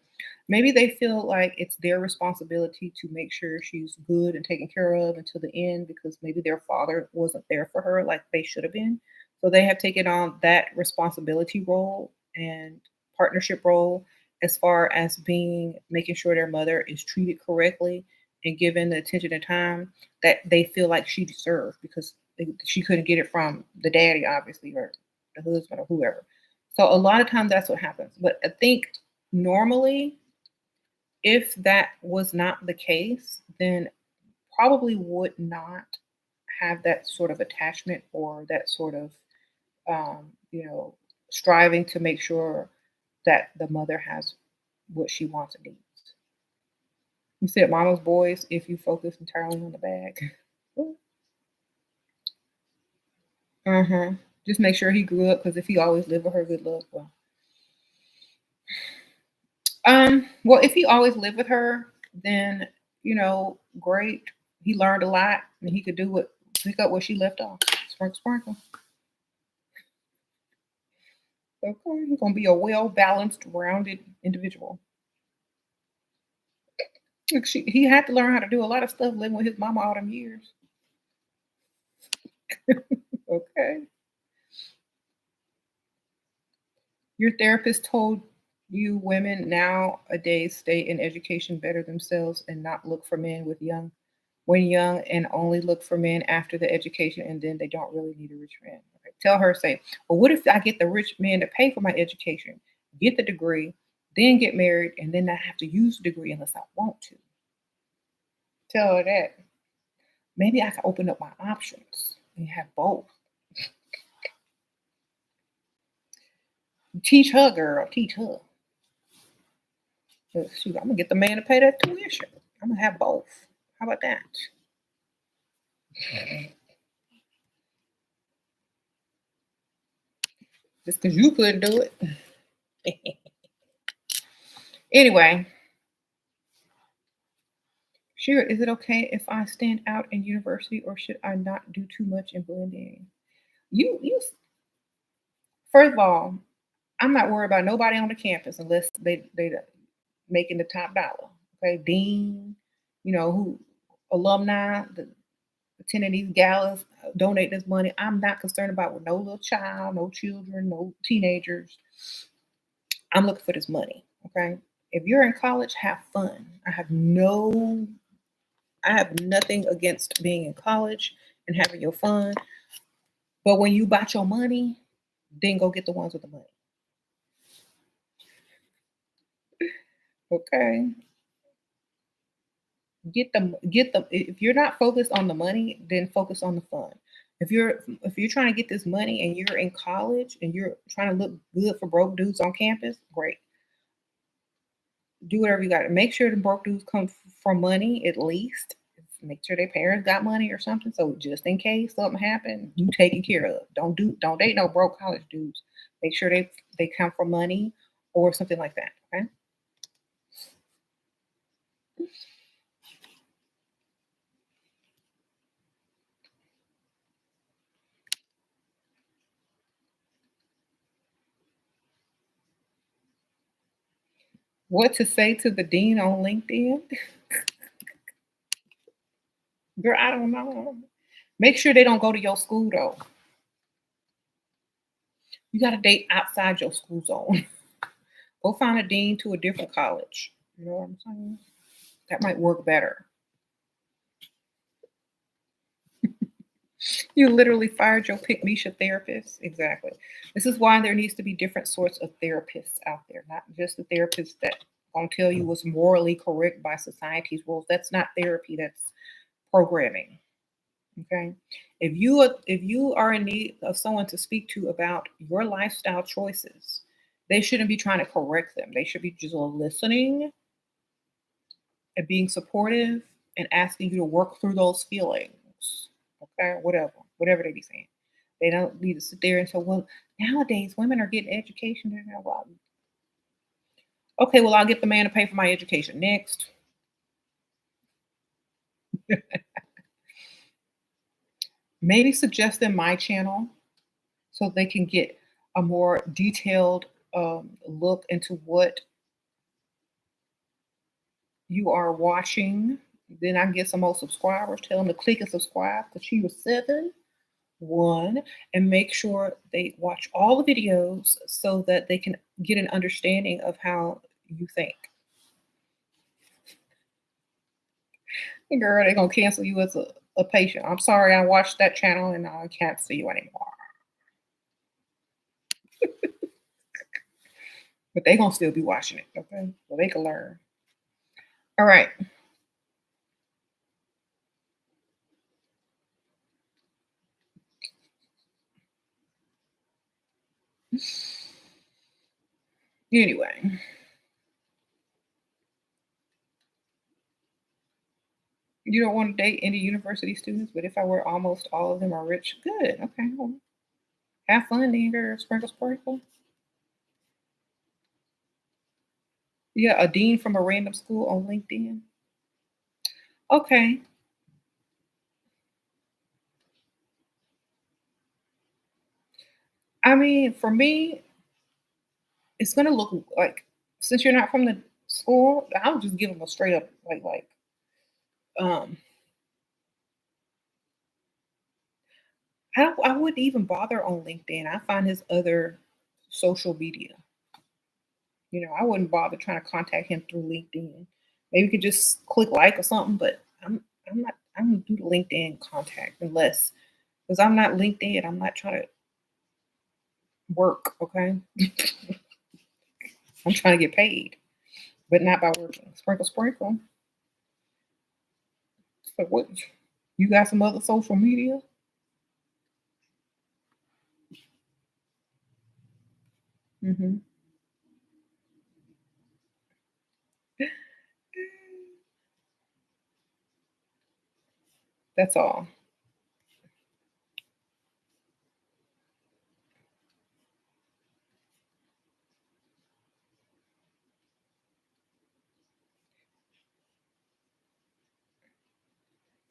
S1: maybe they feel like it's their responsibility to make sure she's good and taken care of until the end because maybe their father wasn't there for her like they should have been. So they have taken on that responsibility role and partnership role as far as being making sure their mother is treated correctly and given the attention and time that they feel like she deserved because she couldn't get it from the daddy, obviously, or the husband or whoever. So a lot of times that's what happens. But I think normally, if that was not the case, then probably would not have that sort of attachment or that sort of, you know, striving to make sure that the mother has what she wants and needs. You said mama's boys if you focus entirely on the bag. Uh-huh. Just make sure he grew up because if he always lived with her, good luck. Well, if he always lived with her, then great. He learned a lot and he could pick up where she left off. Sprinkle, sprinkle. Okay, he's gonna be a well balanced, rounded individual. Look, he had to learn how to do a lot of stuff living with his mama all them years. Okay. Your therapist told you women nowadays stay in education better themselves and not look for men when young and only look for men after the education and then they don't really need a rich man. Okay. Tell her, say, well, what if I get the rich man to pay for my education, get the degree, then get married, and then not have to use the degree unless I want to? Tell her that. Maybe I can open up my options and have both. Teach her, girl. Teach her. Shoot, I'm gonna get the man to pay that tuition. I'm gonna have both. How about that? Just because you couldn't do it. Anyway, sure. Is it okay if I stand out in university, or should I not do too much and blend in? You. First of all, I'm not worried about nobody on the campus unless they making the top dollar. Okay, dean, who alumni, attending these galas, donate this money. I'm not concerned about with no little child, no children, no teenagers. I'm looking for this money. Okay. If you're in college, have fun. I have nothing against being in college and having your fun. But when you bought your money, then go get the ones with the money. Okay. Get them. If you're not focused on the money, then focus on the fun. If you're trying to get this money and you're in college and you're trying to look good for broke dudes on campus, great. Do whatever you got to make sure the broke dudes come for money at least. Make sure their parents got money or something. So just in case something happened, you taken care of. Don't date no broke college dudes. Make sure they come for money or something like that. Okay. What to say to the dean on LinkedIn? Girl, I don't know. Make sure they don't go to your school though. You got to date outside your school zone. Go find a dean to a different college. You know what I'm saying? That might work better. You literally fired your pick Misha therapist. Exactly. This is why there needs to be different sorts of therapists out there, not just the therapists that gonna tell you what's morally correct by society's rules. That's not therapy. That's programming. Okay. If you are in need of someone to speak to about your lifestyle choices, they shouldn't be trying to correct them. They should be just listening and being supportive and asking you to work through those feelings. Okay, whatever they be saying. They don't need to sit there and say, "Well, nowadays women are getting education." Well, okay, well, I'll get the man to pay for my education next. Maybe suggest them my channel so they can get a more detailed look into what you are watching. Then I can get some more subscribers. Tell them to click and subscribe to SheRaSeven one, and make sure they watch all the videos so that they can get an understanding of how you think. Girl, they're gonna cancel you as a patient. I'm sorry, I watched that channel and I can't see you anymore. But they gonna still be watching it, okay? So they can learn. All right. Anyway, you don't want to date any university students, but if I were, almost all of them are rich. Good. Okay. Well, have fun, then, girl. Sprinkle, sprinkle. Yeah, a dean from a random school on LinkedIn. Okay. I mean, for me, it's gonna look like, since you're not from the school, I'll just give them a straight up um I wouldn't even bother on LinkedIn. I find his other social media. I wouldn't bother trying to contact him through LinkedIn. Maybe you could just click like or something, but I'm gonna do the LinkedIn contact unless, because I'm not LinkedIn. I'm not trying to work, okay? I'm trying to get paid, but not by working. Sprinkle, sprinkle. So what, you got some other social media? Hmm. That's all.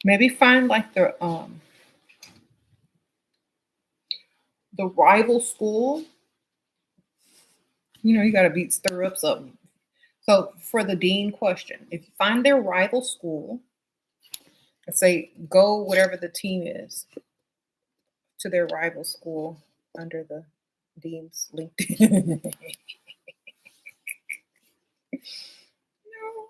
S1: Maybe find like the rival school. You gotta beat stir up something. So for the dean question, if you find their rival school and say go whatever the team is to their rival school under the dean's LinkedIn. No.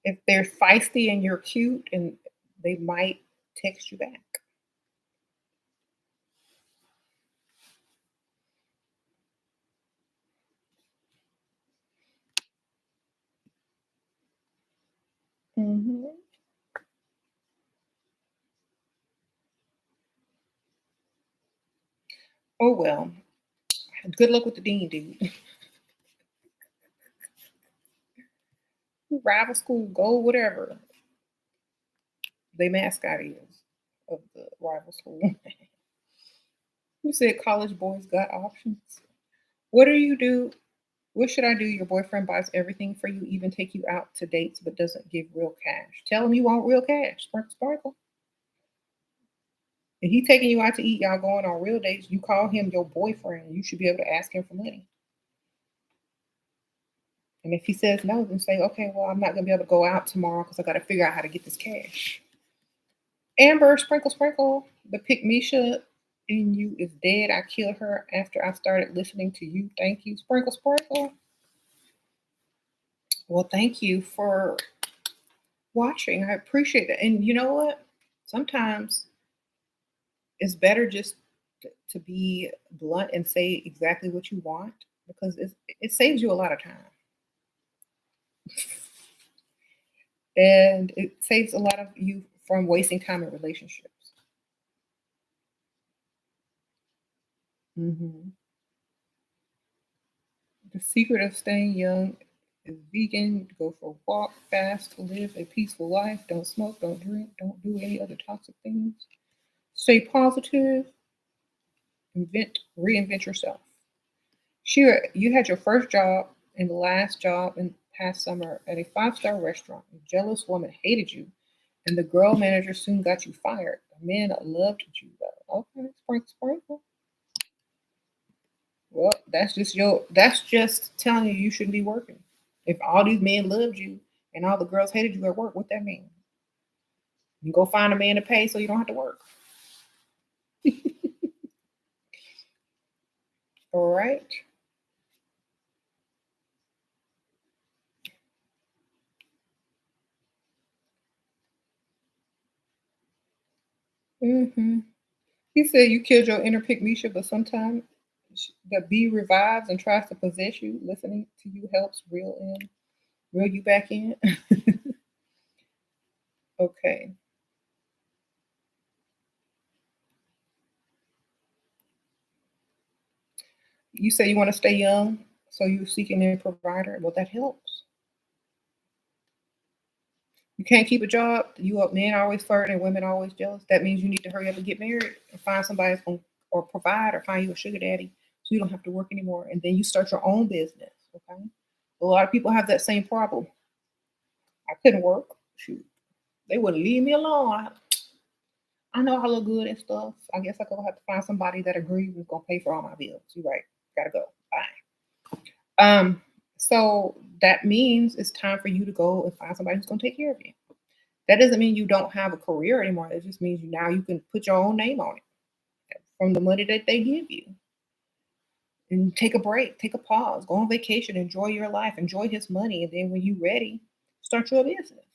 S1: If they're feisty and you're cute, and they might text you back. Hmm. Oh well. Good luck with the dean, dude. Rival school, go whatever they mascot is of the rival school. You said college boys got options. What do you do? What should I do? Your boyfriend buys everything for you, even take you out to dates, but doesn't give real cash. Tell him you want real cash. Sparkle, sparkle. If he taking you out to eat, y'all going on real dates, you call him your boyfriend. You should be able to ask him for money. And if he says no, then say, okay, well, I'm not going to be able to go out tomorrow because I got to figure out how to get this cash. Amber, sprinkle, sprinkle. The pick Misha in you is dead. I killed her after I started listening to you. Thank you. Sprinkle, sprinkle. Well, thank you for watching. I appreciate it. And you know what? Sometimes it's better just to be blunt and say exactly what you want, because it saves you a lot of time. And it saves a lot of you from wasting time in relationships. Hmm. The secret of staying young is vegan, go for a walk, fast, live a peaceful life, don't smoke, don't drink, don't do any other toxic things. Stay positive, reinvent yourself. Sure, you had your first job and the last job in past summer at a five-star restaurant. A jealous woman hated you, and the girl manager soon got you fired. The men loved you though. Okay, sprinkle, sprinkle. Well, that's just telling you you shouldn't be working. If all these men loved you and all the girls hated you at work, what that mean? You go find a man to pay so you don't have to work. All right. Mm-hmm. He said you killed your inner Pygmisha, but sometimes the bee revives and tries to possess you. Listening to you helps reel you back in. Okay. You say you want to stay young, so you're seeking a provider. Well, that helps. You can't keep a job. You up men are always flirting and women are always jealous. That means you need to hurry up and get married and find somebody that's going or provide or find you a sugar daddy so you don't have to work anymore. And then you start your own business. Okay. A lot of people have that same problem. I couldn't work. Shoot. They wouldn't leave me alone. I know I look good and stuff. I guess I gonna have to find somebody that agrees and gonna pay for all my bills. You're right. Gotta go. Bye. So that means it's time for you to go and find somebody who's gonna take care of you. That doesn't mean you don't have a career anymore. It just means now you can put your own name on it from the money that they give you. And take a break, take a pause, go on vacation, enjoy your life, enjoy his money, and then when you're ready, start your business.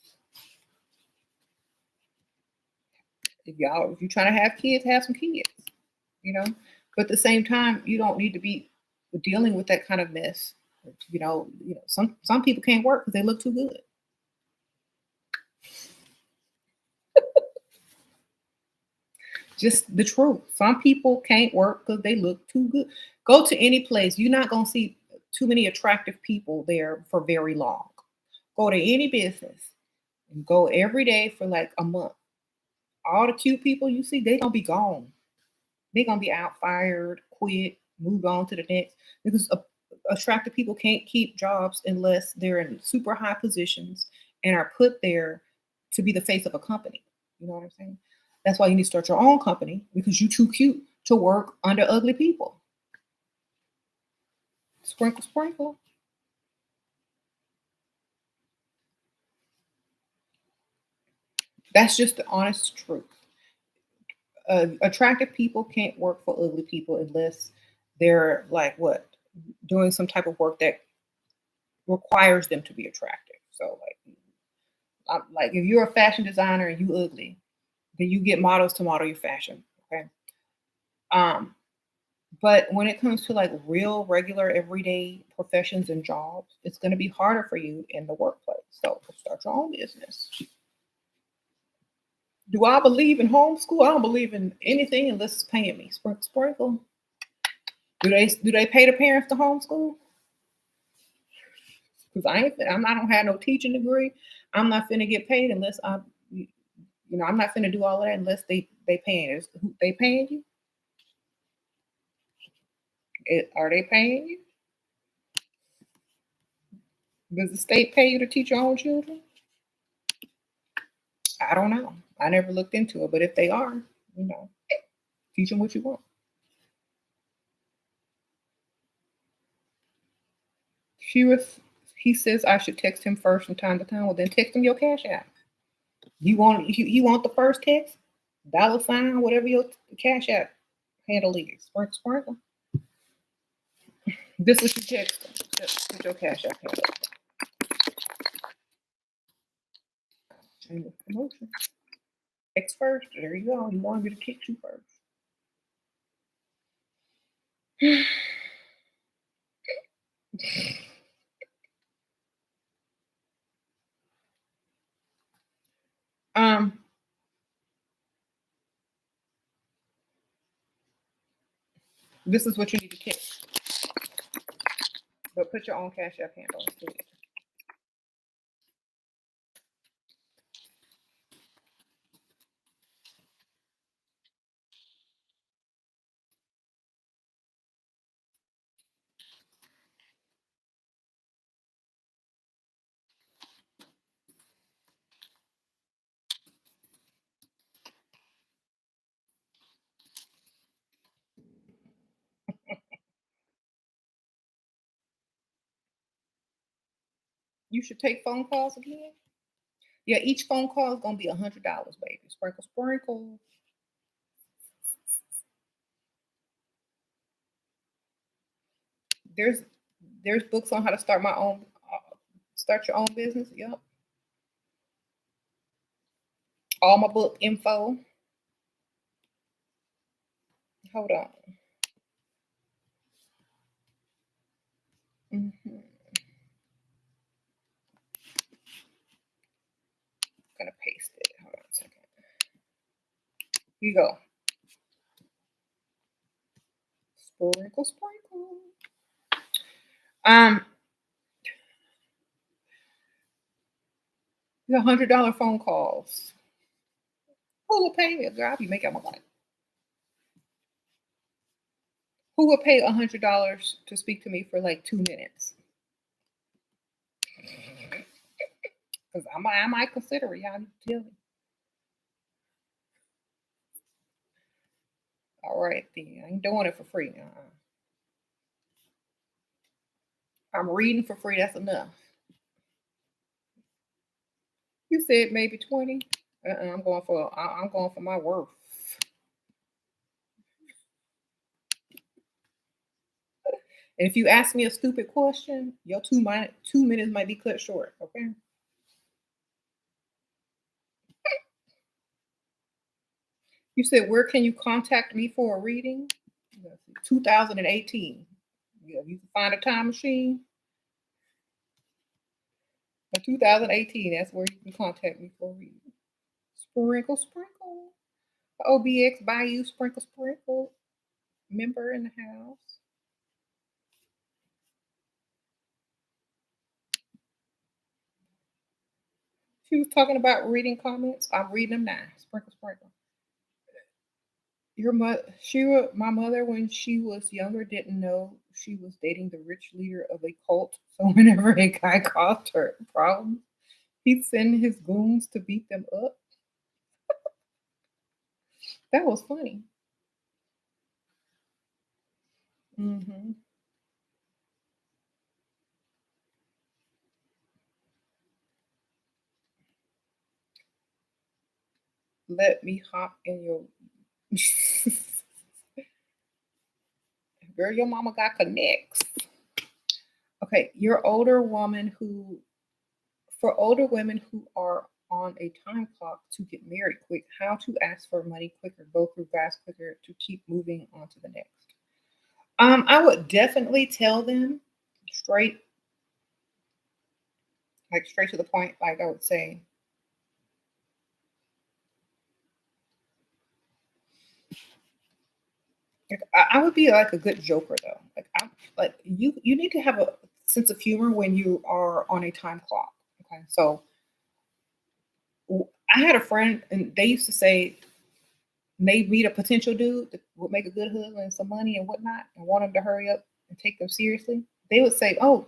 S1: If you're trying to have kids, have some kids, you know. But at the same time, you don't need to be dealing with that kind of mess. Some people can't work because they look too good. Just the truth. Some people can't work because they look too good. Go to any place. You're not gonna see too many attractive people there for very long. Go to any business and go every day for like a month. All the cute people you see, they gonna be gone. They gonna be out, fired, quit, moved on to the next. Because attractive people can't keep jobs unless they're in super high positions and are put there to be the face of a company. You know what I'm saying? That's why you need to start your own company because you're too cute to work under ugly people. Sprinkle, sprinkle. That's just the honest truth. Attractive people can't work for ugly people unless they're like what doing some type of work that requires them to be attractive. So like if you're a fashion designer and you ugly, then you get models to model your fashion. Okay. Um, but when it comes to like real, regular, everyday professions and jobs, it's going to be harder for you in the workplace. So start your own business. Do I believe in homeschool? I don't believe in anything unless it's paying me. Sprinkle, sprinkle. Do they pay the parents to homeschool? Because I don't have no teaching degree. I'm not finna get paid unless I'm not finna do all of that unless they paying us. They paying you? Are they paying you? Does the state pay you to teach your own children? I don't know. I never looked into it, but if they are, you know, teach them what you want. She was. He says I should text him first from time to time. Well, then text him your cash app. You want the first text? Dollar sign, whatever your cash app handle is. Sprinkle, sprinkle. This is your text. Just put your cash app handle. Change the promotion. Text first. There you go. You wanted me to text you first. This is what you need to pick. But put your own Cash App handle into it. You should take phone calls again. Yeah, each phone call is gonna be $100, baby. Sprinkle, sprinkle. There's there's books on how to start your own business. Yep. All my book info. Hold on. Hmm. Gonna paste it. Hold on a second. Here you go. Sprinkle, sprinkle. Um, the $100 phone calls. Who will pay me? Girl, I'll be making my money. Who will pay $100 to speak to me for like 2 minutes? Because I might consider it. Y'all need to tell me. All right, then. I ain't doing it for free. I'm reading for free. That's enough. You said maybe 20. I'm going for my worth. And if you ask me a stupid question, your 2 minutes might be cut short. Okay. You said where can you contact me for a reading? 2018. Yeah, you can find a time machine. 2018. That's where you can contact me for a reading. Sprinkle, sprinkle. OBX Bayou Sprinkle, sprinkle. Member in the house. She was talking about reading comments. I'm reading them now. Sprinkle, sprinkle. Your mother, my mother, when she was younger, didn't know she was dating the rich leader of a cult. So whenever a guy caused her problems, he'd send his goons to beat them up. That was funny. Hmm. Let me hop in your. Girl, your mama got connects. Okay, your older woman who for older women who are on a time clock to get married quick, how to ask for money quicker, go through fast quicker to keep moving on to the next. I would definitely tell them straight, like straight to the point. Like I would say, like, I would be like a good joker though. Like you need to have a sense of humor when you are on a time clock. Okay, so I had a friend, and they used to say they meet a potential dude that would make a good husband and some money and whatnot, and want him to hurry up and take them seriously. They would say, oh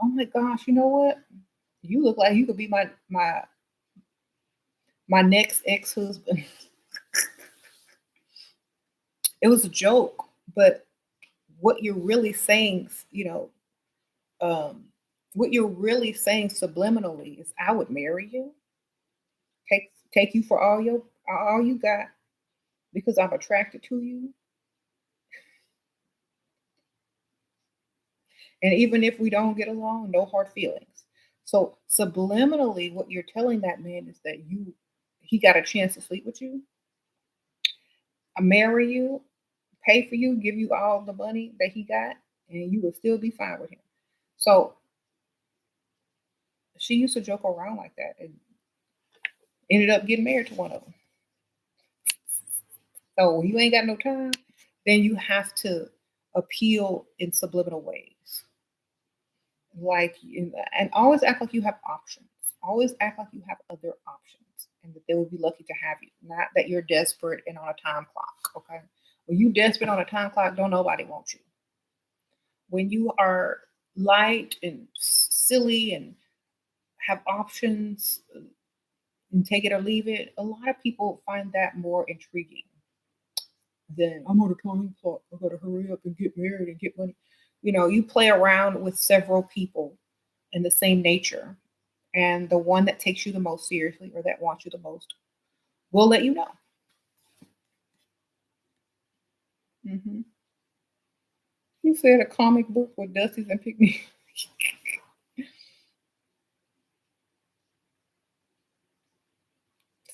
S1: my gosh, you know what? You look like you could be my next ex husband." It was a joke, but what you're really saying, um, what you're really saying subliminally is, "I would marry you, take you for all you got because I'm attracted to you, and even if we don't get along, no hard feelings." So subliminally, what you're telling that man is that he got a chance to sleep with you, marry you, pay for you, give you all the money that he got, and you will still be fine with him. So she used to joke around like that and ended up getting married to one of them. So you ain't got no time. then you have to appeal in subliminal ways. And always act like you have options. Always act like you have other options and that they will be lucky to have you. Not that you're desperate and on a time clock. Okay. When you desperate on a time clock, don't nobody want you. When you are light and silly and have options and take it or leave it, a lot of people find that more intriguing than I'm on a time clock. I gotta hurry up and get married and get money. You play around with several people in the same nature, and the one that takes you the most seriously or that wants you the most will let you know. Hmm. You said a comic book with Dusties and Pygmies.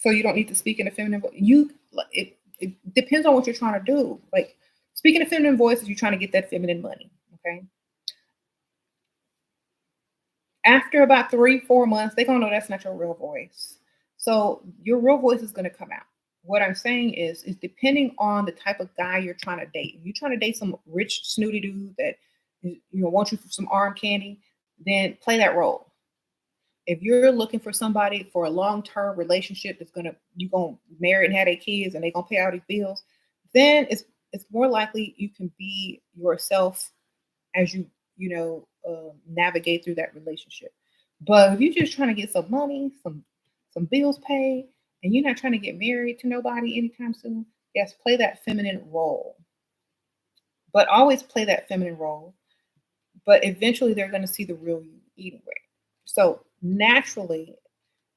S1: So you don't need to speak in a feminine voice. It depends on what you're trying to do. Like speaking a feminine voice is you're trying to get that feminine money. Okay. After about 3, 4 months, they're gonna know that's not your real voice. So your real voice is gonna come out. What I'm saying is depending on the type of guy you're trying to date. If you're trying to date some rich, snooty dude that wants you for some arm candy, then play that role. If you're looking for somebody for a long-term relationship that's gonna marry and have their kids and they're gonna pay all these bills, then it's more likely you can be yourself as you navigate through that relationship. But if you're just trying to get some money, some bills paid, and you're not trying to get married to nobody anytime soon, yes, play that feminine role. But always play that feminine role. But eventually they're going to see the real you anyway. So naturally,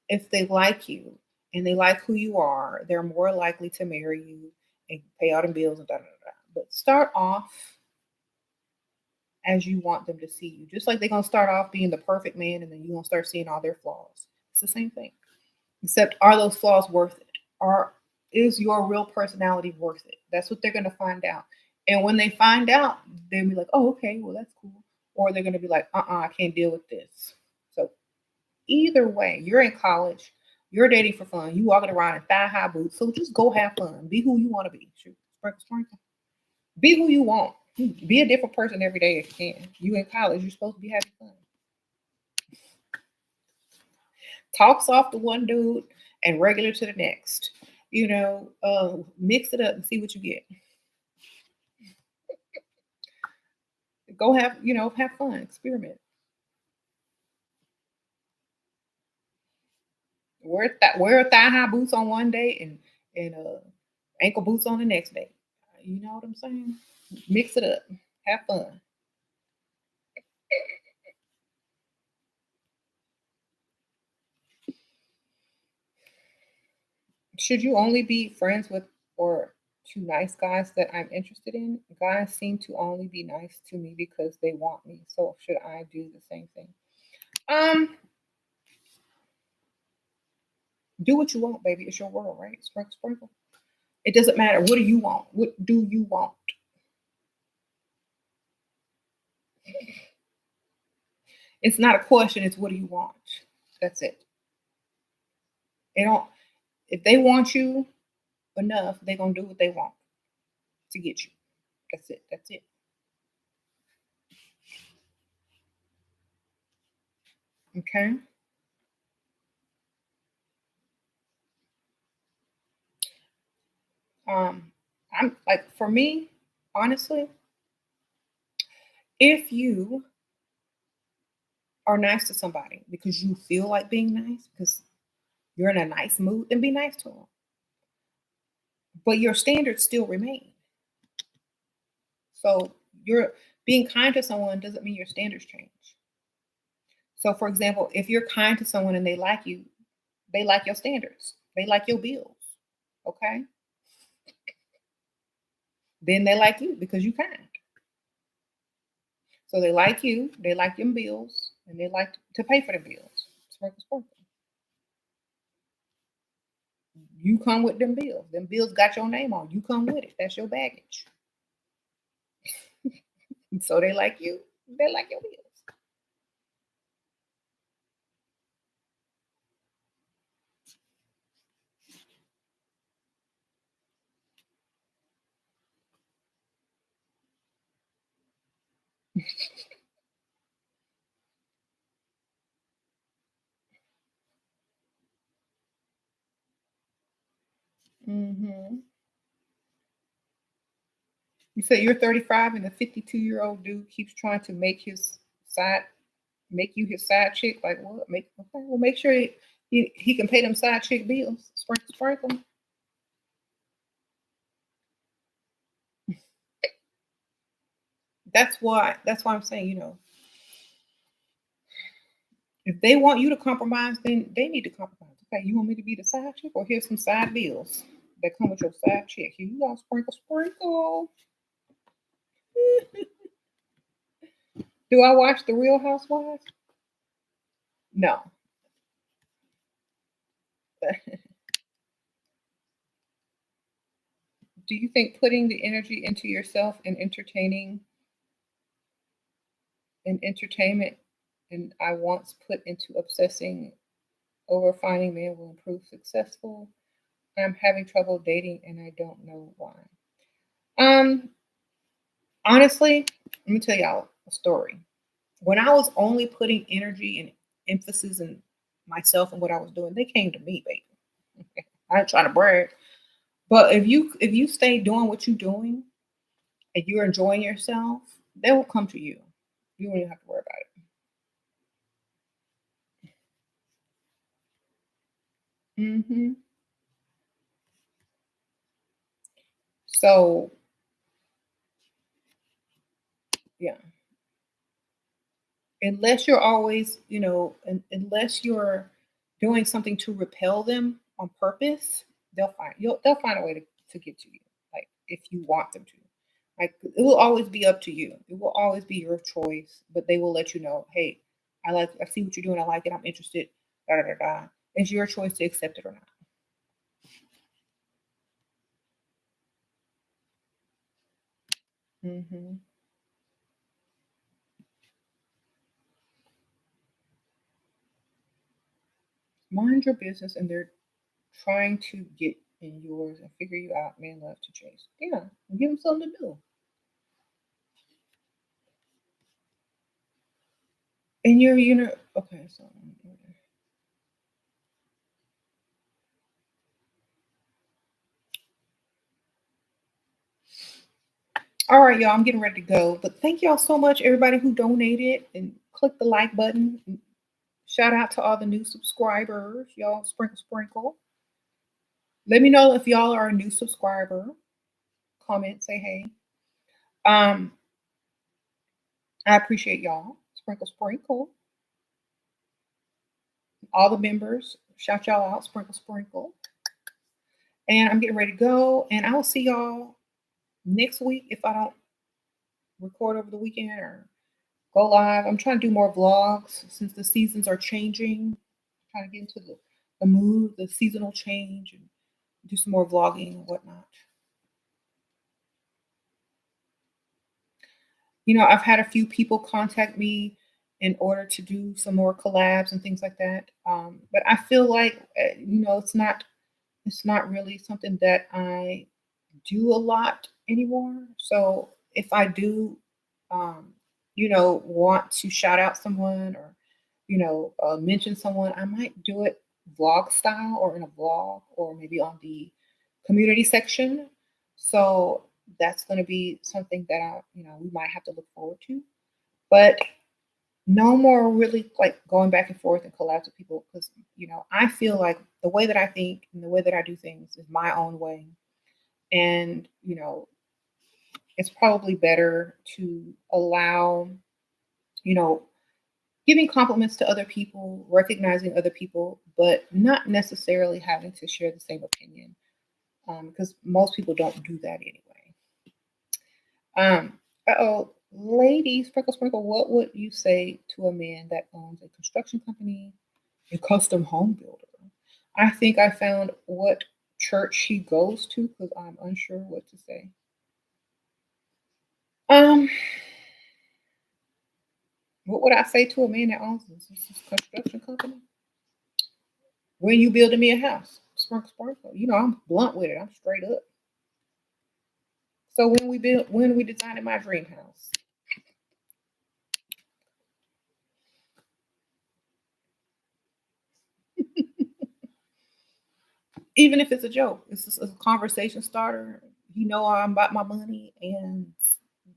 S1: if they like you and they like who you are, they're more likely to marry you and pay all the bills and da da da. Da. But start off as you want them to see you. Just like they're gonna start off being the perfect man and then you're gonna start seeing all their flaws. It's the same thing. Except are those flaws worth it? Or is your real personality worth it? That's what they're gonna find out. And when they find out, they'll be like, oh, okay, well that's cool. Or they're gonna be like, I can't deal with this. So either way, you're in college, you're dating for fun, you walking around in thigh high boots. So just go have fun. Be who you want to be. Shoot, sprinkle, sprinkle. Be who you want. Be a different person every day if you can. You in college, you're supposed to be having fun. Talk soft to one dude and regular to the next. Mix it up and see what you get. Go have fun, experiment. Wear thigh high boots on one day and ankle boots on the next day. You know what I'm saying? Mix it up. Have fun. Should you only be friends with or two nice guys that I'm interested in? Guys seem to only be nice to me because they want me. So should I do the same thing? Um, do what you want, baby. It's your world, right? Sprinkle, sprinkle. It doesn't matter. What do you want? What do you want? It's not a question. It's what do you want? That's it. They don't. If they want you enough, they're gonna do what they want to get you. That's it. That's it. Okay. I'm like for me, honestly, if you are nice to somebody because you feel like being nice because you're in a nice mood, then be nice to them. But your standards still remain. So you're being kind to someone doesn't mean your standards change. So for example, if you're kind to someone and they like you, they like your standards. They like your bills. Okay? Then they like you because you kind. So they like you, they like your bills, and they like to pay for the bills. Sprinkle, sprinkle. You come with them bills. Them bills got your name on. You come with it. That's your baggage. So they like you. They like your bills. Hmm. You say you're 35 and the 52-year-old dude keeps trying to side make you his side chick. Like what? Make okay, well make sure he can pay them side chick bills. Sprinkle, sprinkle. That's why I'm saying, if they want you to compromise, then they need to compromise. Okay, you want me to be the side chick, or here's some side bills that come with your side chick. Here you go, sprinkle, sprinkle. Do I watch the Real Housewives? No. Do you think putting the energy into yourself and entertainment and I once put into obsessing over finding men will improve successful? I'm having trouble dating and I don't know why. Um, Honestly, let me tell y'all a story. When I was only putting energy and emphasis in myself and what I was doing, they came to me, baby. I ain't trying to brag. But if you stay doing what you're doing and you're enjoying yourself, they will come to you. You don't even have to worry about it. So yeah, unless you're always, unless you're doing something to repel them on purpose, they'll find a way to get to you. Like if you want them to. Like it will always be up to you. It will always be your choice, but they will let you know, hey, I see what you're doing, I like it, I'm interested, da da da da. It's your choice to accept it or not. Hmm. Mind your business and they're trying to get in yours and figure you out, man love to chase. Yeah, give them something to do. And okay, so all right, y'all, I'm getting ready to go. But thank y'all so much, everybody who donated and click the like button. Shout out to all the new subscribers. Y'all sprinkle sprinkle. Let me know if y'all are a new subscriber. Comment, say hey. Um, I appreciate y'all. Sprinkle sprinkle. All the members, shout y'all out, sprinkle sprinkle. And I'm getting ready to go. And I will see y'all next week if I don't record over the weekend or go live. I'm trying to do more vlogs since the seasons are changing. I'm trying to get into the mood, the seasonal change, and do some more vlogging and whatnot. I've had a few people contact me in order to do some more collabs and things like that. But I feel like it's not really something that I do a lot anymore. So if I do, um, want to shout out someone or, mention someone, I might do it vlog style or in a vlog or maybe on the community section. So that's going to be something that we might have to look forward to. But no more really like going back and forth and collabs with people because I feel like the way that I think and the way that I do things is my own way, and it's probably better to allow you know giving compliments to other people, recognizing other people, but not necessarily having to share the same opinion because most people don't do that anyway. Ladies, sprinkle, sprinkle. What would you say to a man that owns a construction company, a custom home builder? I think I found what church he goes to because I'm unsure what to say. Um, what would I say to a man that owns this construction company? When you building me a house, sprinkle, sprinkle. I'm blunt with it. I'm straight up. So when we designing my dream house, Even if it's a joke, it's just a conversation starter. You know I'm about my money, and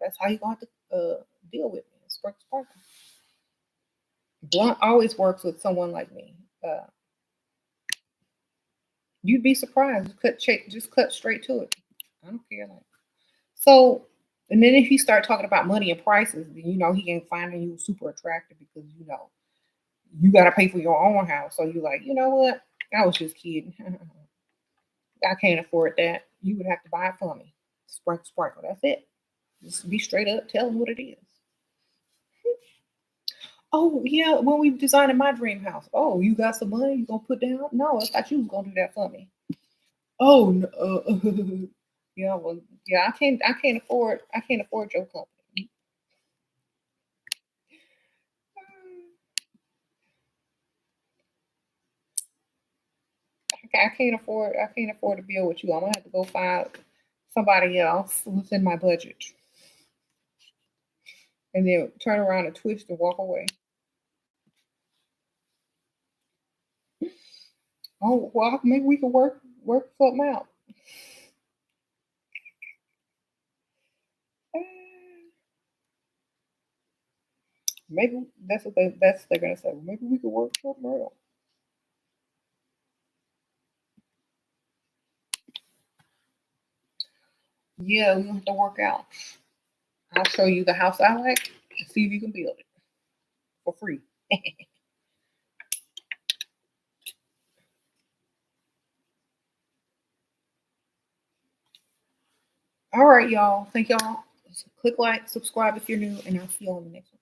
S1: that's how you gonna have to deal with me. Spark, spark. Blunt always works with someone like me. Uh, you'd be surprised. Just cut straight to it. I don't care. Like so, and then if you start talking about money and prices, then you know he ain't finding you super attractive because you know you got to pay for your own house. So you're like, you know what? I was just kidding. I can't afford that. You would have to buy it for me. Sprinkle, sprinkle. That's it. Just be straight up. Tell them what it is. Oh yeah, when we designing my dream house. Oh, you got some money you gonna put down? No, I thought you was gonna do that for me. Oh no. Yeah, well, yeah. I can't afford your company. I can't afford to deal with you. I'm gonna have to go find somebody else within my budget, and then turn around and twist and walk away. Oh well, maybe we can work something out. Uh, Maybe that's what they're gonna say. Maybe we could work something out. Yeah, we have to work out. I'll show you the house I like and see if you can build it for free. All right, y'all. Thank y'all. Click like, subscribe if you're new, and I'll see you on the next one.